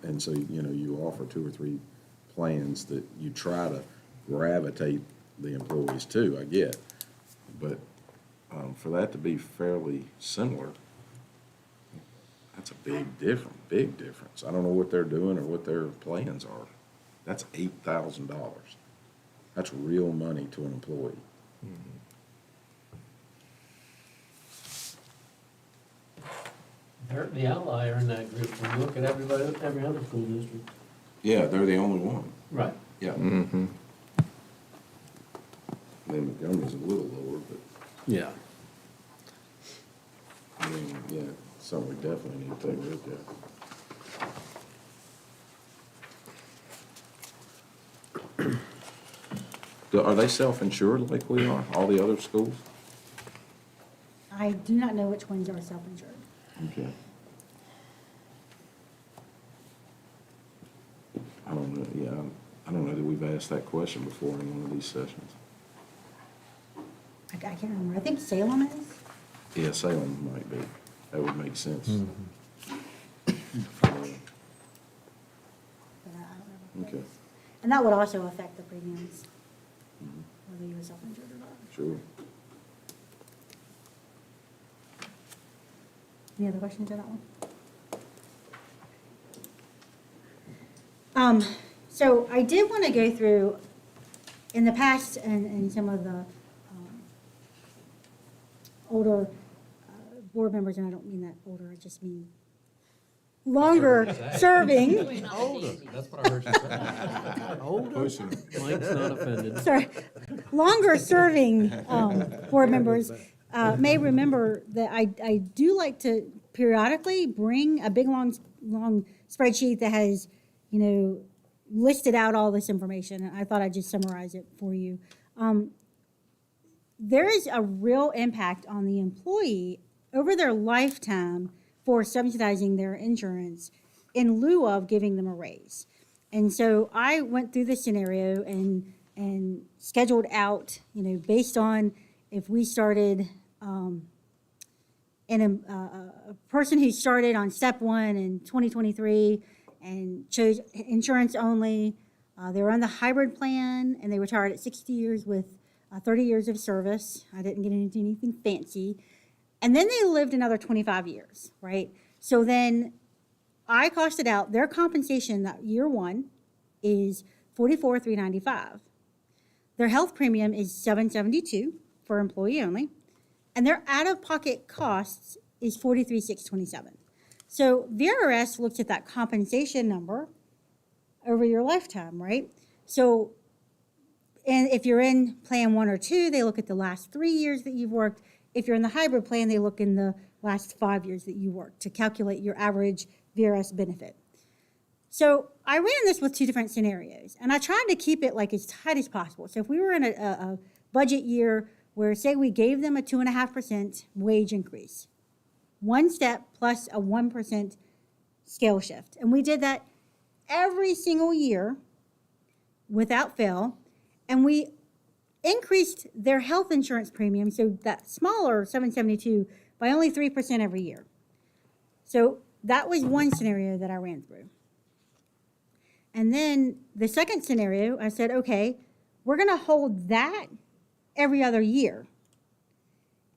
And so, you offer 2 or 3 plans that you try to gravitate the employees to, I get. But for that to be fairly similar, that's a big difference. I don't know what they're doing or what their plans are. That's $8,000. That's real money to an employee. They're the outlier in that group. When you look at every other school district. Yeah, they're the only one. Right. Yeah. Mm-hmm. Then Montgomery's a little lower, but, Yeah. I mean, yeah, something we definitely need to take a look at. Are they self-insured like we are, all the other schools? I do not know which ones are self-insured. Okay. I don't know, yeah, I don't know that we've asked that question before in one of these sessions. I can't remember. I think Salem is. Yeah, Salem might be. That would make sense. But I don't know. Okay, And that would also affect the premiums, Mhm. whether you were self-insured or not. Sure. Any other questions on that one? So I did want to go through, in the past, and some of the older board members, and I don't mean that older, I just mean longer serving. That's what I heard you say. Mike's not offended. Sorry, longer serving board members may remember that I do like to periodically bring a big, long spreadsheet that has, listed out all this information. And I thought I'd just summarize it for you. There is a real impact on the employee over their lifetime for subsidizing their insurance in lieu of giving them a raise. And so I went through this scenario and scheduled out, based on if we started, and a person who started on step 1 in 2023 and chose insurance only, they were on the hybrid plan and they retired at 60 years with 30 years of service. I didn't get into anything fancy. And then they lived another 25 years, right? So then I costed out their compensation that year 1 is $44,395. Their health premium is $772 for employee only, and their out-of-pocket costs is $43,627. So VRS looks at that compensation number over your lifetime, right? So, and if you're in plan 1 or 2, they look at the last 3 years that you've worked. If you're in the hybrid plan, they look in the last 5 years that you worked to calculate your average VRS benefit. So I ran this with 2 different scenarios, and I tried to keep it like as tight as possible. So if we were in a budget year where, say, we gave them a 2.5% wage increase, 1 step plus a 1% scale shift, and we did that every single year without fail, and we increased their health insurance premium, so that smaller $772, by only 3% every year. So that was one scenario that I ran through. And then the second scenario, I said, okay, we're going to hold that every other year.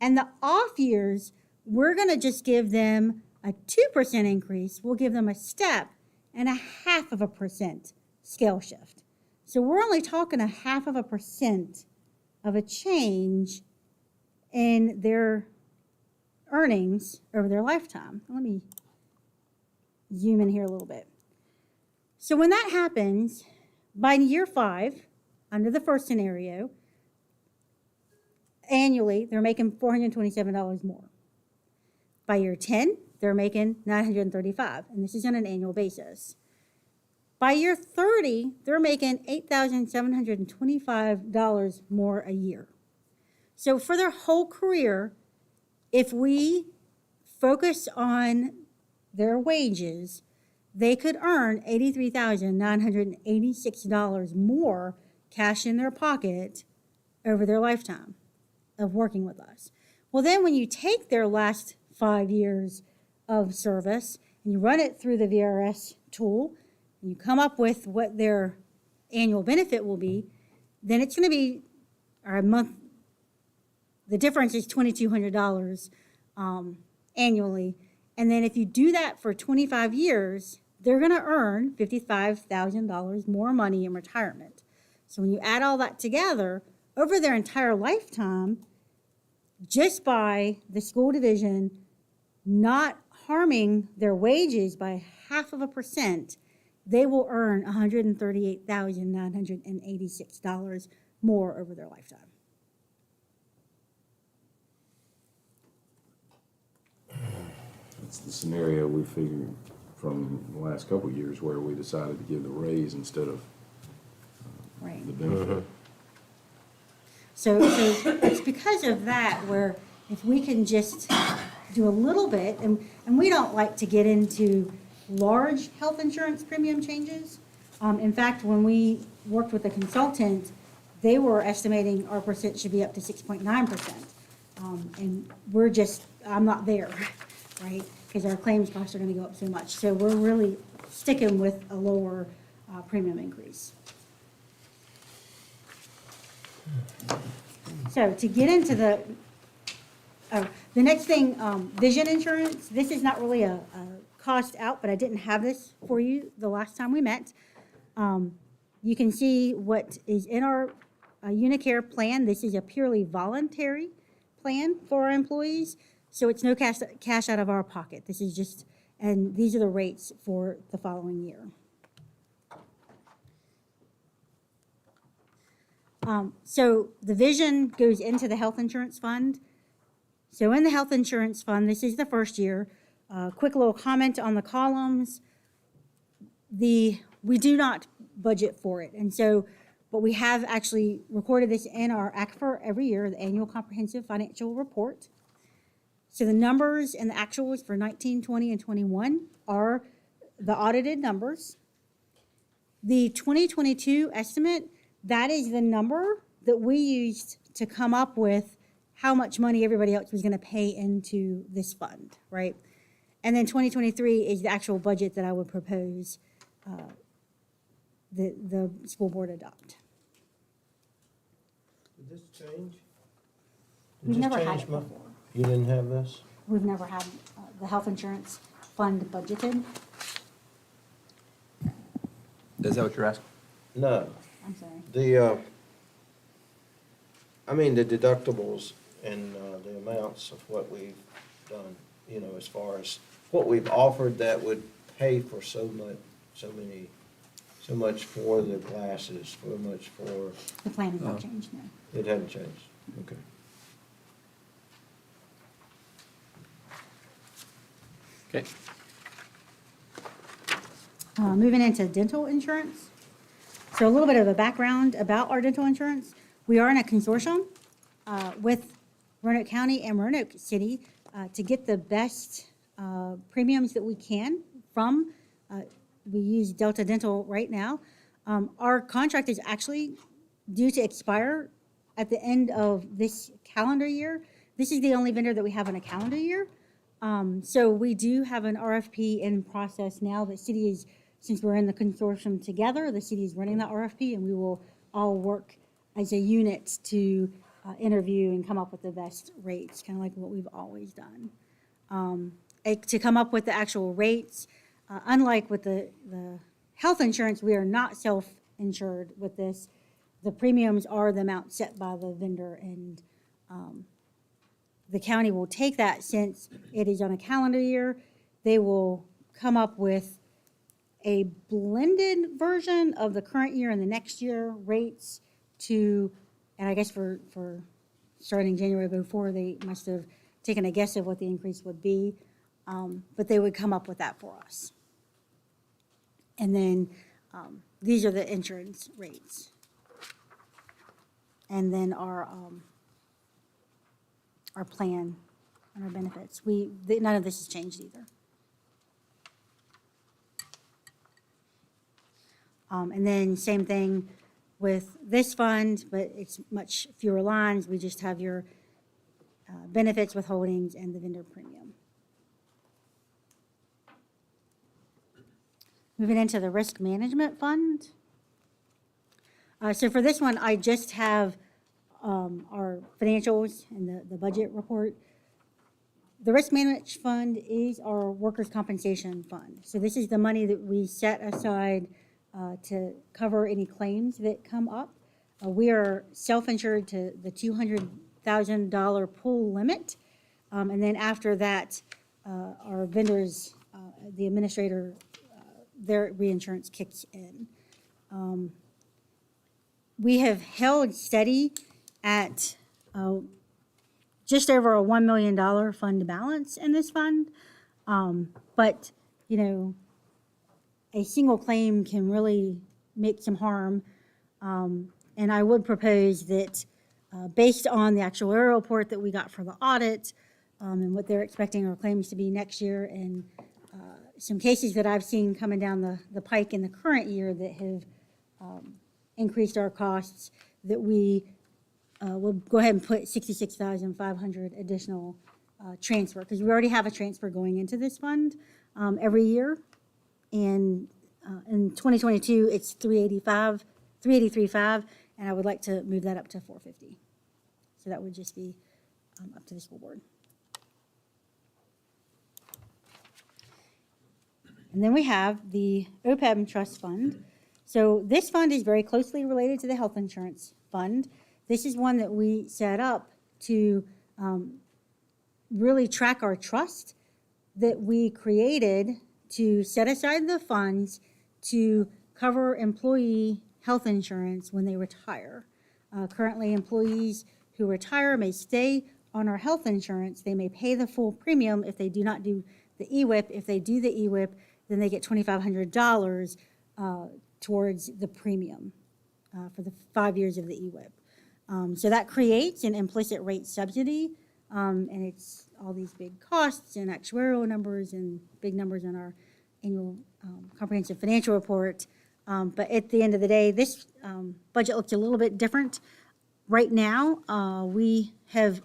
And the off years, we're going to just give them a 2% increase. We'll give them a step and a 0.5% scale shift. So we're only talking a 0.5% of a change in their earnings over their lifetime. Let me zoom in here a little bit. So when that happens, by year 5, under the first scenario, annually, they're making $427 more. By year 10, they're making $935, and this is on an annual basis. By year 30, they're making $8,725 more a year. So for their whole career, if we focus on their wages, they could earn $83,986 more cash in their pocket over their lifetime of working with us. Well, then when you take their last 5 years of service and you run it through the VRS tool, and you come up with what their annual benefit will be, then it's going to be our month. The difference is $2,200 annually. And then if you do that for 25 years, they're going to earn $55,000 more money in retirement. So when you add all that together, over their entire lifetime, just by the school division not harming their wages by 0.5%, they will earn $138,986 more over their lifetime. That's the scenario we figured from the last couple of years where we decided to give the raise instead of Right. the benefit. So it's because of that where if we can just do a little bit, and we don't like to get into large health insurance premium changes. In fact, when we worked with a consultant, they were estimating our percent should be up to 6.9%. And we're just, I'm not there, right? Because our claims costs are going to go up so much. So we're really sticking with a lower premium increase. So to get into the next thing, vision insurance. This is not really a cost out, but I didn't have this for you the last time we met. You can see what is in our Unicare plan. This is a purely voluntary plan for our employees, so it's no cash out of our pocket. This is just, and these are the rates for the following year. So the vision goes into the health insurance fund. So in the health insurance fund, this is the first year. Quick little comment on the columns. We do not budget for it. And so, but we have actually recorded this in our ACFR every year, the Annual Comprehensive Financial Report. So the numbers and the actuals for 19, 20, and 21 are the audited numbers. The 2022 estimate, that is the number that we used to come up with how much money everybody else was going to pay into this fund, right? And then 2023 is the actual budget that I would propose the school board adopt. Did this change? We've never had it before. You didn't have this? We've never had the health insurance fund budgeted. Is that what you're asking? No. I'm sorry. The deductibles and the amounts of what we've done, as far as what we've offered that would pay for so much for the glasses, so much for. The plan has not changed, no. It hadn't changed. Okay. Okay. Moving into dental insurance. So a little bit of a background about our dental insurance. We are in a consortium with Roanoke County and Roanoke City to get the best premiums that we can from, we use Delta Dental right now. Our contract is actually due to expire at the end of this calendar year. This is the only vendor that we have in a calendar year. So we do have an RFP in process now. The city is, since we're in the consortium together, the city is running that RFP, and we will all work as a unit to interview and come up with the best rates, kind of like what we've always done. To come up with the actual rates, unlike with the health insurance, we are not self-insured with this. The premiums are the amount set by the vendor, and the county will take that since it is on a calendar year. They will come up with a blended version of the current year and the next year rates to, and I guess for starting January before, they must have taken a guess of what the increase would be, but they would come up with that for us. And then these are the insurance rates. And then our plan and our benefits. None of this has changed either. And then same thing with this fund, but it's much fewer lines. We just have your benefits, withholdings, and the vendor premium. Moving into the risk management fund. So for this one, I just have our financials and the budget report. The risk management fund is our workers' compensation fund. So this is the money that we set aside to cover any claims that come up. We are self-insured to the $200,000 pool limit. And then after that, our vendors, the administrator, their reinsurance kicks in. We have held steady at just over a $1 million fund balance in this fund. But, you know, a single claim can really make some harm. And I would propose that based on the actuarial report that we got for the audit and what they're expecting our claims to be next year, and some cases that I've seen coming down the pike in the current year that have increased our costs, that we will go ahead and put $66,500 additional transfer, because we already have a transfer going into this fund every year. And in 2022, it's $383.5, and I would like to move that up to $450. So that would just be up to the school board. And then we have the OPEB trust fund. So this fund is very closely related to the health insurance fund. This is one that we set up to really track our trust that we created to set aside the funds to cover employee health insurance when they retire. Currently, employees who retire may stay on our health insurance. They may pay the full premium if they do not do the EWIP. If they do the EWIP, then they get $2,500 towards the premium for the 5 years of the EWIP. So that creates an implicit rate subsidy, and it's all these big costs and actuarial numbers and big numbers in our annual comprehensive financial report. But at the end of the day, this budget looks a little bit different. Right now, we have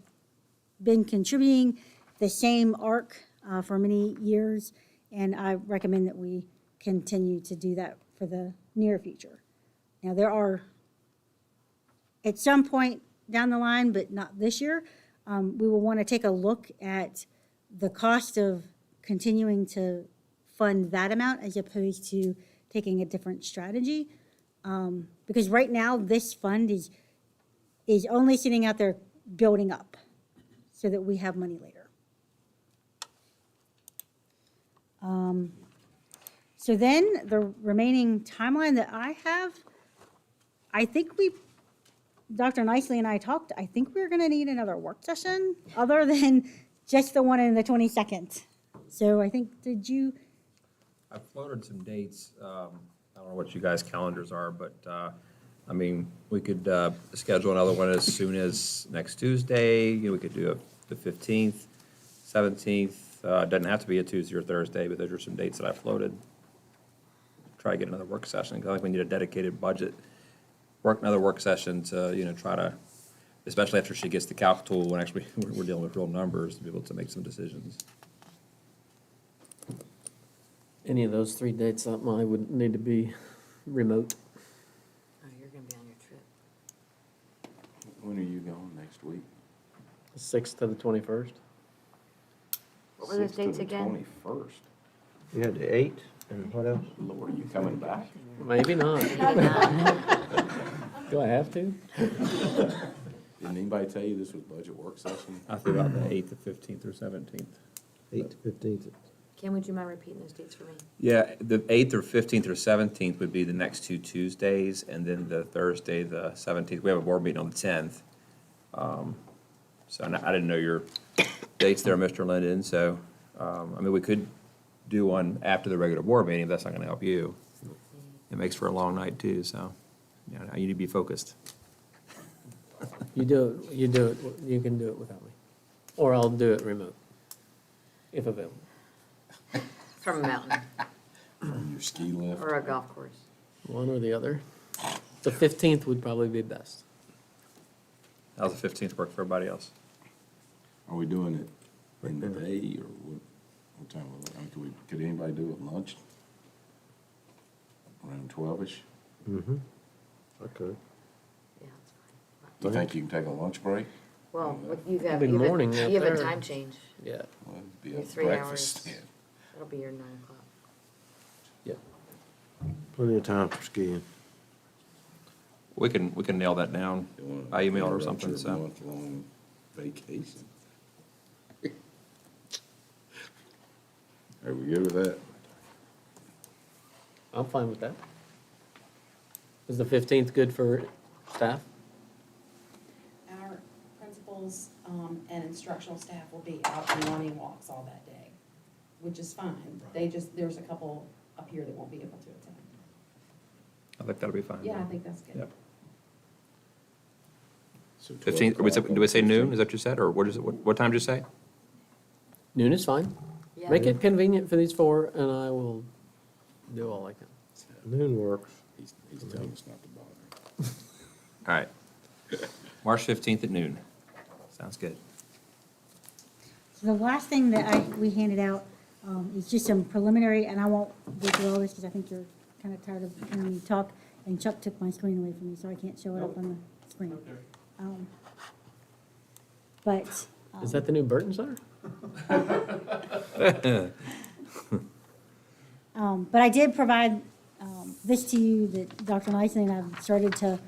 been contributing the same ARC for many years, and I recommend that we continue to do that for the near future. Now, there are, at some point down the line, but not this year, we will want to take a look at the cost of continuing to fund that amount as opposed to taking a different strategy. Because right now, this fund is only sitting out there building up so that we have money later. So then the remaining timeline that I have, I think Dr. Nicely and I talked, I think we're going to need another work session other than just the one on the 22nd. So I think, I floated some dates. I don't know what you guys' calendars are, but I mean, we could schedule another one as soon as next Tuesday. You know, we could do the 15th, 17th. It doesn't have to be a Tuesday or Thursday, but those are some dates that I floated. Try to get another work session, because I think we need a dedicated budget, another work session to, you know, try to, especially after she gets the calc tool, when actually we're dealing with real numbers, to be able to make some decisions. Any of those 3 dates, I would need to be remote. Oh, you're going to be on your trip. When are you going next next week. 6th to the 21st. What were those 6th to dates the again? 21st. You had the 8th, and what else? Lord, you coming back? Maybe not. Do I have to? Didn't anybody tell you this was budget work session? I threw out the 8th, the 15th, or 17th. 8th to 15th. Kim, would you mind repeating those dates for me? Yeah, the 8th or 15th or 17th would be the next two Tuesdays, and then the Thursday, the 17th. We have a board meeting on the 10th. So I didn't know your dates there, Mr. Linden, so, I mean, we could do one after the regular board meeting, if that's not gonna help you. It makes for a long night too, so, you know, you need to be focused. You can do it without me. Or I'll do it remote, if available. From a mountain From your ski lift? or a golf course. One or the other. The 15th would probably be best. How's the 15th work for everybody else? Are we doing it in the day or what time? I mean, could anybody do it lunch? Around 12-ish? Mm-hmm. Okay. Yeah, that's fine. Do you think you can take a lunch break? Well, you have, Be you have morning a- out you have a there. time change. Yeah, Well, it'd be Your a 3 breakfast. hours. That'll be your 9 o'clock. yeah. Plenty of time for skiing. We can nail that down You wanna by email or interrupt something, your so. month-long vacation. Are we good with that? I'm fine with that. Is the 15th good for staff? Our principals and instructional staff will be out on morning walks all that day, which is fine. There's a couple up here that won't be able to attend. I think that'll be fine. Yeah, I think that's good. Yep. So 12 15th, o'clock on do we say the noon? 15th? Is that what you said, or what is it, what time did you say? Noon is fine. Yeah. Make it convenient for these four, and I will do all I can. Noon works. He's telling us not to bother. All right. March 15th at noon. Sounds good. So the last thing that we handed out is just some preliminary, and I won't go through all this because I think you're kind of tired of hearing me talk, and Chuck took my screen away from me, so I can't show it up on the screen. But. Is that the new Burton Center? But I did provide this to you, that Dr. Nyson and I've started to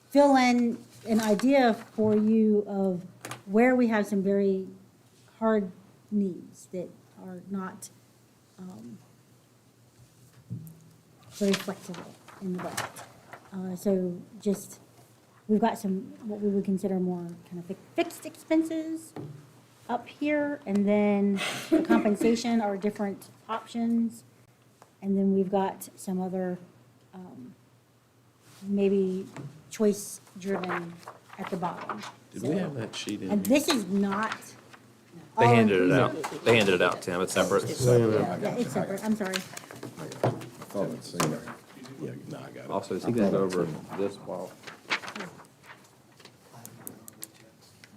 fill in an idea for you of where we have some very hard needs that are not very flexible in the budget. So just, we've got some, what we would consider more kind of fixed expenses up here, and then the compensation are different options. And then we've got some other, maybe choice-driven at the bottom. Did we have that sheet in And here? this is not. They all handed it inclusive. out. They handed it out, Tim. It's separate. Yeah, it's separate, I'm sorry. I thought I'd seen it. Yeah, no, I got it. Also, is he gonna go over this while? Are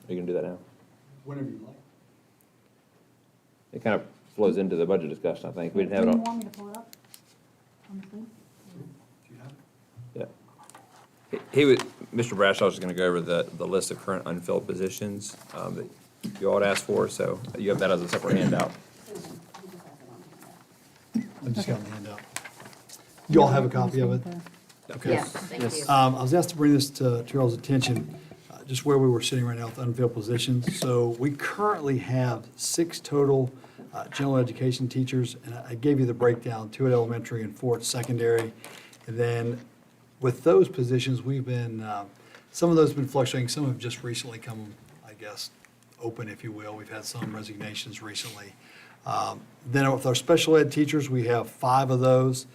you gonna do that now? Whenever you like. It kind of flows into the budget discussion, I think. We didn't have it Do you on. want me to pull it up on the screen? Yeah. He was, Mr. Bradshaw was gonna go over the list of current unfilled positions, that you all had asked for, so you have that as a separate handout. I just got my hand up. You all have a copy of it? Okay. Yes, thank you. I was asked to bring this to y'all's attention, just where we were sitting right now with unfilled positions. So we currently have 6 total general education teachers, and I gave you the breakdown, 2 at elementary and 4 at secondary. And then with those positions, we've been, some of those have been fluctuating, some have just recently come, I guess, open, if you will. We've had some resignations recently. Then with our special ed teachers, we have 5 of those.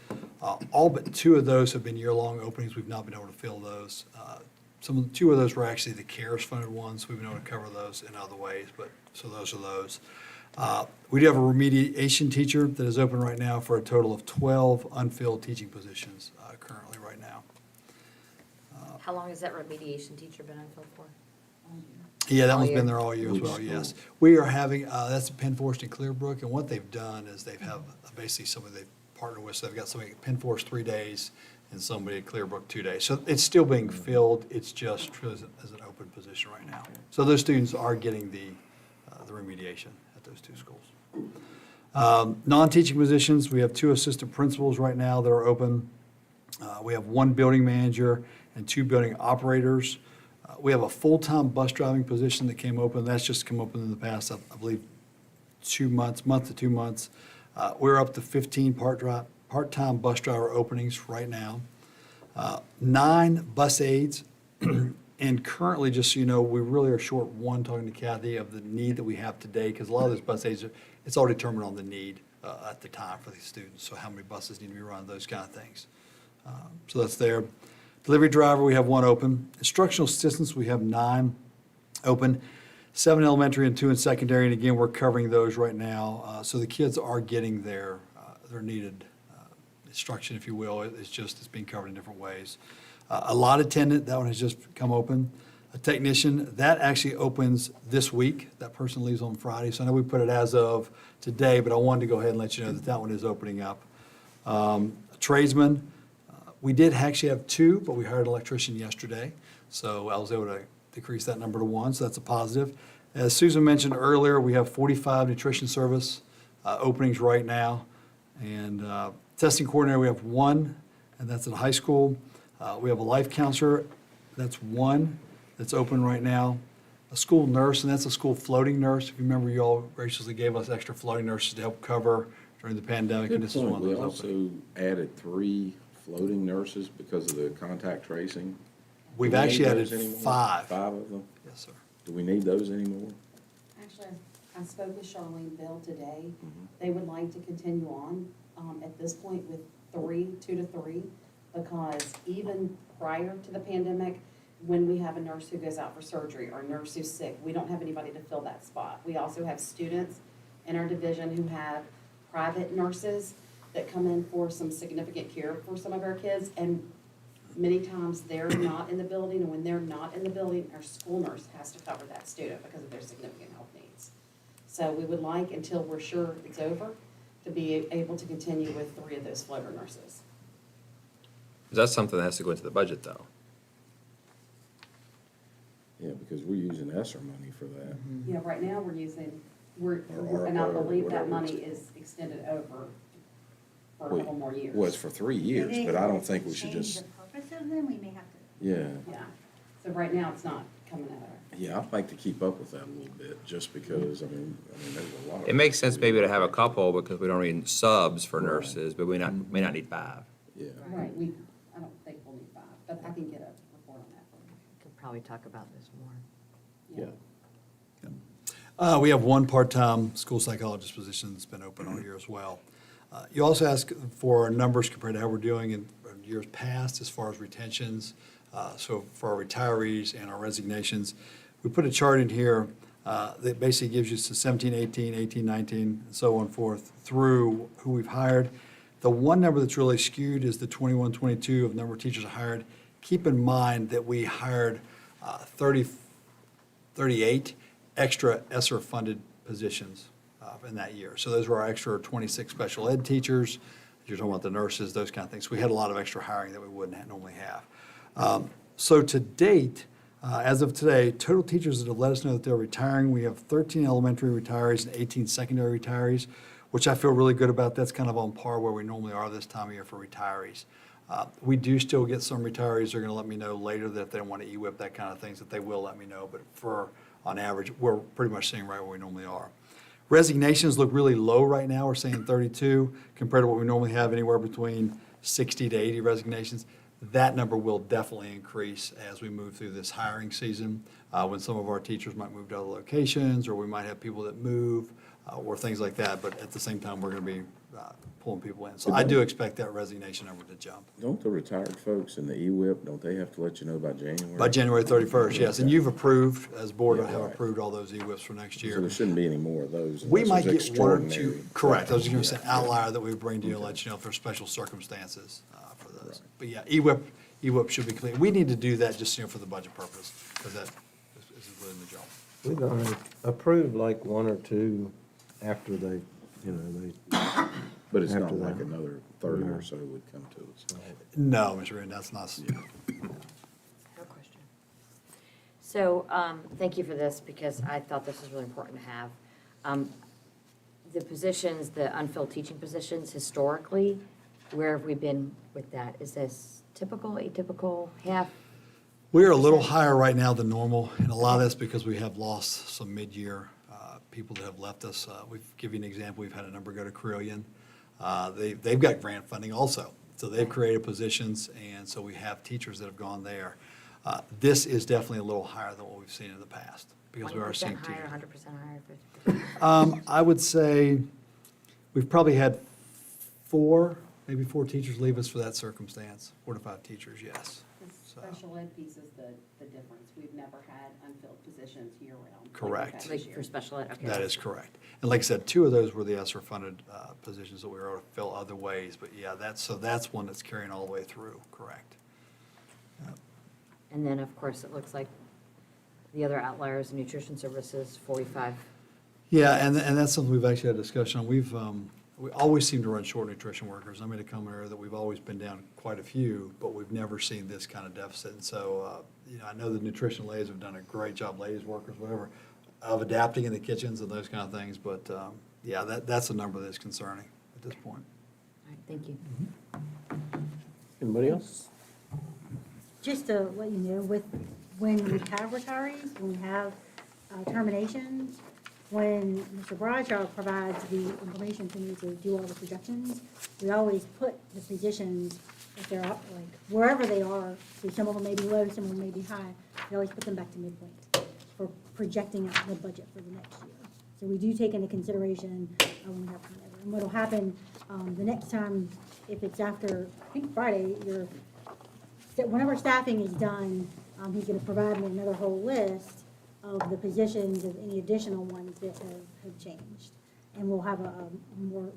All but 2 of those have been year-long openings. We've not been able to fill those. 2 of those were actually the CARES funded ones. We've been able to cover those in other ways, but, so those are those. We do have a remediation teacher that is open right now for a total of 12 unfilled teaching positions currently right now. How long has that remediation teacher been unfilled for? Yeah, that All one's year? been there all year as well, yes. We are having, that's Penn Forest and Clearbrook, and what they've done is they've have basically somebody they've partnered with, so they've got somebody at Penn Forest 3 days, and somebody at Clearbrook 2 days. So it's still being filled, it's just as an open position right now. So those students are getting the remediation at those two schools. Non-teaching positions, we have 2 assistant principals right now that are open. We have 1 building manager and 2 building operators. We have a full-time bus driving position that came open. That's just come open in the past, I believe, 2 months, month to 2 months. We're up to 15 part-time bus driver openings right now. 9 bus aides. And currently, just so you know, we really are short 1, talking to Kathy, of the need that we have today, because a lot of those bus aides, it's all determined on the need at the time for these students. So how many buses need to be run, those kind of things. So that's there. Delivery driver, we have 1 open. Instructional assistants, we have 9 open. 7 elementary and 2 in secondary, and again, we're covering those right now. So the kids are getting their needed instruction, if you will. It's being covered in different ways. A lot attendant, that one has just come open. A technician, that actually opens this week. That person leaves on Friday, so I know we put it as of today, but I wanted to go ahead and let you know that that one is opening up. A tradesman, we did actually have 2, but we hired an electrician yesterday, so I was able to decrease that number to 1, so that's a positive. As Susan mentioned earlier, we have 45 nutrition service openings right now. And testing coordinator, we have 1, and that's at a high school. We have a life counselor, that's 1, that's open right now. A school nurse, and that's a school floating nurse. If you remember, you all graciously gave us extra floating nurses to help cover during the pandemic, and Good this is point. one of We those openings. also added 3 floating nurses because of the contact tracing. We've Do we actually need added those anymore? 5. 5 of them? Yes, sir. Do we need those anymore? Actually, I spoke with Charlene Bell today. They would like to continue on at this point with 2 to 3, because even prior to the pandemic, when we have a nurse who goes out for surgery or a nurse who's sick, we don't have anybody to fill that spot. We also have students in our division who have private nurses that come in for some significant care for some of our kids, and many times they're not in the building, and when they're not in the building, our school nurse has to cover that student because of their significant health needs. So we would like, until we're sure it's over, to be able to continue with 3 of those floater nurses. That's something that has to go into the budget, though. Yeah, because we're using ESSER money for that. Yeah, right now we're using, Or and I ARPA or believe that whatever money it's- is extended over for a couple more years. Was for 3 years, but I don't think we should Change just, the purpose of them, we may have to. yeah. Yeah, so right now it's not coming out of our. Yeah, I'd like to keep up with that a little bit, just because, I mean, there's a lot of. It makes sense maybe to have a couple, because we don't need subs for nurses, but may not need 5. Yeah. Right, I don't think we'll need 5, but I can get a report on that for you. Could probably talk about this more. Yeah. We have 1 part-time school psychologist position that's been open all year as well. You also ask for numbers compared to how we're doing in years past as far as retentions. So for our retirees and our resignations, we put a chart in here that basically gives you the 17, 18, 18, 19, and so on forth through who we've hired. The one number that's really skewed is the 21, 22 of number of teachers hired. Keep in mind that we hired 38 extra ESSER-funded positions in that year. So those were our extra 26 special ed teachers. You're talking about the nurses, those kind of things. We had a lot of extra hiring that we wouldn't normally have. So to date, as of today, total teachers that have let us know that they're retiring, we have 13 elementary retirees and 18 secondary retirees, which I feel really good about. That's kind of on par where we normally are this time of year for retirees. We do still get some retirees that are going to let me know later that if they don't want to EWIP, that kind of things, that they will let me know. But on average, we're pretty much staying right where we normally are. Resignations look really low right now. We're saying 32 compared to what we normally have, anywhere between 60 to 80 resignations. That number will definitely increase as we move through this hiring season, when some of our teachers might move to other locations, or we might have people that move, or things like that. But at the same time, we're going to be pulling people in. So I do expect that resignation number to jump. Don't the retired folks in the EWIP, don't they have to let you know by January? By January 31st, yes. And you've approved, as board, Yeah, have right. approved all those EWIPs for next year. So there shouldn't be any more of those. We unless might it's get 1 or 2, extraordinary. correct, I was going to say Yeah. outlier that we bring to you and let you know if there's special circumstances for those. Right. But yeah, EWIP should be clean. We need to do that just, for the budget purpose, because that is included in the job. We're gonna approve like 1 or 2 after they But it's not After like that. another 30 or so would come to us. No, Mr. Reed, that's not. I have a question. So, thank you for this, because I thought this was really important to have. The positions, the unfilled teaching positions, historically, where have we been with that? Is this typical, atypical, half? We're a little higher right now than normal, and a lot of that's because we have lost some mid-year people that have left us. We've give you an example. We've had a number go to Carillion. They've got grant funding also, so they've created positions, and so we have teachers that have gone there. This is definitely a little higher than what we've seen in the past, because we are seeing 20% teachers. higher, 100% higher, 50%? I would say we've probably had maybe four teachers leave us for that circumstance, 4 to 5 teachers, yes. The special ed piece is the difference. We've never had unfilled positions year-round. like we've Correct. had this Like year. for special ed, okay. That is correct. And like I said, 2 of those were the ESSER-funded positions that we were able to fill other ways, but yeah, that's one that's carrying all the way through, correct. And then, of course, it looks like the other outliers, nutrition services, 45. Yeah, and that's something we've actually had a discussion on. We always seem to run short nutrition workers. I made a comment earlier that we've always been down quite a few, but we've never seen this kind of deficit. And so, I know the nutrition ladies have done a great job, ladies workers, whatever, of adapting in the kitchens and those kind of things. But, yeah, that's a number that's concerning at this point. All right, thank you. Anybody else? Just to let you know, when we have retirees, when we have terminations, when Mr. Bradshaw provides the information for me to do all the projections, we always put the positions, if they're up, like, wherever they are, so some of them may be low, some of them may be high, we always put them back to midpoint for projecting out the budget for the next year. So we do take into consideration when we have turnover. And what'll happen the next time, if it's after, I think Friday, whenever staffing is done, he's gonna provide me another whole list of the positions of any additional ones that have changed. And we'll have a more,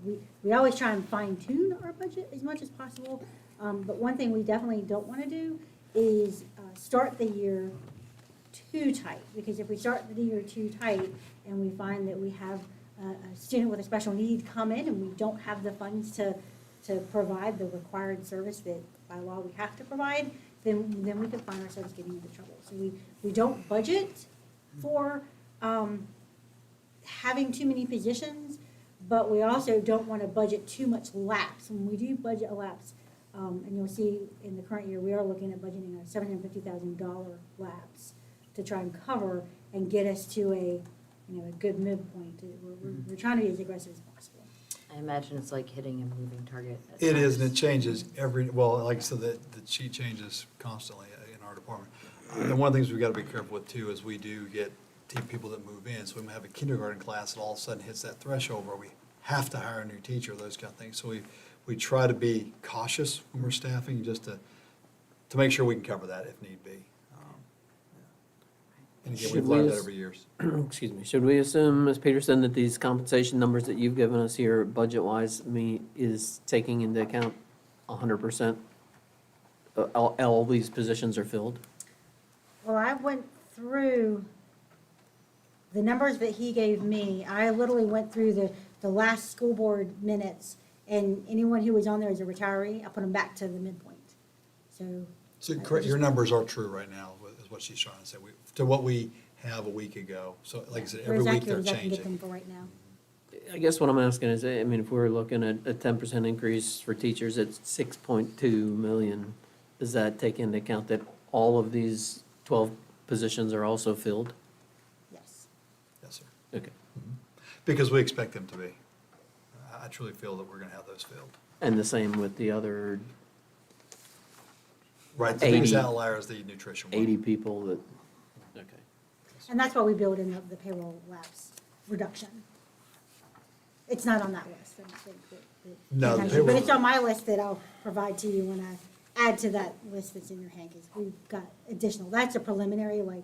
we always try and fine tune our budget as much as possible. But one thing we definitely don't wanna do is start the year too tight. Because if we start the year too tight and we find that we have a student with a special need come in and we don't have the funds to provide the required service that by law we have to provide, then we could find ourselves getting into trouble. So we don't budget for having too many positions, but we also don't want to budget too much lapse. When we do budget a lapse, and you'll see in the current year, we are looking at budgeting a $750,000 lapse to try and cover and get us to a good midpoint. We're trying to be as aggressive as possible. I imagine it's like hitting a moving target. at It is, and times. it changes like I said, the sheet changes constantly in our department. And one of the things we've got to be careful with too is we do get people that move in. So we might have a kindergarten class that all of a sudden hits that threshold where we have to hire a new teacher, those kind of things. So we try to be cautious when we're staffing, just to make sure we can cover that if need be. And again, Should we've we learned that as- over years. Excuse me, should we assume, Ms. Peterson, that these compensation numbers that you've given us here, budget-wise, is taking into account 100%? All these positions are filled? Well, I went through the numbers that he gave me. I literally went through the last school board minutes, and anyone who was on there as a retiree, I put them back to the midpoint. So correct, your numbers are true right now, is what she's trying to say, to what we have a week ago. So like I said, every They're as week they're accurate as I can get them changing. for right now. I guess what I'm asking is, if we're looking at a 10% increase for teachers, it's 6.2 million. Does that take into account that all of these 12 positions are also filled? Yes. Yes, sir. Okay. Because we expect them to be. I truly feel that we're going to have those filled. And the same with the other Right, the biggest 80 outlier is the nutrition one. 80 people that, okay. And that's why we build in the payroll lapse reduction. It's not on that list. I don't think No, the but payroll- it's on my list that I'll provide to you when I add to that list that's in your hand, because we've got additional, that's a preliminary, like.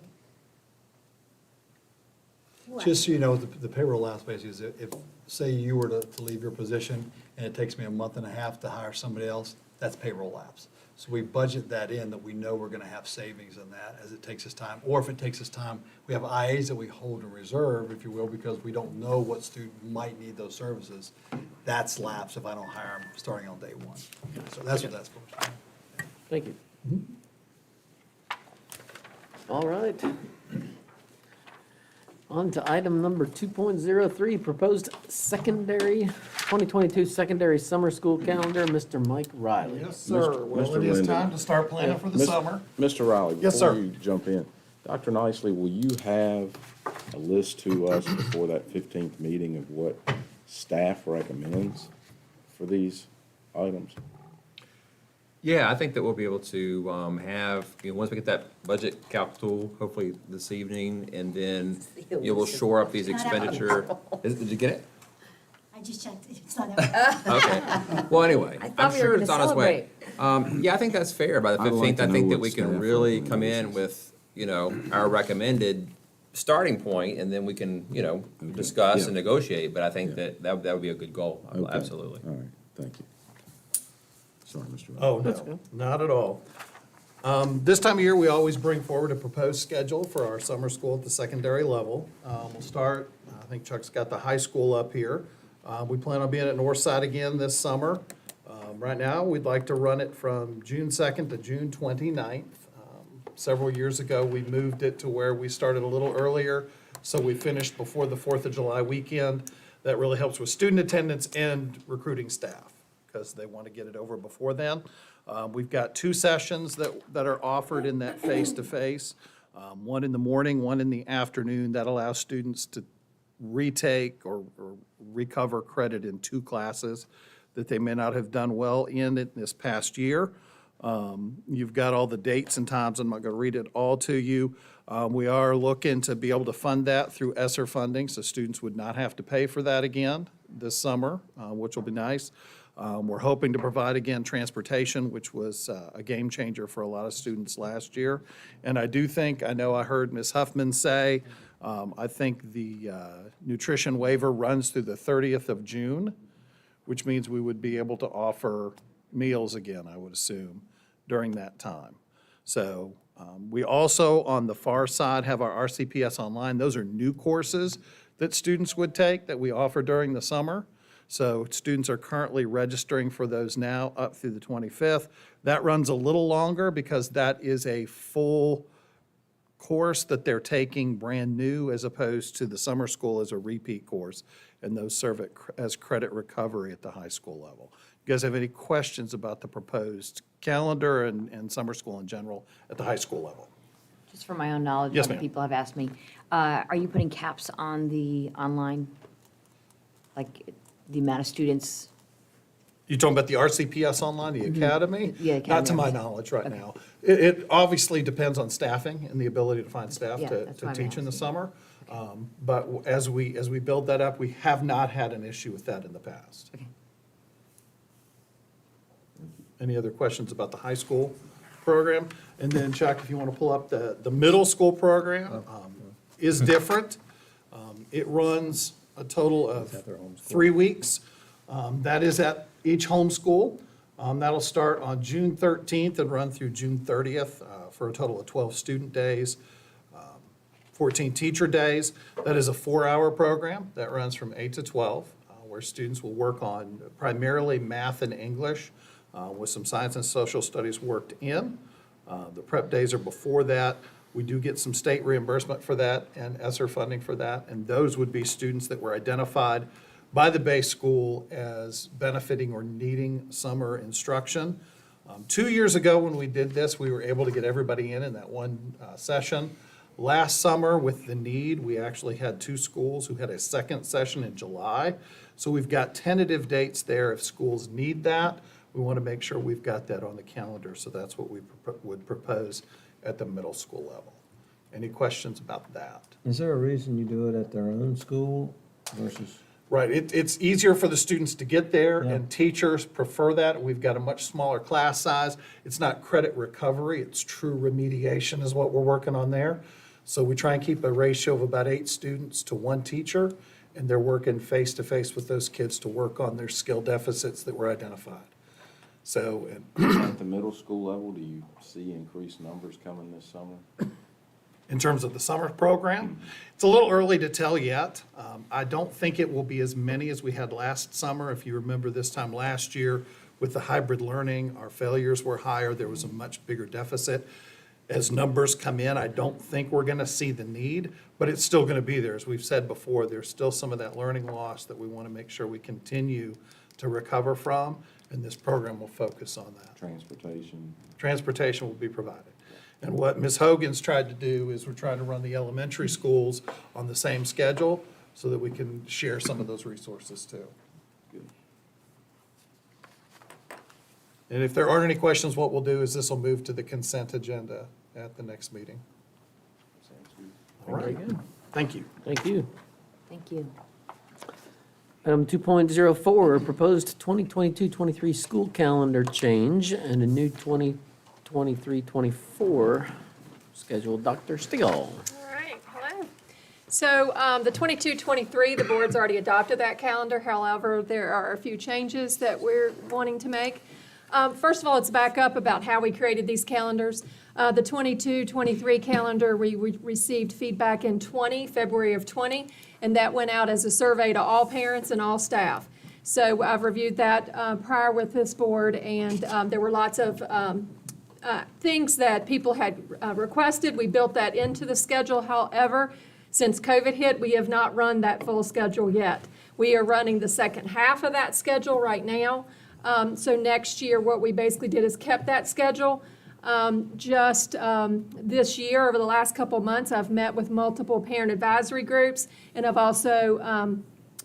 what? Just so you know, the payroll lapse basically is if, say you were to leave your position and it takes me a month and a half to hire somebody else, that's payroll lapse. So we budget that in, that we know we're gonna have savings in that as it takes us time. Or if it takes us time, we have IAs that we hold in reserve, if you will, because we don't know what student might need those services. That's lapse if I don't hire them starting on day one. So that's what that's for. Thank you. All right. On to item number 2.03, proposed secondary, 2022 secondary summer school calendar, Mr. Mike Riley. Yes, sir. Well, it is time to start planning for the summer. Mr. Riley, Yes, before sir. you jump in, Dr. Nicely, will you have a list to us before that 15th meeting of what staff recommends for these items? Yeah, I think that we'll be able to have, once we get that budget calc tool, hopefully this evening, and then we'll shore up these expenditure. Did you get it? I just checked, it's not out. Okay. Well, anyway, I'm sure it's on its way. Yeah, I think that's fair. By the I'd like 15th, I to think know that what we can staff really come in recommendations. with, our recommended starting point, and then we can, discuss and negotiate. But I think that would be a good goal. Okay. Absolutely. All right, thank you. Sorry, Mr. Riley. Oh, no, not at all. This time of year, we always bring forward a proposed schedule for our summer school at the secondary level. We'll start, I think Chuck's got the high school up here. We plan on being at Northside again this summer. Right now, we'd like to run it from June 2nd to June 29th. Several years ago, we moved it to where we started a little earlier, so we finished before the 4th of July weekend. That really helps with student attendance and recruiting staff, because they want to get it over before then. We've got 2 sessions that are offered in that face-to-face, one in the morning, one in the afternoon. That allows students to retake or recover credit in 2 classes that they may not have done well in it this past year. You've got all the dates and times. I'm not going to read it all to you. We are looking to be able to fund that through ESSER funding, so students would not have to pay for that again this summer, which will be nice. We're hoping to provide, again, transportation, which was a game changer for a lot of students last year. And I do think, I know I heard Ms. Huffman say, I think the nutrition waiver runs through the 30th of June, which means we would be able to offer meals again, I would assume, during that time. So we also, on the far side, have our RCPS Online. Those are new courses that students would take that we offer during the summer. So students are currently registering for those now up through the 25th. That runs a little longer because that is a full course that they're taking brand new, as opposed to the summer school as a repeat course, and those serve it as credit recovery at the high school level. You guys have any questions about the proposed calendar and summer school in general at the high school level? Just for my own knowledge, Yes, other ma'am. people have asked me, are you putting caps on the online? Like the amount of students? You talking about the RCPS Online, the academy? Yeah, Not to my academy. knowledge right Okay. now. It obviously depends on staffing and the ability to find staff Yeah, to that's why I'm teach in the asking. summer. But as we build that up, we have not had an issue with that in the past. Okay. Any other questions about the high school program? And then Chuck, if you want to pull up the middle school program, is different. It runs a total of 3 weeks. That is at each homeschool. That'll start on June 13th and run through June 30th for a total of 12 student days, 14 teacher days. That is a 4-hour program that runs from 8 to 12, where students will work on primarily math and English with some science and social studies worked in. The prep days are before that. We do get some state reimbursement for that and ESSER funding for that, and those would be students that were identified by the base school as benefiting or needing summer instruction. 2 years ago, when we did this, we were able to get everybody in that one session. Last summer, with the need, we actually had 2 schools who had a second session in July. So we've got tentative dates there if schools need that. We want to make sure we've got that on the calendar, so that's what we would propose at the middle school level. Any questions about that? Is there a reason you do it at their own school versus? Right, it's easier for the students to get there, Yeah. and teachers prefer that. We've got a much smaller class size. It's not credit recovery, it's true remediation is what we're working on there. So we try and keep a ratio of about 8 students to 1 teacher, and they're working face-to-face with those kids to work on their skill deficits that were identified. So, At the middle school level, do you see increased numbers coming this summer? in terms of the summer program, it's a little early to tell yet. I don't think it will be as many as we had last summer. If you remember this time last year with the hybrid learning, our failures were higher. There was a much bigger deficit. As numbers come in, I don't think we're going to see the need, but it's still going to be there. As we've said before, there's still some of that learning loss that we want to make sure we continue to recover from, and this program will focus on that. Transportation? Transportation will be provided. And what Ms. Hogan's tried to do is we're trying to run the elementary schools on the same schedule so that we can share some of those resources too. Good. And if there aren't any questions, what we'll do is this will move to the consent agenda at the next meeting. Sounds good. All right. Very good. Thank you. Thank you. Thank you. Item 2.04, proposed 2022-23 school calendar change and a new 2023-24 schedule. Dr. Stigall. All right, hello. So the 22-23, the board's already adopted that calendar. However, there are a few changes that we're wanting to make. First of all, let's back up about how we created these calendars. The 22-23 calendar, we received feedback in February of 20, and that went out as a survey to all parents and all staff. So I've reviewed that prior with this board, and there were lots of things that people had requested. We built that into the schedule. However, since COVID hit, we have not run that full schedule yet. We are running the second half of that schedule right now. So next year, what we basically did is kept that schedule. This year, over the last couple of months, I've met with multiple parent advisory groups, and I've also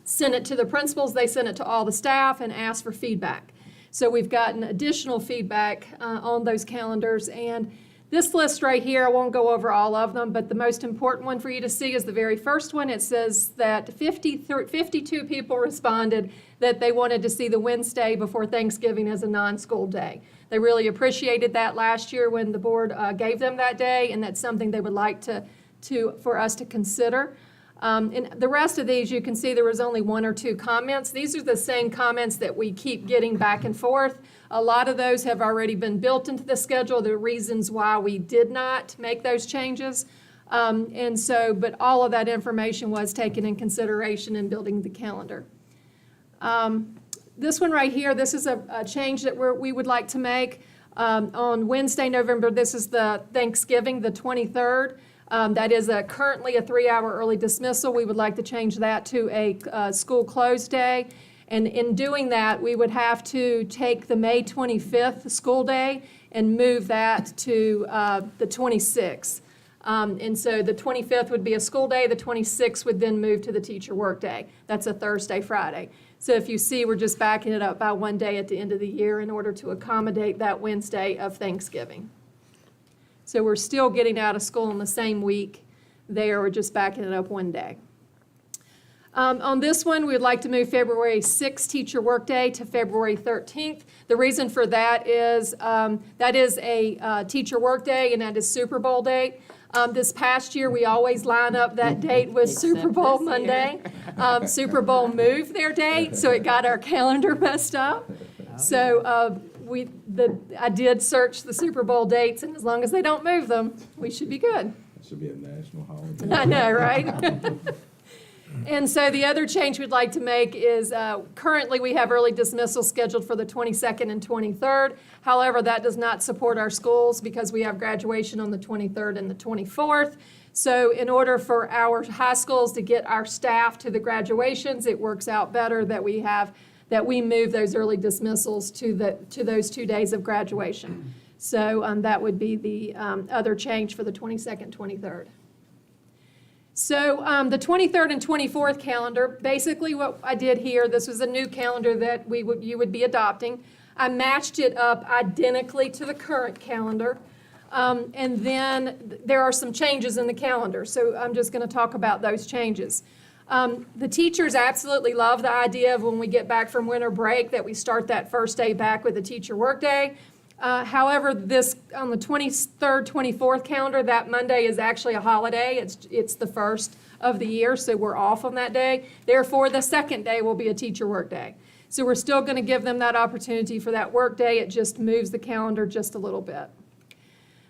sent it to the principals. They sent it to all the staff and asked for feedback. So we've gotten additional feedback on those calendars. And this list right here, I won't go over all of them, but the most important one for you to see is the very first one. It says that 52 people responded that they wanted to see the Wednesday before Thanksgiving as a non-school day. They really appreciated that last year when the board gave them that day, and that's something they would like for us to consider. And the rest of these, you can see there was only 1 or 2 comments. These are the same comments that we keep getting back and forth. A lot of those have already been built into the schedule, the reasons why we did not make those changes. But all of that information was taken in consideration in building the calendar. This one right here, this is a change that we would like to make. On Wednesday, November, this is the Thanksgiving, the 23rd. That is currently a 3-hour early dismissal. We would like to change that to a school closed day. And in doing that, we would have to take the May 25th school day and move that to the 26th. And so the 25th would be a school day. The 26th would then move to the teacher work day. That's a Thursday, Friday. So if you see, we're just backing it up by 1 day at the end of the year in order to accommodate that Wednesday of Thanksgiving. So we're still getting out of school in the same week there. We're just backing it up 1 day. On this one, we'd like to move February 6th teacher workday to February 13th. The reason for that is a teacher workday, and that is Super Bowl date. This past year, we always line up that date with Super Bowl Monday. Super Bowl moved their date, so it got our calendar messed up. So I did search the Super Bowl dates, and as long as they don't move them, we should be good. It should be a national holiday. I know, right? And so the other change we'd like to make is currently we have early dismissal scheduled for the 22nd and 23rd. However, that does not support our schools because we have graduation on the 23rd and the 24th. So in order for our high schools to get our staff to the graduations, it works out better that we move those early dismissals to those 2 days of graduation. So that would be the other change for the 22nd, 23rd. So the 23rd and 24th calendar, basically what I did here, this was a new calendar that you would be adopting. I matched it up identically to the current calendar. And then there are some changes in the calendar, so I'm just going to talk about those changes. The teachers absolutely love the idea of when we get back from winter break that we start that first day back with a teacher workday. However, this on the 23rd, 24th calendar, that Monday is actually a holiday. It's the first of the year, so we're off on that day. Therefore, the second day will be a teacher workday. So we're still going to give them that opportunity for that work day. It just moves the calendar just a little bit.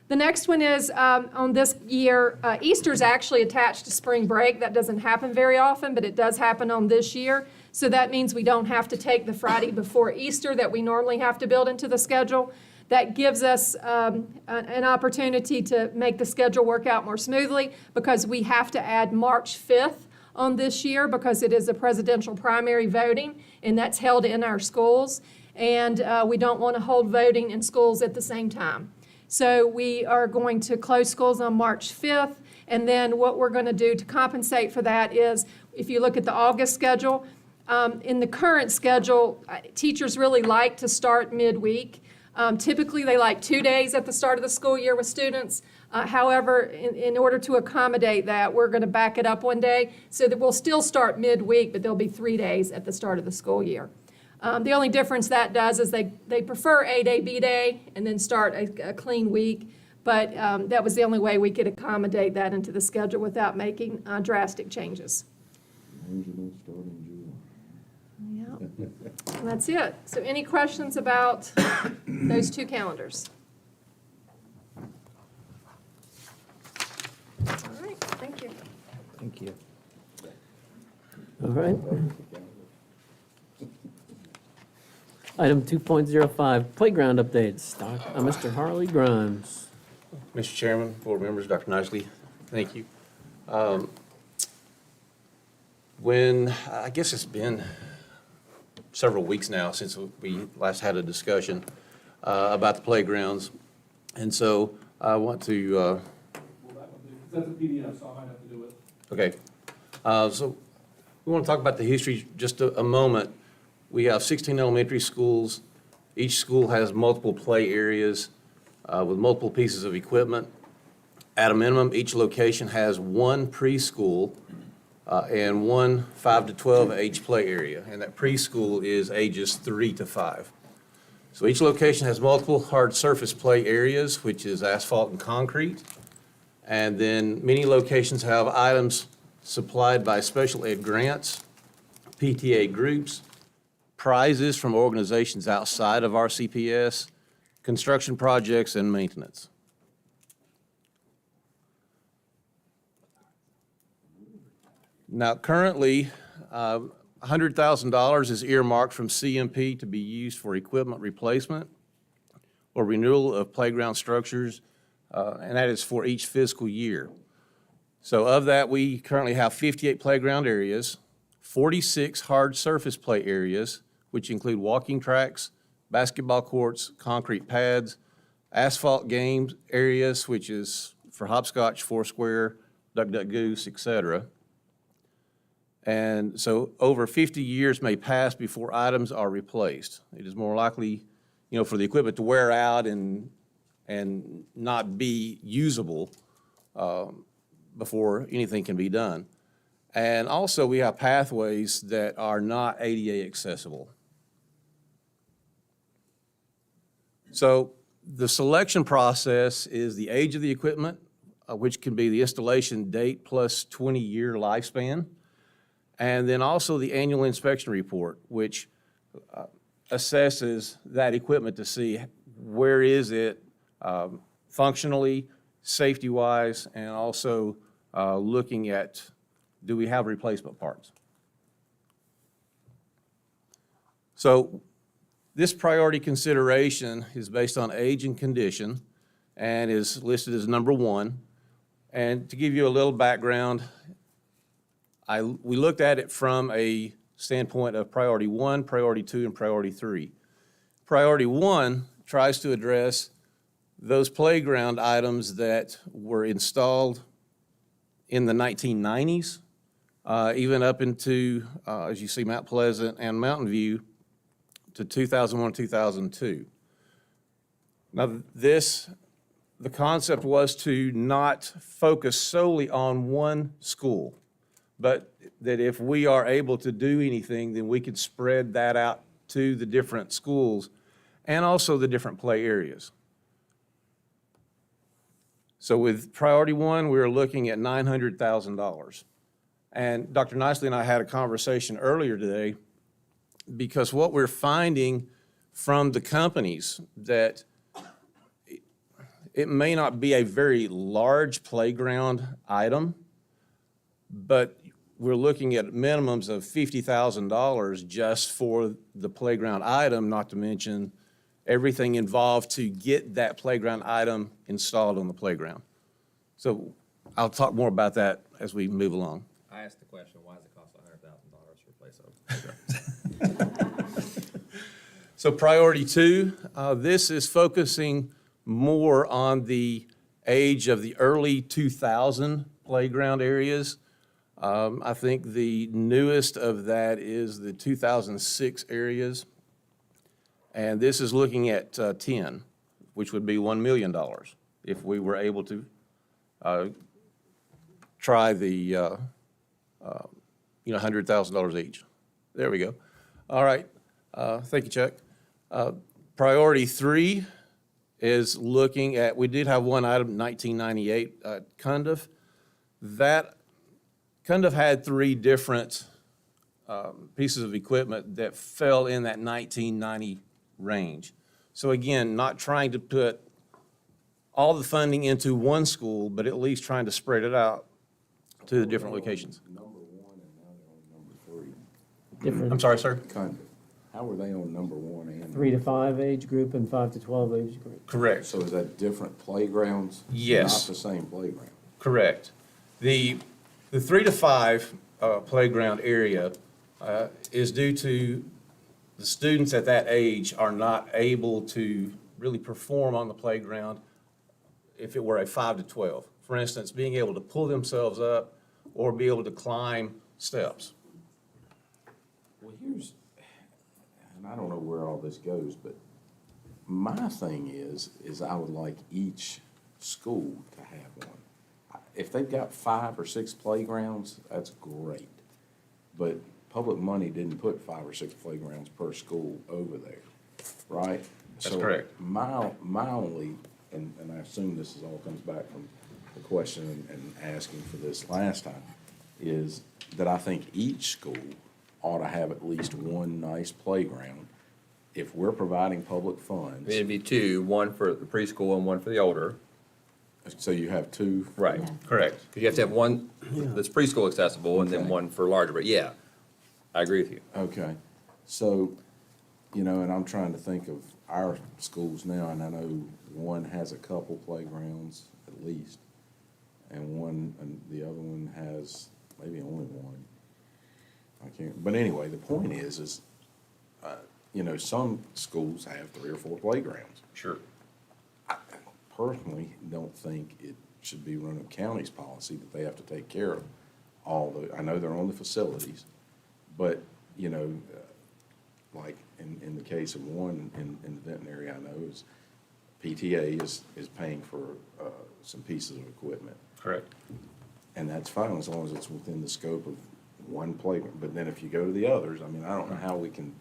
The next one is on this year, Easter's actually attached to spring break. That doesn't happen very often, but it does happen on this year. So that means we don't have to take the Friday before Easter that we normally have to build into the schedule. That gives us an opportunity to make the schedule work out more smoothly because we have to add March 5th on this year because it is a presidential primary voting, and that's held in our schools. And we don't want to hold voting in schools at the same time. So we are going to close schools on March 5th, and then what we're going to do to compensate for that is, if you look at the August schedule, in the current schedule, teachers really like to start midweek. Typically, they like 2 days at the start of the school year with students. However, in order to accommodate that, we're going to back it up 1 day so that we'll still start midweek, but there'll be 3 days at the start of the school year. The only difference that does is they prefer A-Day, B-Day, and then start a clean week. But that was the only way we could accommodate that into the schedule without making drastic changes. Yeah, and that's it. So any questions about those two calendars? All right, thank you. Thank you. All right. Item 2.05, playground updates. Mr. Harley Grimes. Mr. Chairman, board members, Dr. Nicely, thank you. I guess it's been several weeks now since we last had a discussion about the playgrounds. And so I want to... That's a PDF, so I might have to do it. Okay. So we want to talk about the history just a moment. We have 16 elementary schools. Each school has multiple play areas with multiple pieces of equipment. At a minimum, each location has one preschool and one 5 to 12 age play area. And that preschool is ages 3 to 5. So each location has multiple hard surface play areas, which is asphalt and concrete. And then many locations have items supplied by special ed grants, PTA groups, prizes from organizations outside of our CPS, construction projects, and maintenance. Now, currently, $100,000 is earmarked from CMP to be used for equipment replacement or renewal of playground structures, and that is for each fiscal year. So of that, we currently have 58 playground areas, 46 hard surface play areas, which include walking tracks, basketball courts, concrete pads, asphalt games areas, which is for hopscotch, foursquare, duck, duck, goose, etc. And so over 50 years may pass before items are replaced. It is more likely, for the equipment to wear out and not be usable before anything can be done. And also, we have pathways that are not ADA accessible. So the selection process is the age of the equipment, which can be the installation date plus 20-year lifespan, and then also the annual inspection report, which assesses that equipment to see where is it functionally, safety-wise, and also looking at, do we have replacement parts? So this priority consideration is based on age and condition and is listed as number 1. And to give you a little background, we looked at it from a standpoint of priority 1, priority 2, and priority 3. Priority 1 tries to address those playground items that were installed in the 1990s, even up into, as you see, Mount Pleasant and Mountain View to 2001, 2002. Now the concept was to not focus solely on one school, but that if we are able to do anything, then we could spread that out to the different schools and also the different play areas. So with priority 1, we were looking at $900,000. And Dr. Nicely and I had a conversation earlier today because what we're finding from the companies that it may not be a very large playground item, but we're looking at minimums of $50,000 just for the playground item, not to mention everything involved to get that playground item installed on the playground. So I'll talk more about that as we move along. I asked the question, why does it cost $100,000 to replace a playground? So priority 2, this is focusing more on the age of the early 2000 playground areas. I think the newest of that is the 2006 areas. And this is looking at 10, which would be $1 million if we were able to try the, $100,000 each. There we go. All right. Thank you, Chuck. Priority 3 is looking at, we did have one item, 1998 Cundiff. That Cundiff had 3 different pieces of equipment that fell in that 1990 range. So again, not trying to put all the funding into one school, but at least trying to spread it out to the different locations. Number 1 and now they're on number 3. Different. I'm sorry, sir? Kind of. How were they on number 1 and? 3 to 5 age group and 5 to 12 age group. Correct. So is that different playgrounds? Yes. Not the same playground? Correct. The 3 to 5 playground area is due to the students at that age are not able to really perform on the playground if it were a 5 to 12. For instance, being able to pull themselves up or be able to climb steps. Well, here's, and I don't know where all this goes, but my thing is I would like each school to have one. If they've got 5 or 6 playgrounds, that's great. But public money didn't put 5 or 6 playgrounds per school over there, right? That's So correct. My only, and I assume this is all comes back from the question and asking for this last time, is that I think each school ought to have at least one nice playground. If we're providing public funds, It'd be 2, one for the preschool and one for the older. so you have 2. Right. Correct. Because you have to have one that's preschool accessible and then Okay. one for larger, but yeah, I agree with you. Okay, so, and I'm trying to think of our schools now, and I know one has a couple playgrounds at least, and the other one has maybe only one. I can't, but anyway, the point is, some schools have 3 or 4 playgrounds. Sure. I personally don't think it should be Roanoke County's policy that they have to take care of I know they're on the facilities, but, like in the case of one in the Denton area, I know is PTA is paying for some pieces of equipment. Correct. And that's fine as long as it's within the scope of one playground. But then if you go to the others, I don't know how we can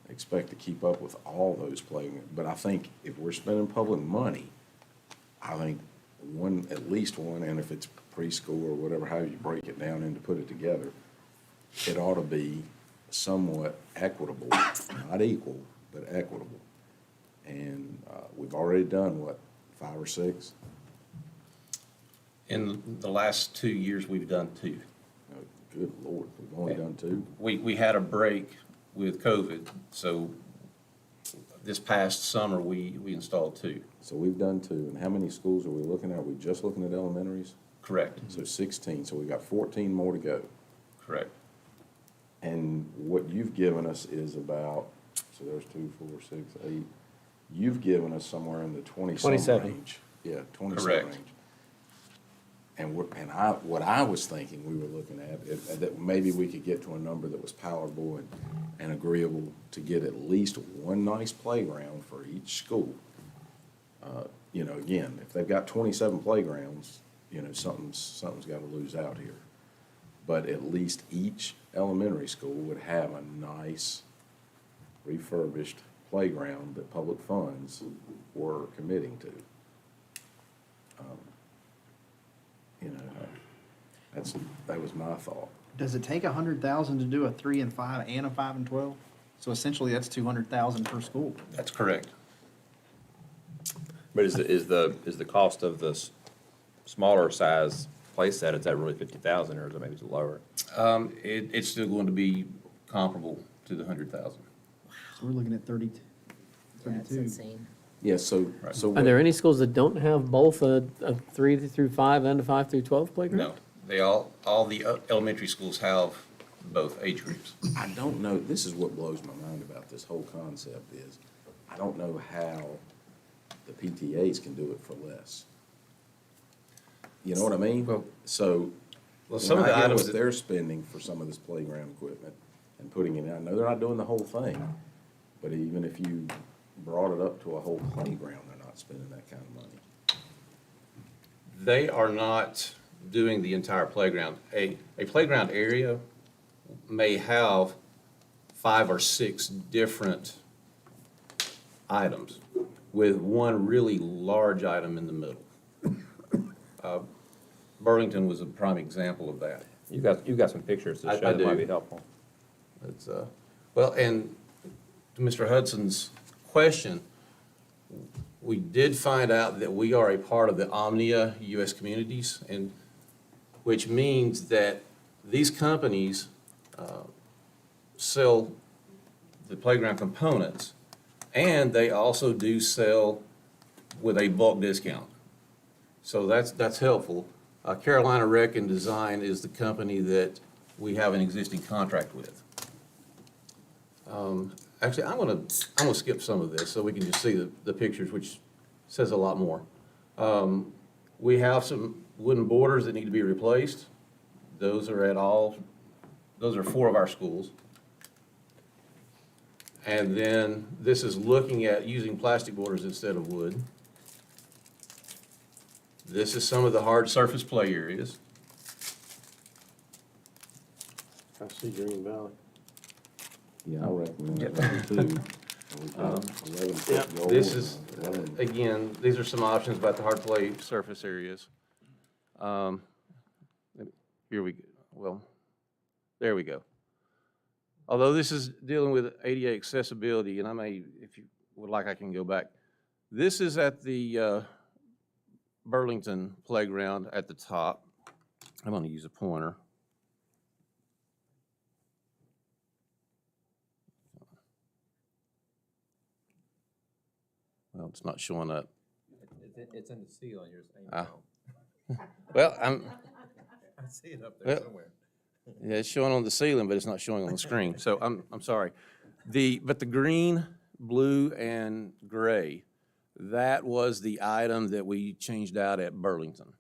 expect to keep up with all those playgrounds. But I think if we're spending public money, I think at least one, and if it's preschool or whatever, how you break it down and to put it together, it ought to be somewhat equitable, not equal, but equitable. And we've already done, 5 or 6? In the last 2 years, we've done 2. Oh, good Lord, we've only done 2? We had a break with COVID, so this past summer, we installed 2. So we've done 2, and how many schools are we looking at? Are we just looking at elementaries? Correct. So 16, so we've got 14 more to go. Correct. And what you've given us is about, so there's 2, 4, 6, 8. You've given us somewhere in the 20-some 27. range. Yeah, 20-some Correct. range. And what I was thinking we were looking at, that maybe we could get to a number that was palatable and agreeable to get at least one nice playground for each school. Again, if they've got 27 playgrounds, something's got to lose out here. But at least each elementary school would have a nice refurbished playground that public funds were committing to. That was my thought. Does it take 100,000 to do a 3 and 5 and a 5 and 12? So essentially, that's 200,000 per school. That's correct. But is the cost of the smaller size play set, is that really 50,000 or is it maybe lower? It's still going to be comparable to the 100,000. So we're looking at 32. That's insane. Yeah, so Are there any schools that don't have both a 3 through 5 and a 5 through 12 playground? No, they all the elementary schools have both age groups. I don't know, this is what blows my mind about this whole concept is, I don't know how the PTAs can do it for less. You know what I mean? So, some of the when I hear items what that- they're spending for some of this playground equipment and putting it in, I know they're not doing the whole thing, but even if you brought it up to a whole playground, they're not spending that kind of money. They are not doing the entire playground. A playground area may have 5 or 6 different items with one really large item in the middle. Burlington was a prime example of that. You've got some pictures to I show that might do. be helpful. It's, well, and to Mr. Hudson's question, we did find out that we are a part of the Omnia US Communities, and which means that these companies sell the playground components, and they also do sell with a bulk discount. So that's helpful. Carolina Rec and Design is the company that we have an existing contract with. Actually, I'm gonna skip some of this so we can just see the pictures, which says a lot more. We have some wooden borders that need to be replaced. Those are 4 of our schools. And then this is looking at using plastic borders instead of wood. This is some of the hard surface play areas. I see Green Valley. Yeah, I recommend that too. This is, again, these are some options about the hard play surface areas. Here we go. Well, there we go. Although this is dealing with ADA accessibility, and I may, if you would like, I can go back. This is at the Burlington playground at the top. I'm going to use a pointer. Well, it's not showing up. It's in the ceiling, you're saying. Well, I see it up there well, somewhere. Yeah, it's showing on the ceiling, but it's not showing on the screen. So I'm sorry. But the green, blue, and gray, that was the item that we changed out at Burlington.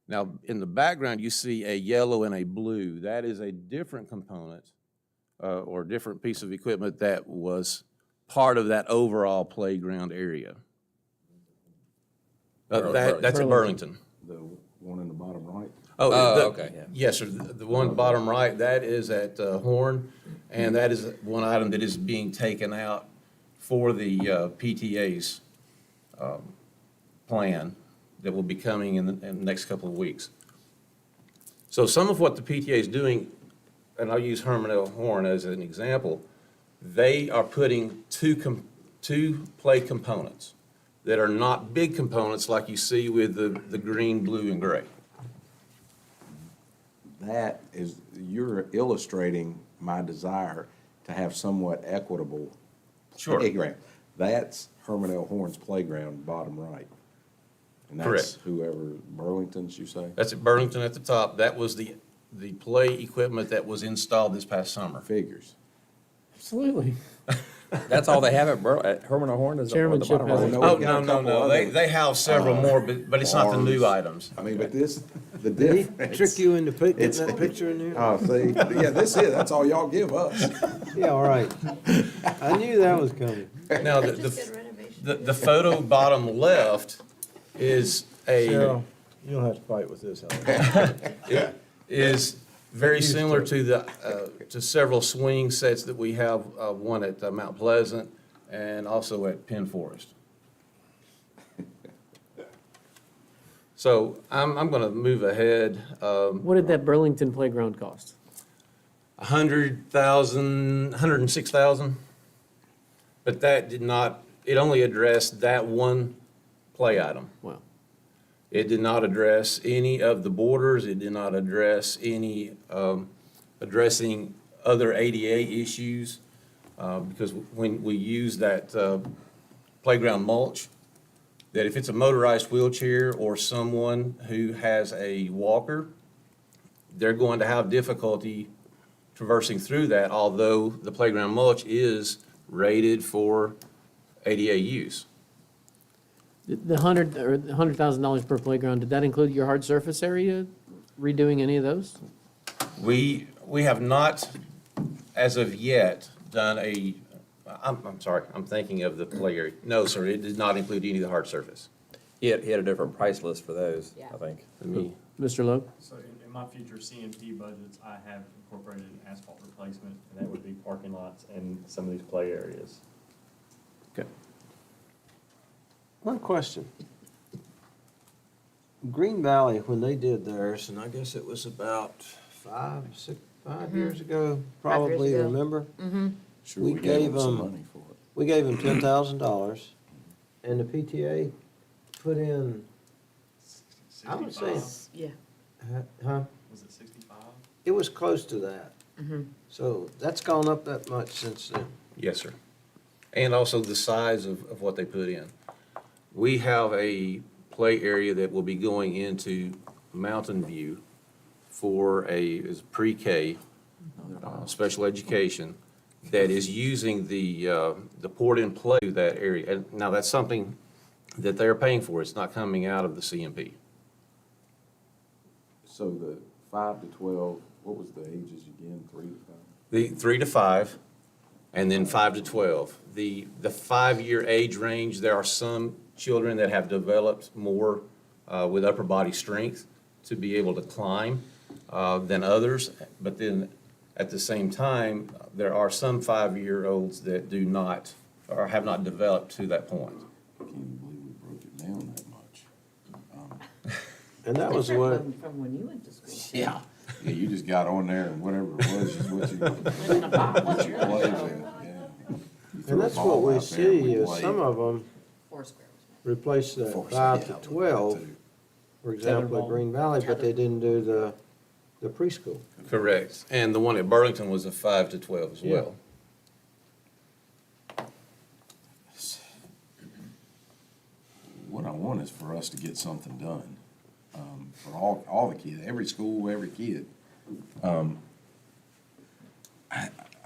Now, in the background, you see a yellow and a blue. That is a different component or different piece of equipment that was part of that overall playground area. That's at Burlington. The one in the bottom right? Okay. Yes, sir. The one bottom right, that is at Horn, and that is one item that is being taken out for the PTA's plan that will be coming in the next couple of weeks. So some of what the PTA is doing, and I'll use Herman L. Horn as an example, they are putting two play components that are not big components like you see with the green, blue, and gray. That is, you're illustrating my desire to have somewhat equitable Sure. playground. That's Herman L. Horn's playground, bottom right. And that's Correct. whoever, Burlington's, you say? That's at Burlington at the top. That was the play equipment that was installed this past summer. Figures. Absolutely. That's all they have at Herman or Horn? Is it on the Chairmanship bottom has right? it. Oh, no. They have several more, but it's not the new Arms. items. I mean, but this, the Did he difference. trick you into getting It's- that picture in there? Oh, see, yeah, that's all y'all give us. Yeah, all right. I knew that was coming. Now, the photo bottom left is Cheryl, you don't have to fight with this, Helen. is very similar to to several swing sets that we have, one at Mount Pleasant and also at Penn Forest. So I'm going to move ahead. What did that Burlington playground cost? 106,000. But that did not, it only addressed that one play item. Well, It did not address any of the borders. It did not address any, addressing other ADA issues. Because when we use that playground mulch, that if it's a motorized wheelchair or someone who has a walker, they're going to have difficulty traversing through that, although the playground mulch is rated for ADA use. the $100,000 per playground, did that include your hard surface area, redoing any of those? We have not, as of yet, done I'm sorry, I'm thinking of the play area. No, sir, it did not include any of the hard surface. He had a different price list for those, I think. than me. Mr. Logue? So in my future CMP budgets, I have incorporated an asphalt replacement, and that would be parking lots and some of these play areas. Okay. One question. Green Valley, when they did theirs, and I guess it was about 5 years ago, probably, ago. remember? Sure, We gave some them, money for it. we gave them $10,000, and the PTA put in, I would say, Yeah. huh? Was it 65? It was close to that. So that's gone up that much since then. Yes, sir. And also the size of what they put in. We have a play area that will be going into Mountain View for is pre-K, special education, that is using the port and play to that area. And now that's something that they're paying for. It's not coming out of the CMP. So the 5 to 12, what was the ages again, 3 to 5? The 3 to 5, and then 5 to 12. The 5-year age range, there are some children that have developed more with upper body strength to be able to climb than others. But then at the same time, there are some 5-year-olds that do not, or have not developed to that point. I can't even believe we broke it down that much. And that was what, From when you went to school. Yeah, you just got on there and whatever it was is what you played with, yeah. You threw and a that's ball what we out there and see, is played. some of them Foursquare. replace that Force, 5 yeah, to I looked at that 12, too. for example, at Green Valley, but they didn't do the preschool. Correct. And the one at Burlington was a 5 to 12 as Yeah. well. What I want is for us to get something done, for all the kids, every school, every kid. I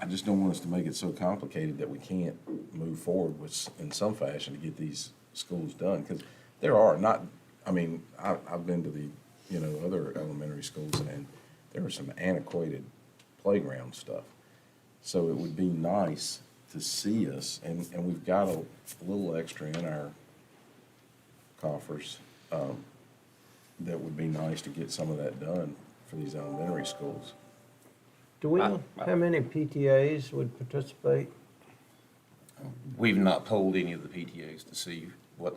just don't want us to make it so complicated that we can't move forward in some fashion to get these schools done. Because there are not, I mean, I've been to the, other elementary schools, and there are some antiquated playground stuff. So it would be nice to see us, and we've got a little extra in our coffers. That would be nice to get some of that done for these elementary schools. Do we know how many PTAs would participate? We've not polled any of the PTAs to see what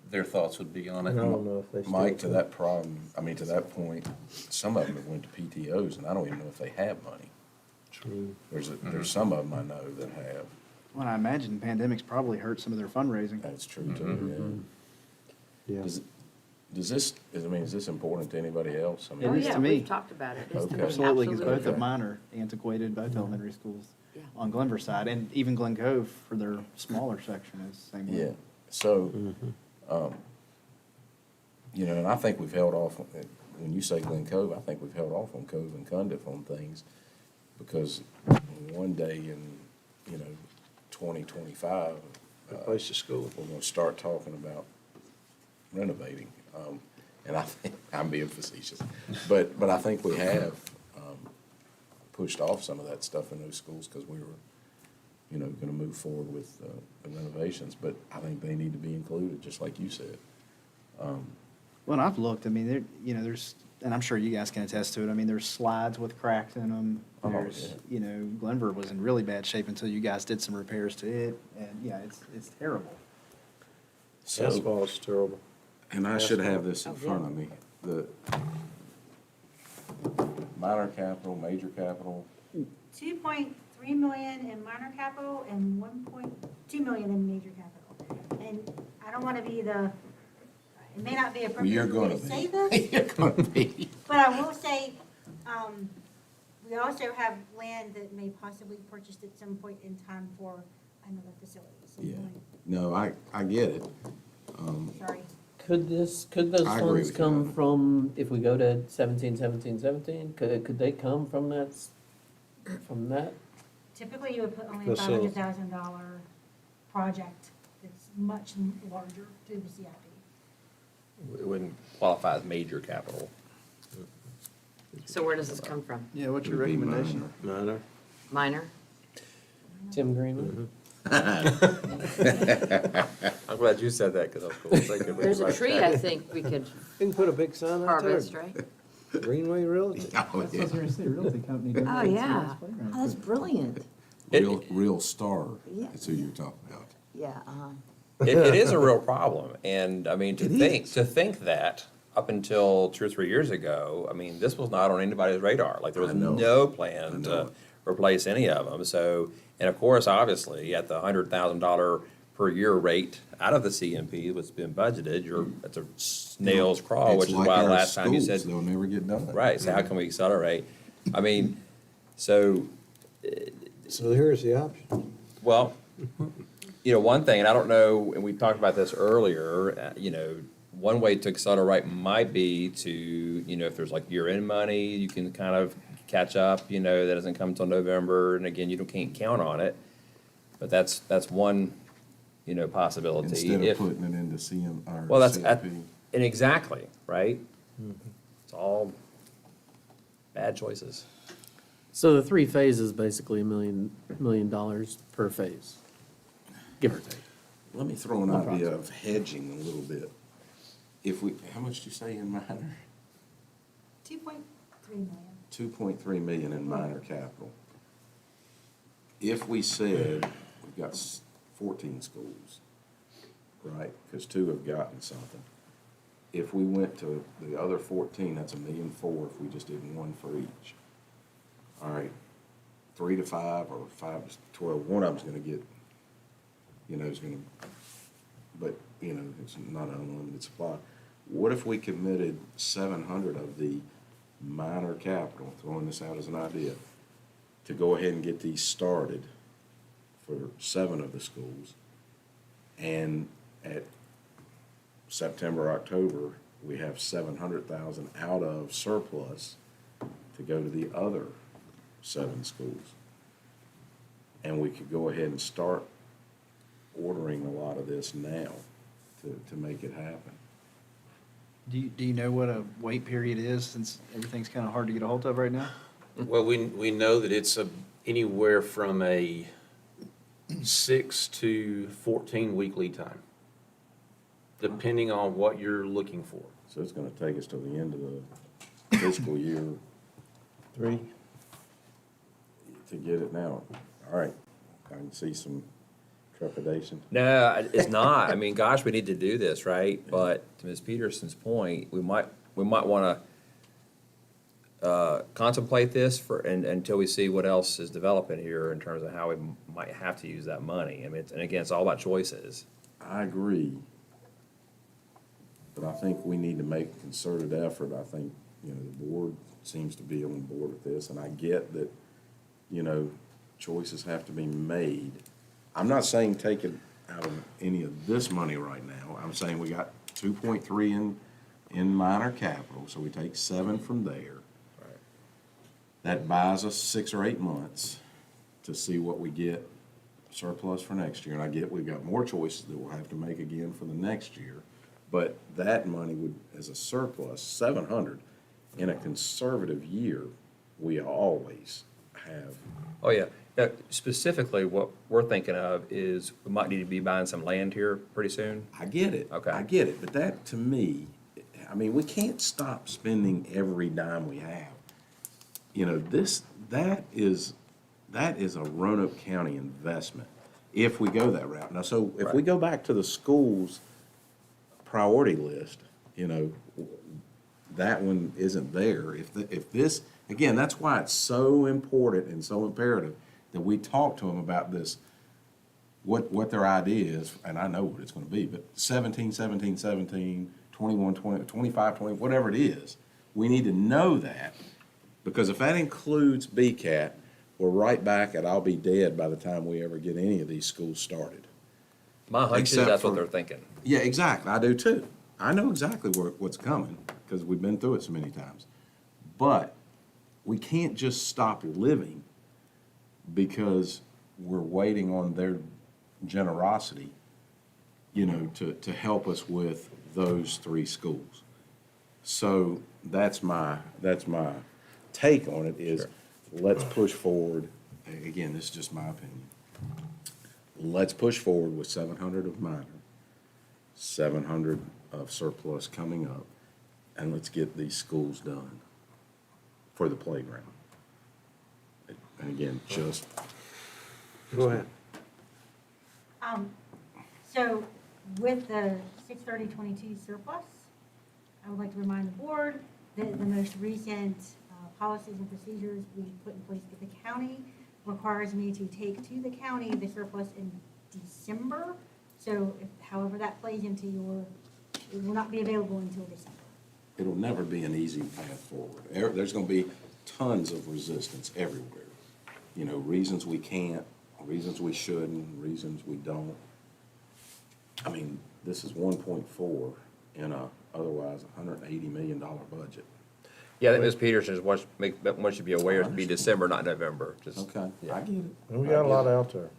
their thoughts would be on it. And I don't know if they still. Mike, to that point, some of them have went to PTOs, and I don't even know if they have money. True. There's some of them I know that have. Well, I imagine pandemics probably hurt some of their fundraising. That's true too, yeah. Yeah. Is this important to anybody else? I mean, It is to me. We've talked about it. It's to me, Absolutely, because both absolutely. of mine are antiquated, both elementary schools Yeah. on Glenver side, and even Glen Cove for their smaller section is the same way. Yeah, so, and I think we've held off, when you say Glen Cove, I think we've held off on Cove and Cundiff on things, because one day in, 2025, Replace the school. we're gonna start talking about renovating. And I think, I'm being facetious, but I think we have pushed off some of that stuff in those schools because we were, gonna move forward with the renovations, but I think they need to be included, just like you said. Well, and I've looked, I mean, there's, and I'm sure you guys can attest to it, I mean, there's slides with cracks in them. Oh, There's, yeah. Glenver was in really bad shape until you guys did some repairs to it, and, it's terrible. So- Asphalt's terrible. And I should have this in front of me. minor capital, major capital? 2.3 million in minor capital and 1.2 million in major capital. And I don't want to be the, it may not be You're appropriate for me gonna to say be. this, You're gonna be. but I will say, we also have land that may possibly be purchased at some point in time for another facility. So Yeah. you want- No, I get it. Sorry. Could those I agree funds with you. come from, if we go to 17, could they come from that? Typically, you would put only a Facility. $500,000 project that's much larger through the CIP. It wouldn't qualify as major capital. So where does this come from? Yeah, what's your Would be recommendation? Minor. Minor? Tim Greenman? I'm glad you said that, because I was going to think of it. There's a tree I think we could You can put a big sign out there. harvest, right? Greenway Realty. Oh, yeah. Oh, yeah. Oh, that's brilliant. Real star, Yeah. that's who you're talking about. Yeah, uh-huh. It is a real problem, and I mean, to think that up until 2 or 3 years ago, I mean, this was not on anybody's radar. Like, there was I know. no I plan know. to replace any of them, so, and of course, obviously, at the $100,000 per year rate out of the CMP, what's been budgeted, it's a snail's crawl, which It's is like why our last time you schools, said. they'll never get done. Right, so how can we accelerate? I mean, so, So here's the option. well, one thing, and I don't know, and we talked about this earlier, one way to accelerate might be to, if there's like year-end money, you can kind of catch up, that doesn't come until November, and again, can't count on it. But that's one, possibility. Instead If- of putting it into CM, or Well, that's, CIP. and exactly, right? It's all bad choices. So the 3 phases, basically $1 million per phase, give or take. Let me throw an idea of hedging a little bit. If we, how much did you say in minor? 2.3 million. 2.3 million in minor capital. If we said we've got 14 schools, right, because 2 have gotten something. If we went to the other 14, that's $1.4 million if we just did 1 for each. All right, 3 to 5 or 5 to 12, one of them's gonna get, is gonna, but, it's not an unlimited supply. What if we committed 700 of the minor capital, throwing this out as an idea, to go ahead and get these started for 7 of the schools, and at September, October, we have 700,000 out of surplus to go to the other 7 schools. And we could go ahead and start ordering a lot of this now to make it happen. Do you know what a wait period is, since everything's kind of hard to get a hold of right now? Well, we know that it's anywhere from a 6 to 14 week lead time, depending on what you're looking for. So it's gonna take us till the end of the fiscal year 3. to get it now. All right, I can see some trepidation. No, it's not. I mean, gosh, we need to do this, right? But to Ms. Peterson's point, we might want to contemplate this until we see what else is developing here in terms of how we might have to use that money. I mean, and again, it's all about choices. I agree, but I think we need to make a concerted effort. I think, the board seems to be on board with this, and I get that, choices have to be made. I'm not saying take it out of any of this money right now. I'm saying we got 2.3 in minor capital, so we take 7 from there. That buys us 6 or 8 months to see what we get surplus for next year. And I get we've got more choices that we'll have to make again for the next year. But that money would, as a surplus, 700, in a conservative year, we always have. Oh, yeah. Specifically, what we're thinking of is we might need to be buying some land here pretty soon. I get it. Okay. I get it. But that, to me, we can't stop spending every dime we have. That is a Roanoke County investment, if we go that route. Now, so if we go back to the schools priority list, that one isn't there. If Again, that's why it's so important and so imperative that we talk to them about this, what their idea is, and I know what it's gonna be, but 17, 17, 17, 21, 20, 25, 20, whatever it is, we need to know that, because if that includes BCAT, we're right back at I'll be dead by the time we ever get any of these schools started. My hunch is Except that's for- what they're thinking. Yeah, exactly, I do too. I know exactly what's coming, because we've been through it so many times. But we can't just stop living because we're waiting on their generosity, to help us with those 3 schools. So that's my take on it is, let's push forward. Again, this is just my opinion. Let's push forward with 700 of minor, 700 of surplus coming up, and let's get these schools done for the playground. And again, just. Go ahead. So with the 6/30/22 surplus, I would like to remind the board that the most recent policies and procedures we put in place with the county requires me to take to the county the surplus in December. So however that plays into it will not be available until December. It'll never be an easy path forward. There's gonna be tons of resistance everywhere. Reasons we can't, reasons we shouldn't, reasons we don't. I mean, this is 1.4 in a otherwise $180 million budget. Yeah, I think Ms. Peterson wants you to be aware it'd be December, not November. Okay, Yeah. I get it. We got a lot out there.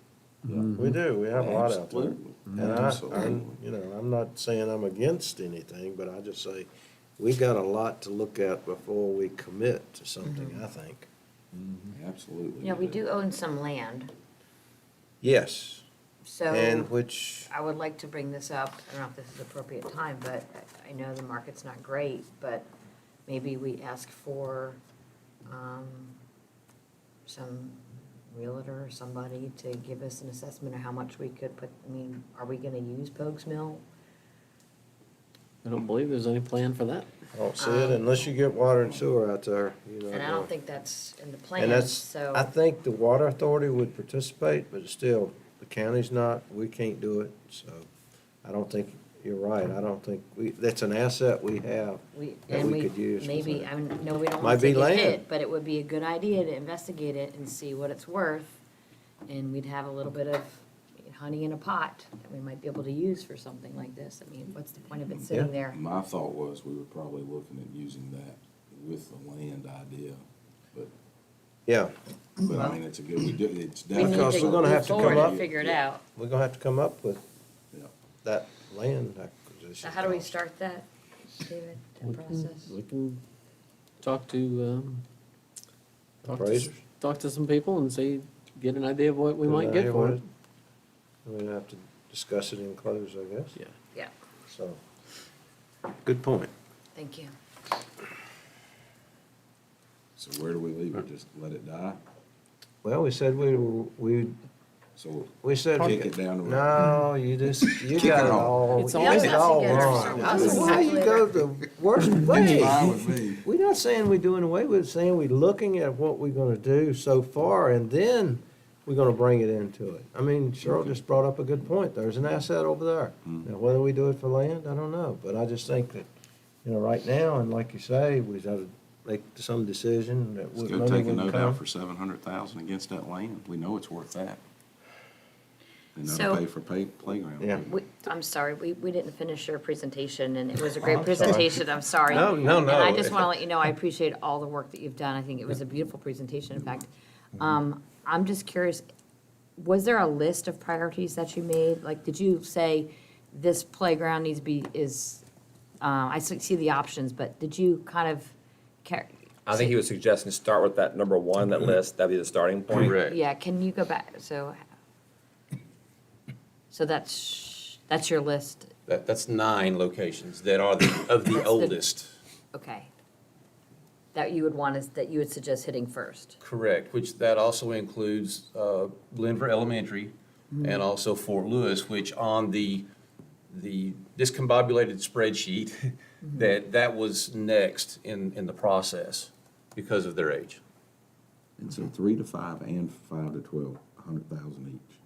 We do, we have a lot out there. Absolutely. And Absolutely. I'm not saying I'm against anything, but I just say, we got a lot to look at before we commit to something, I think. Absolutely. We do own some land, Yes, so. and which, I would like to bring this up, I don't know if this is appropriate time, but I know the market's not great, but maybe we ask for, some realtor or somebody to give us an assessment of how much we could put, are we gonna use Pogues Mill? I don't believe there's any plan for that. I don't see it unless you get water and sewer out there, And I don't think that's in the And plan, that's, so. I think the water authority would participate, but still, the county's not, we can't do it, so I don't think, you're right, I don't think, that's an asset we have that we could use. for Maybe, something. no, we don't Might want to be take a land. hit, but it would be a good idea to investigate it and see what it's worth. And we'd have a little bit of honey in a pot that we might be able to use for something like this. What's the point of it sitting there? My thought was we were probably looking at using that with the land idea, but Yeah, it's a good, it's We need definitely. Because to we're gonna move have to come forward up- and figure it out. we're gonna have to come up with Yeah. that land acquisition. So how do we cost. start that, David, that process? We can talk to, Appraisers? talk to some people and see, get an idea of what we might get for it. We'd have to discuss it in close, I guess. Yeah. Yeah, So, good point. thank you. So where do we leave it? Just let it die? Well, we said So we said. kick it down the road? No, you got it it off. all. It's you always- got it all Together, wrong. surplus I don't know and why you calculator. go the worst way. Fine with me. We're not saying we're doing away with it, saying we're looking at what we're gonna do so far, and then we're gonna bring it into it. Cheryl just brought up a good point. There's an asset over there. Now, whether we do it for land, I don't know, but I just think that, right now, and like you say, we gotta make some decision that Let's would go money take a would note come. out for 700,000 against that land. We know it's worth that. And So- that'll pay for playground. Yeah. I'm sorry, we didn't finish your presentation, and it was a great I'm sorry. presentation, I'm sorry. No. And I just want to let you know, I appreciate all the work that you've done, I think it was a beautiful presentation, in fact. I'm just curious, was there a list of priorities that you made? Like, did you say this playground needs to be, I see the options, but did you kind of, I think he was suggesting start with that number one, that list, that'd be the starting point. Correct. yeah, can you go back, so that's your list, That's 9 locations that are of the oldest. okay. That you would want is, that you would suggest hitting first. Correct, which that also includes Glenver Elementary and also Fort Lewis, which on the discombobulated spreadsheet, that was next in the process. because of their age. And so 3 to 5 and 5 to 12, 100,000 each.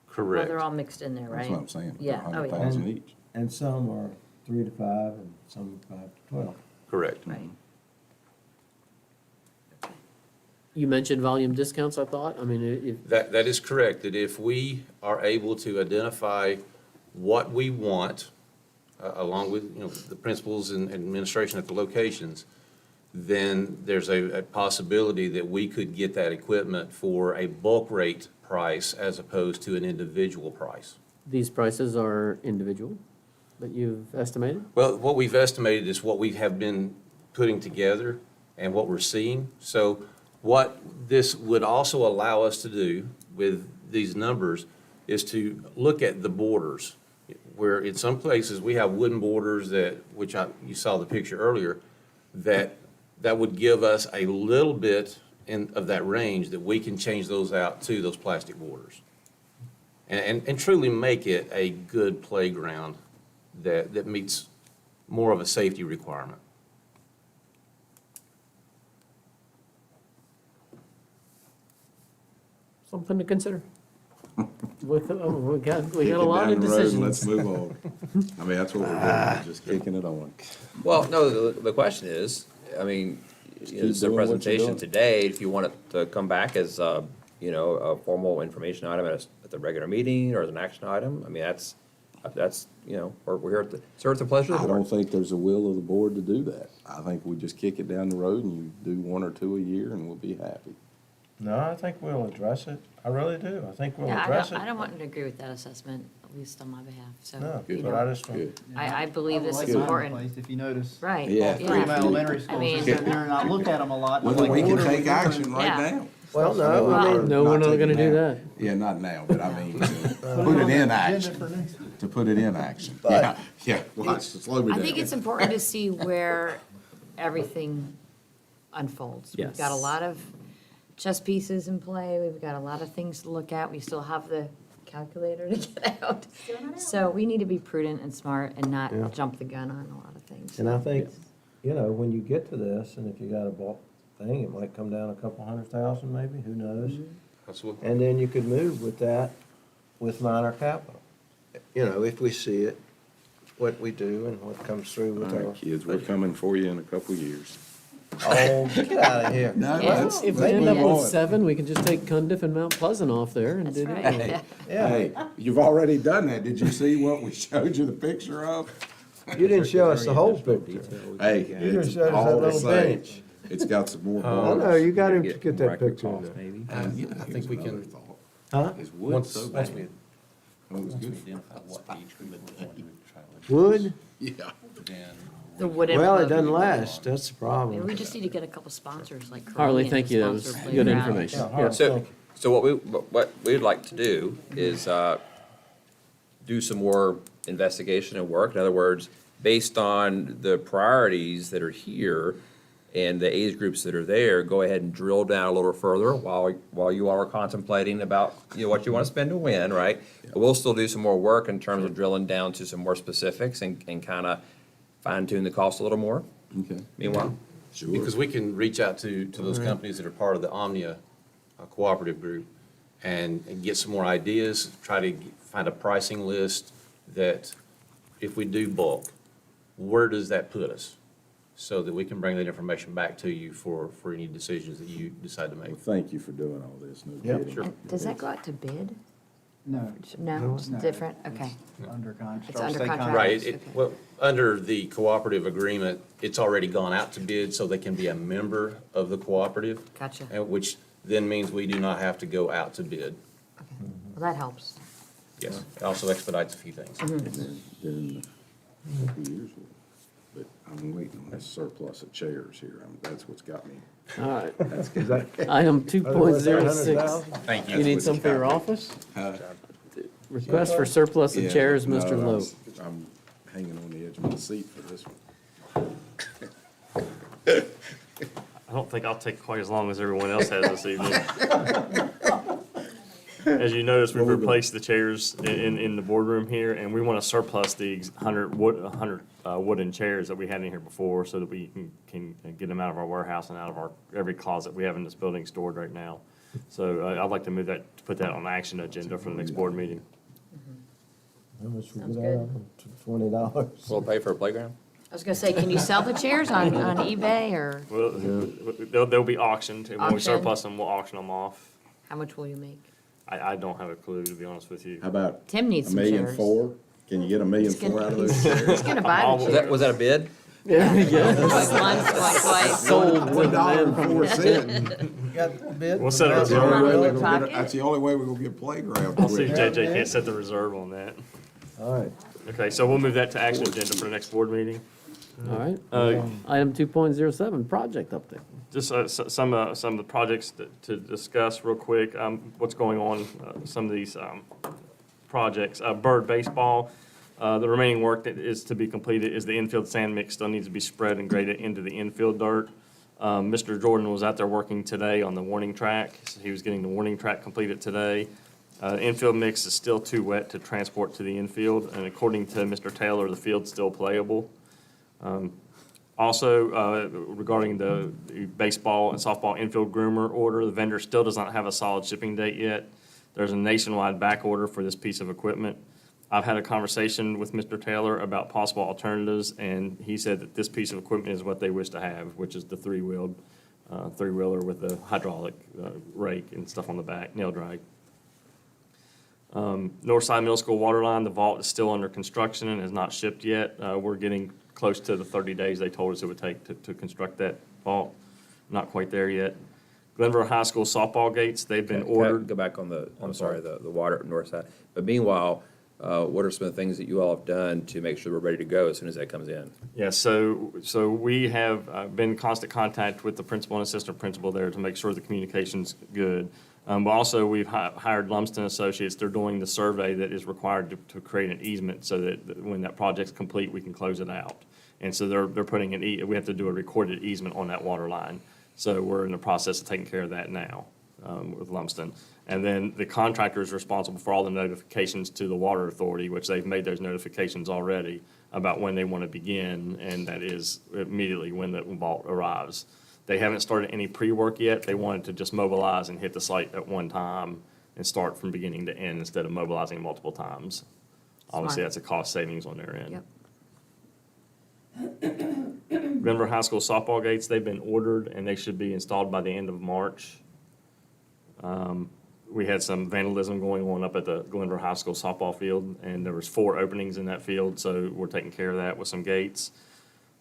Well, Correct. they're all mixed in there, right? That's what I'm saying. Yeah, oh, yeah. 100,000 each. And some are 3 to 5 and some 5 to 12. Correct. Right. You mentioned volume discounts, I thought. I mean, if, That is correct, that if we are able to identify what we want, along with, you know, the principals and administration at the locations, then there's a possibility that we could get that equipment for a bulk rate price as opposed to an individual price. these prices are individual that you've estimated? Well, what we've estimated is what we have been putting together and what we're seeing. So what this would also allow us to do with these numbers is to look at the borders, where in some places we have wooden borders that, you saw the picture earlier, that would give us a little bit of that range that we can change those out to those plastic borders. And truly make it a good playground that meets more of a safety requirement. Something to consider. We got a Kick it lot down of the road and decisions. let's move on. I mean, that's what we're doing, just kicking it on. Well, no, the question is, I mean, keep the doing what you're presentation doing. today, if you want it to come back as, you know, a formal information item at the regular meeting or as an action item, I mean, that's, you know, we're here to serve the pleasure of I the don't board. think there's a will of the board to do that. I think we just kick it down the road and you do 1 or 2 a year and we'll be happy. No, I think we'll address it. I really do. I think we'll Yeah, address it. I don't want to agree with that assessment, at least on my behalf, so. No, you but know, I just want. Good. I believe this is Good. important. If you notice. Right. Yeah. Three of my elementary I schools mean- are sitting there and I look at them a lot. and I'm Whether like, we can what are take doing? action right Yeah. now. Well, no, I mean, No, we're not taking gonna do now. that. Yeah, not now, but I mean, to Put it put on it the in agenda action, for next- to put it in action. But- Yeah, watch, slow me I down. think it's important to see where everything unfolds. We've got a Yes. lot of chess pieces in play, we've got a lot of things to look at, we still have the calculator to get out. So we need to be prudent and smart and Yeah. not jump the gun on a lot of things. And I think, you know, when you get to this, and if you got a bulk thing, it might come down a couple 100,000 maybe, who knows? That's what, And then you could move with that with minor capital. You know, if we see it, what we do and what comes through All with right, our. kids, we're coming for you in a couple of years. Oh, get out of here. No, Yeah. let's If we move end up with on. 7, we can just take Cundiff and Mount Pleasant off there and That's do right. that. Yeah, Hey, you've already done that. Did you see what we showed you the picture of? you didn't show us the whole picture. Hey, You just it's showed us that all the little same. bench. It's got some more Oh, bars. no, you got him to Get get that record picture. cost, there. maybe. I think we can, Huh? Is wood once, so once bad? we, It was good. Wood? Yeah. The wooden. Well, it boat. doesn't last, that's the I mean, problem. we just need to get a couple sponsors like Harley, Korean thank to you. That was sponsor good playground. information. Yeah, hard So, thinking. so what we'd like to do is do some more investigation and work. In other words, based on the priorities that are here and the age groups that are there, go ahead and drill down a little further while you all are contemplating about, you know, what you want to spend to win, right? We'll still do some more work in terms of drilling down to some more specifics and kind of fine tune the cost a little more. Okay. Meanwhile, Sure. because we can reach out to those companies that are part of the Omnia cooperative group and get some more ideas, try to find a pricing list that if we do bulk, where does that put us? So that we can bring that information back to you for any decisions that you decide to make. Well, thank you for doing all this. No Yep. kidding. Sure. And does that go out to bid? No. No, it's No. different, okay. Under contract. It's under contract. Right, Okay. well, under the cooperative agreement, it's already gone out to bid, so they can be a member of the cooperative. Gotcha. And which then means we do not have to go out to bid. Well, that helps. Yes, it also expedites a few things. And then a couple years, but I'm waiting on this surplus of chairs here. That's what's got me. All right. That's good. Item 2.06. Thank You need some for your office? Request for surplus of chairs, Mr. No, Lowe. I'm hanging on the edge of my seat for this one. I don't think I'll take quite as long as everyone else has this evening. as you notice, we've replaced the chairs in the boardroom here, and we want to surplus the 100 wooden chairs that we had in here before, so that we can get them out of our warehouse and out of every closet we have in this building stored right now. So I'd like to move that, to put that on the action agenda for the next board meeting. How much we Sounds get out of them? $20. We'll pay for a playground? I was gonna say, can you sell the chairs on eBay, or Well, they'll be auctioned, and when we Auctioned? surplus them, we'll auction them off. how much will you make? I don't have a clue, to be honest with you. How about Tim needs some chairs. $1,400,000? Can you get $1,400,000 out of those chairs? He's gonna buy the Was chairs. Was that a bid? Yeah, yeah. Going once, going twice. Sold to the man. You got the bid? We'll set a That's the only reserve. way we're Pocket? gonna get, that's the only way we're gonna get playground. I'll see if JJ can't set the reserve on that. All right. Okay, so we'll move that to action agenda for the next board meeting. All right. Uh, Item 2.07, project update. Just some of the projects to discuss real quick, what's going on, some of these projects. Bird baseball, the remaining work that is to be completed is the infield sand mix still needs to be spread and graded into the infield dirt. Mr. Jordan was out there working today on the warning track. He was getting the warning track completed today. Infield mix is still too wet to transport to the infield, and according to Mr. Taylor, the field's still playable. Also, regarding the baseball and softball infield groomer order, the vendor still does not have a solid shipping date yet. There's a nationwide back order for this piece of equipment. I've had a conversation with Mr. Taylor about possible alternatives, and he said that this piece of equipment is what they wish to have, which is the three-wheeler with the hydraulic rake and stuff on the back, nail drag. Northside Middle School water line, the vault is still under construction and has not shipped yet. We're getting close to the 30 days they told us it would take to construct that vault. Not quite there yet. Glenville High School softball gates, they've been Can I ordered. Go back on the, I'm I'm sorry, sorry. the water north side. But meanwhile, what are some of the things that you all have done to make sure we're ready to go as soon as that comes in? Yeah, so we have been in constant contact with the principal and assistant principal there to make sure the communication's good. But also, we've hired Lumsden Associates. They're doing the survey that is required to create an easement so that when that project's complete, we can close it out. And so they're putting we have to do a recorded easement on that water line. So we're in the process of taking care of that now with Lumsden. And then the contractor is responsible for all the notifications to the Water Authority, which they've made those notifications already about when they want to begin, and that is immediately when the vault arrives. They haven't started any pre-work yet. They wanted to just mobilize and hit the site at one time and start from beginning to end instead of mobilizing multiple times. Obviously, Smart. that's a cost savings on their end. Yep. Denver High School softball gates, they've been ordered and they should be installed by the end of March. We had some vandalism going on up at the Glenville High School softball field, and there was 4 openings in that field, so we're taking care of that with some gates.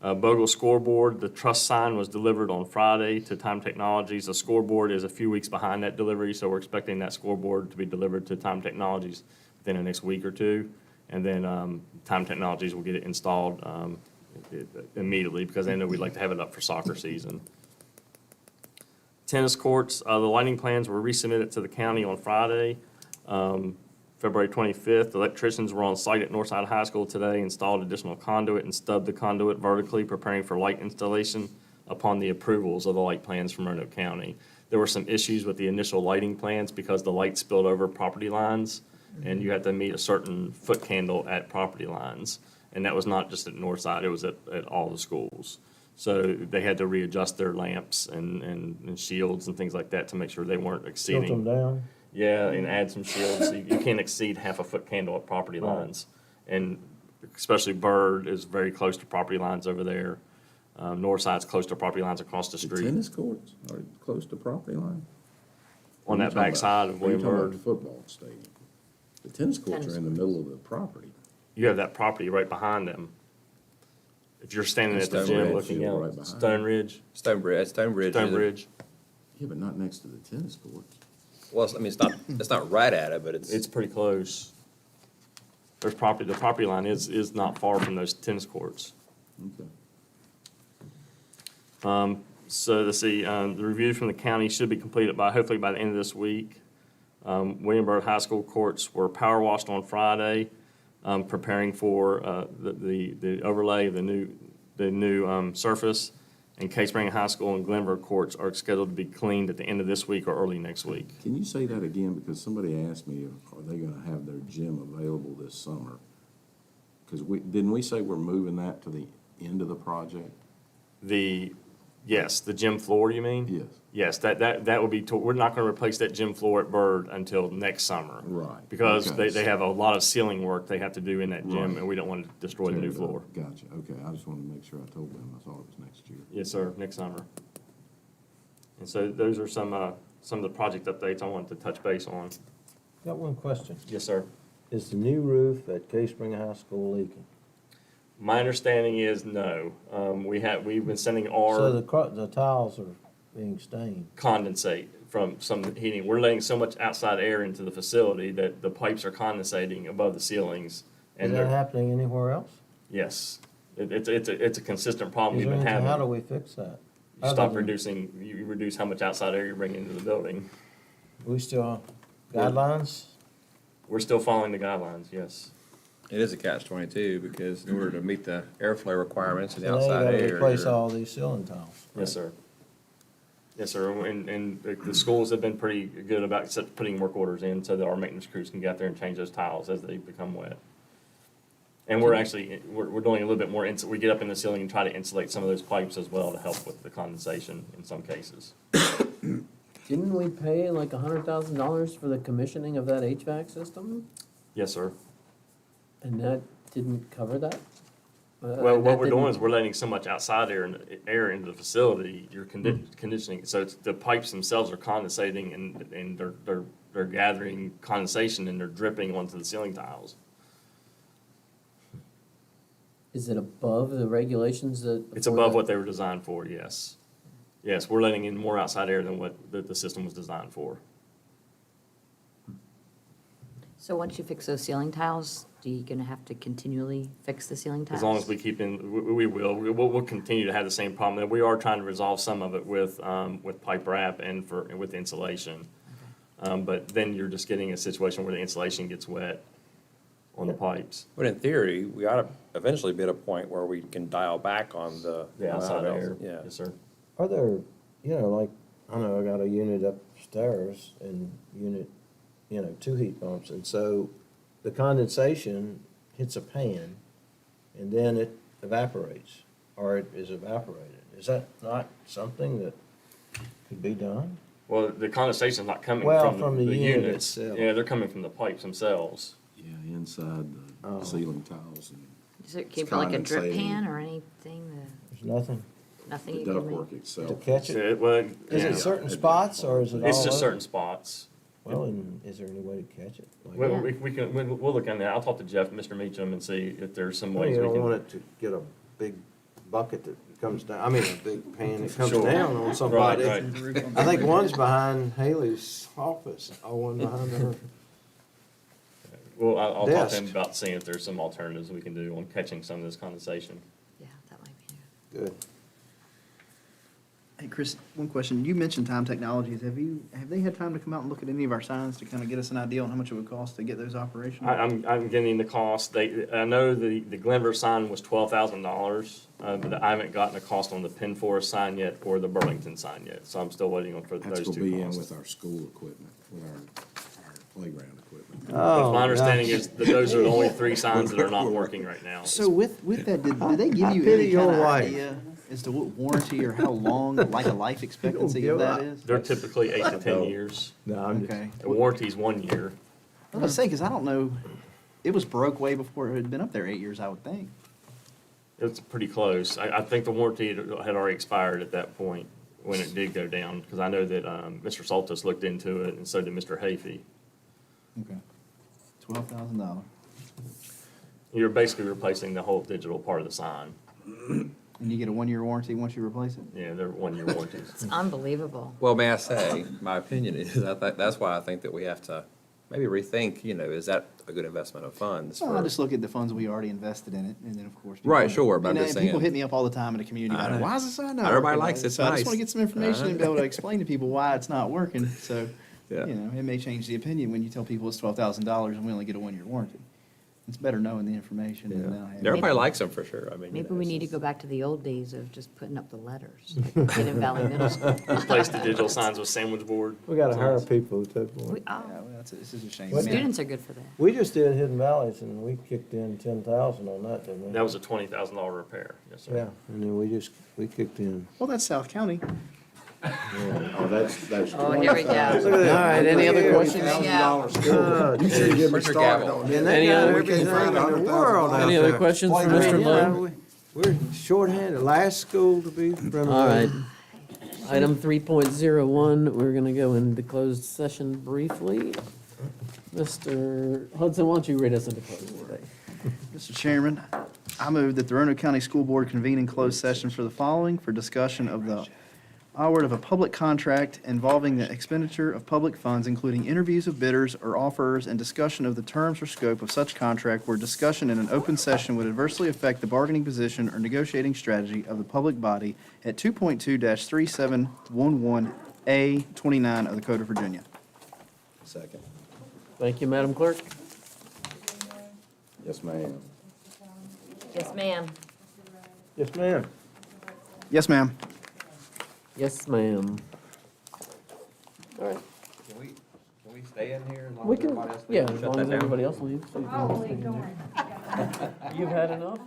Bogle scoreboard, the truss sign was delivered on Friday to Time Technologies. The scoreboard is a few weeks behind that delivery, so we're expecting that scoreboard to be delivered to Time Technologies within the next week or two. And then Time Technologies will get it installed immediately because they know we'd like to have it up for soccer season. Tennis courts, the lighting plans were resubmitted to the county on Friday, February 25th. Electricians were on site at Northside High School today, installed additional conduit and stubbed the conduit vertically, preparing for light installation upon the approvals of the light plans from Roanoke County. There were some issues with the initial lighting plans because the light spilled over property lines, and you had to meet a certain foot candle at property lines. And that was not just at Northside, it was at all the schools. So they had to readjust their lamps and shields and things like that to make sure they weren't exceeding. Tilt them down. Yeah, and add some shields. You can't exceed half a foot candle at property lines. And especially Bird is very close to property lines over there. Northside's close to property lines across the street. Tennis courts are close to property line? On that back side of William William Bird. Football stadium. The tennis courts are in the middle of the property. You have that property right behind them. If you're standing at the Stone gym Ridge, looking yeah, out, right behind. Stone Ridge, Stonebridge, Stonebridge. Stone Bridge. Yeah, but not next to the tennis courts. Well, I mean, it's not right at it, but It's pretty close. The property line is not far from those tennis courts. Okay. So let's see, the review from the county should be completed hopefully by the end of this week. William Byrd High School courts were power washed on Friday, preparing for the overlay of the new surface. And Case Spring High School and Glenver courts are scheduled to be cleaned at the end of this week or early next week. Can you say that again? Because somebody asked me, are they gonna have their gym available this summer? Because didn't we say we're moving that to the end of the project? Yes, the gym floor, you mean? Yes. Yes, that would be, we're not gonna replace that gym floor at Byrd until next summer. Right. Because Okay. they have a lot of ceiling work they have to do in that gym, Right. and we don't want to destroy the Tear new it up. floor. Gotcha, okay, I just wanted to make sure I told them, I thought it was next year. Yes, sir, next summer. And so those are some of the project updates I wanted to touch base on. Got one question. Yes, sir. Is the new roof at Case Spring High School leaking? My understanding is no. We've been sending So our the tiles are being stained. condensate from some heating. We're letting so much outside air into the facility that the pipes are condensating above the ceilings. Is And that they're, happening anywhere else? yes, it's a consistent problem Is we've there been anything- having. How do we fix that? You stop reducing, you reduce how much outside air you're bringing into the building. We still, guidelines? We're still following the guidelines, yes. It is a catch-22 because in order to meet the airflow requirements and So now you outside gotta air. replace you're- all these ceiling tiles. Yes, sir. Yes, sir, and the schools have been pretty good about putting work orders in so that our maintenance crews can get out there and change those tiles as they become wet. And we're actually, we're doing a little bit more, we get up in the ceiling and try to insulate some of those pipes as well to help with the condensation in some cases. Didn't we pay like $100,000 for the commissioning of that HVAC system? Yes, sir. And that didn't cover that? Well, what we're doing is we're letting so much outside air into the facility, you're conditioning, so the pipes themselves are condensating and they're gathering condensation and they're dripping onto the ceiling tiles. Is it above the regulations that? It's above what they were designed for, yes. Yes, we're letting in more outside air than what the system was designed for. So once you fix those ceiling tiles, are you going to have to continually fix the ceiling tiles? As long as we keep we will. We'll continue to have the same problem. We are trying to resolve some of it with pipe wrap and with insulation. But then you're just getting a situation where the insulation gets wet on the pipes. But in theory, we ought to eventually be at a point where we can dial back on the. The outside amount of- air. Yeah. Yes, sir. Are there, like, I know I got a unit upstairs and two heat pumps. And so the condensation hits a pan and then it evaporates, or it is evaporated. Is that not something that could be done? Well, the condensation's not coming Well, from from the the unit units. itself. Yeah, they're coming from the pipes themselves. Yeah, inside the ceiling tiles and Is it it's keep like a drip condensating. pan or anything that, There's nothing nothing the you can ductwork make? itself. to catch it? Is Yeah. it certain spots or is it all It's just over? certain spots. Well, and is there any way to catch it? Like- Well, we'll look into that. I'll talk to Jeff, Mr. Meacham, and see if there's some Well, ways you we don't can. want it to get a big bucket that comes down, I mean, a big pan that comes Sure. down on somebody. Right. I think one's behind Haley's office, or one behind her. Well, I'll talk to him Desk. about seeing if there's some alternatives we can do on catching some of this condensation. Yeah, that might be. Good. Hey, Chris, one question. You mentioned Time Technologies. Have they had time to come out and look at any of our signs to kind of get us an idea on how much it would cost to get those operational? I'm getting the cost. I know the Glenver sign was $12,000, but I haven't gotten a cost on the Penn Forest sign yet or the Burlington sign yet, so I'm still waiting on for That's those gonna two be in costs. with our school equipment, with our playground equipment. Oh, My understanding gosh. is that those are the only three signs that are not working right now. So with that, did they give I you pity any your kind of wife. idea as to what warranty or how long, like a life expectancy of that is? They're typically 8 to 10 years. No, I'm just. Okay. The warranty's 1 year. I was saying, because I don't know, it was broke way before it had been up there 8 years, I would think. It's pretty close. I think the warranty had already expired at that point when it did go down, because I know that Mr. Saltus looked into it, and so did Mr. Hafey. Okay. $12,000. You're basically replacing the whole digital part of the sign. And you get a 1-year warranty once you replace it? Yeah, they're 1-year warranties. It's unbelievable. Well, may I say, my opinion is, that's why I think that we have to maybe rethink, is that a good investment of funds? Well, I for- just look at the funds we already invested in it, and then, of course. Right, sure, but I'm and just People saying- hit me up all the time in the community about I it. know. Why is the sign not Everybody working? likes it, it's So I just nice. want to get some information and be able to explain to people why it's not working. So, Yeah. it may change the opinion when you tell people it's $12,000 and we only get a 1-year warranty. It's better knowing the information than now having. Everybody likes them for sure, I mean. Maybe we need to go back to the old days of just putting up the letters, like Hidden Valley Middle School. Replace the digital signs with sandwich board. We gotta hire people to. This is a shame. Students are good for that. We just did Hidden Valleys and we kicked in 10,000 on that, didn't we? That was a $20,000 repair, yes, sir. Yeah, and then we kicked in. Well, that's South County. Oh, that's. Oh, here we go. Look at that. All right, any other questions? You should give me started on And that. they Any got other- everything in the world out Any other there. questions for Mr. Lowe? We're shorthanded, last school to be. All right. Item 3.01, we're going to go into closed session briefly. Mr. Hudson, why don't you read us into closed today? Mr. Chairman, I move that the Roanoke County School Board convene in closed session for the following: for discussion of the award of a public contract involving the expenditure of public funds, including interviews of bidders or offerers, and discussion of the terms or scope of such contract where discussion in an open session would adversely affect the bargaining position or negotiating strategy of the public body at 2.2-3711A29 of the Code of Virginia. Second. Thank you, Madam Clerk. Yes, ma'am. Yes, ma'am. Yes, ma'am. Yes, ma'am. Yes, ma'am. All right. Can we stay in here as long We as can, everybody else leaves? yeah, as Shut long that as down? everybody else leaves. so you can all stay in there. You've had enough?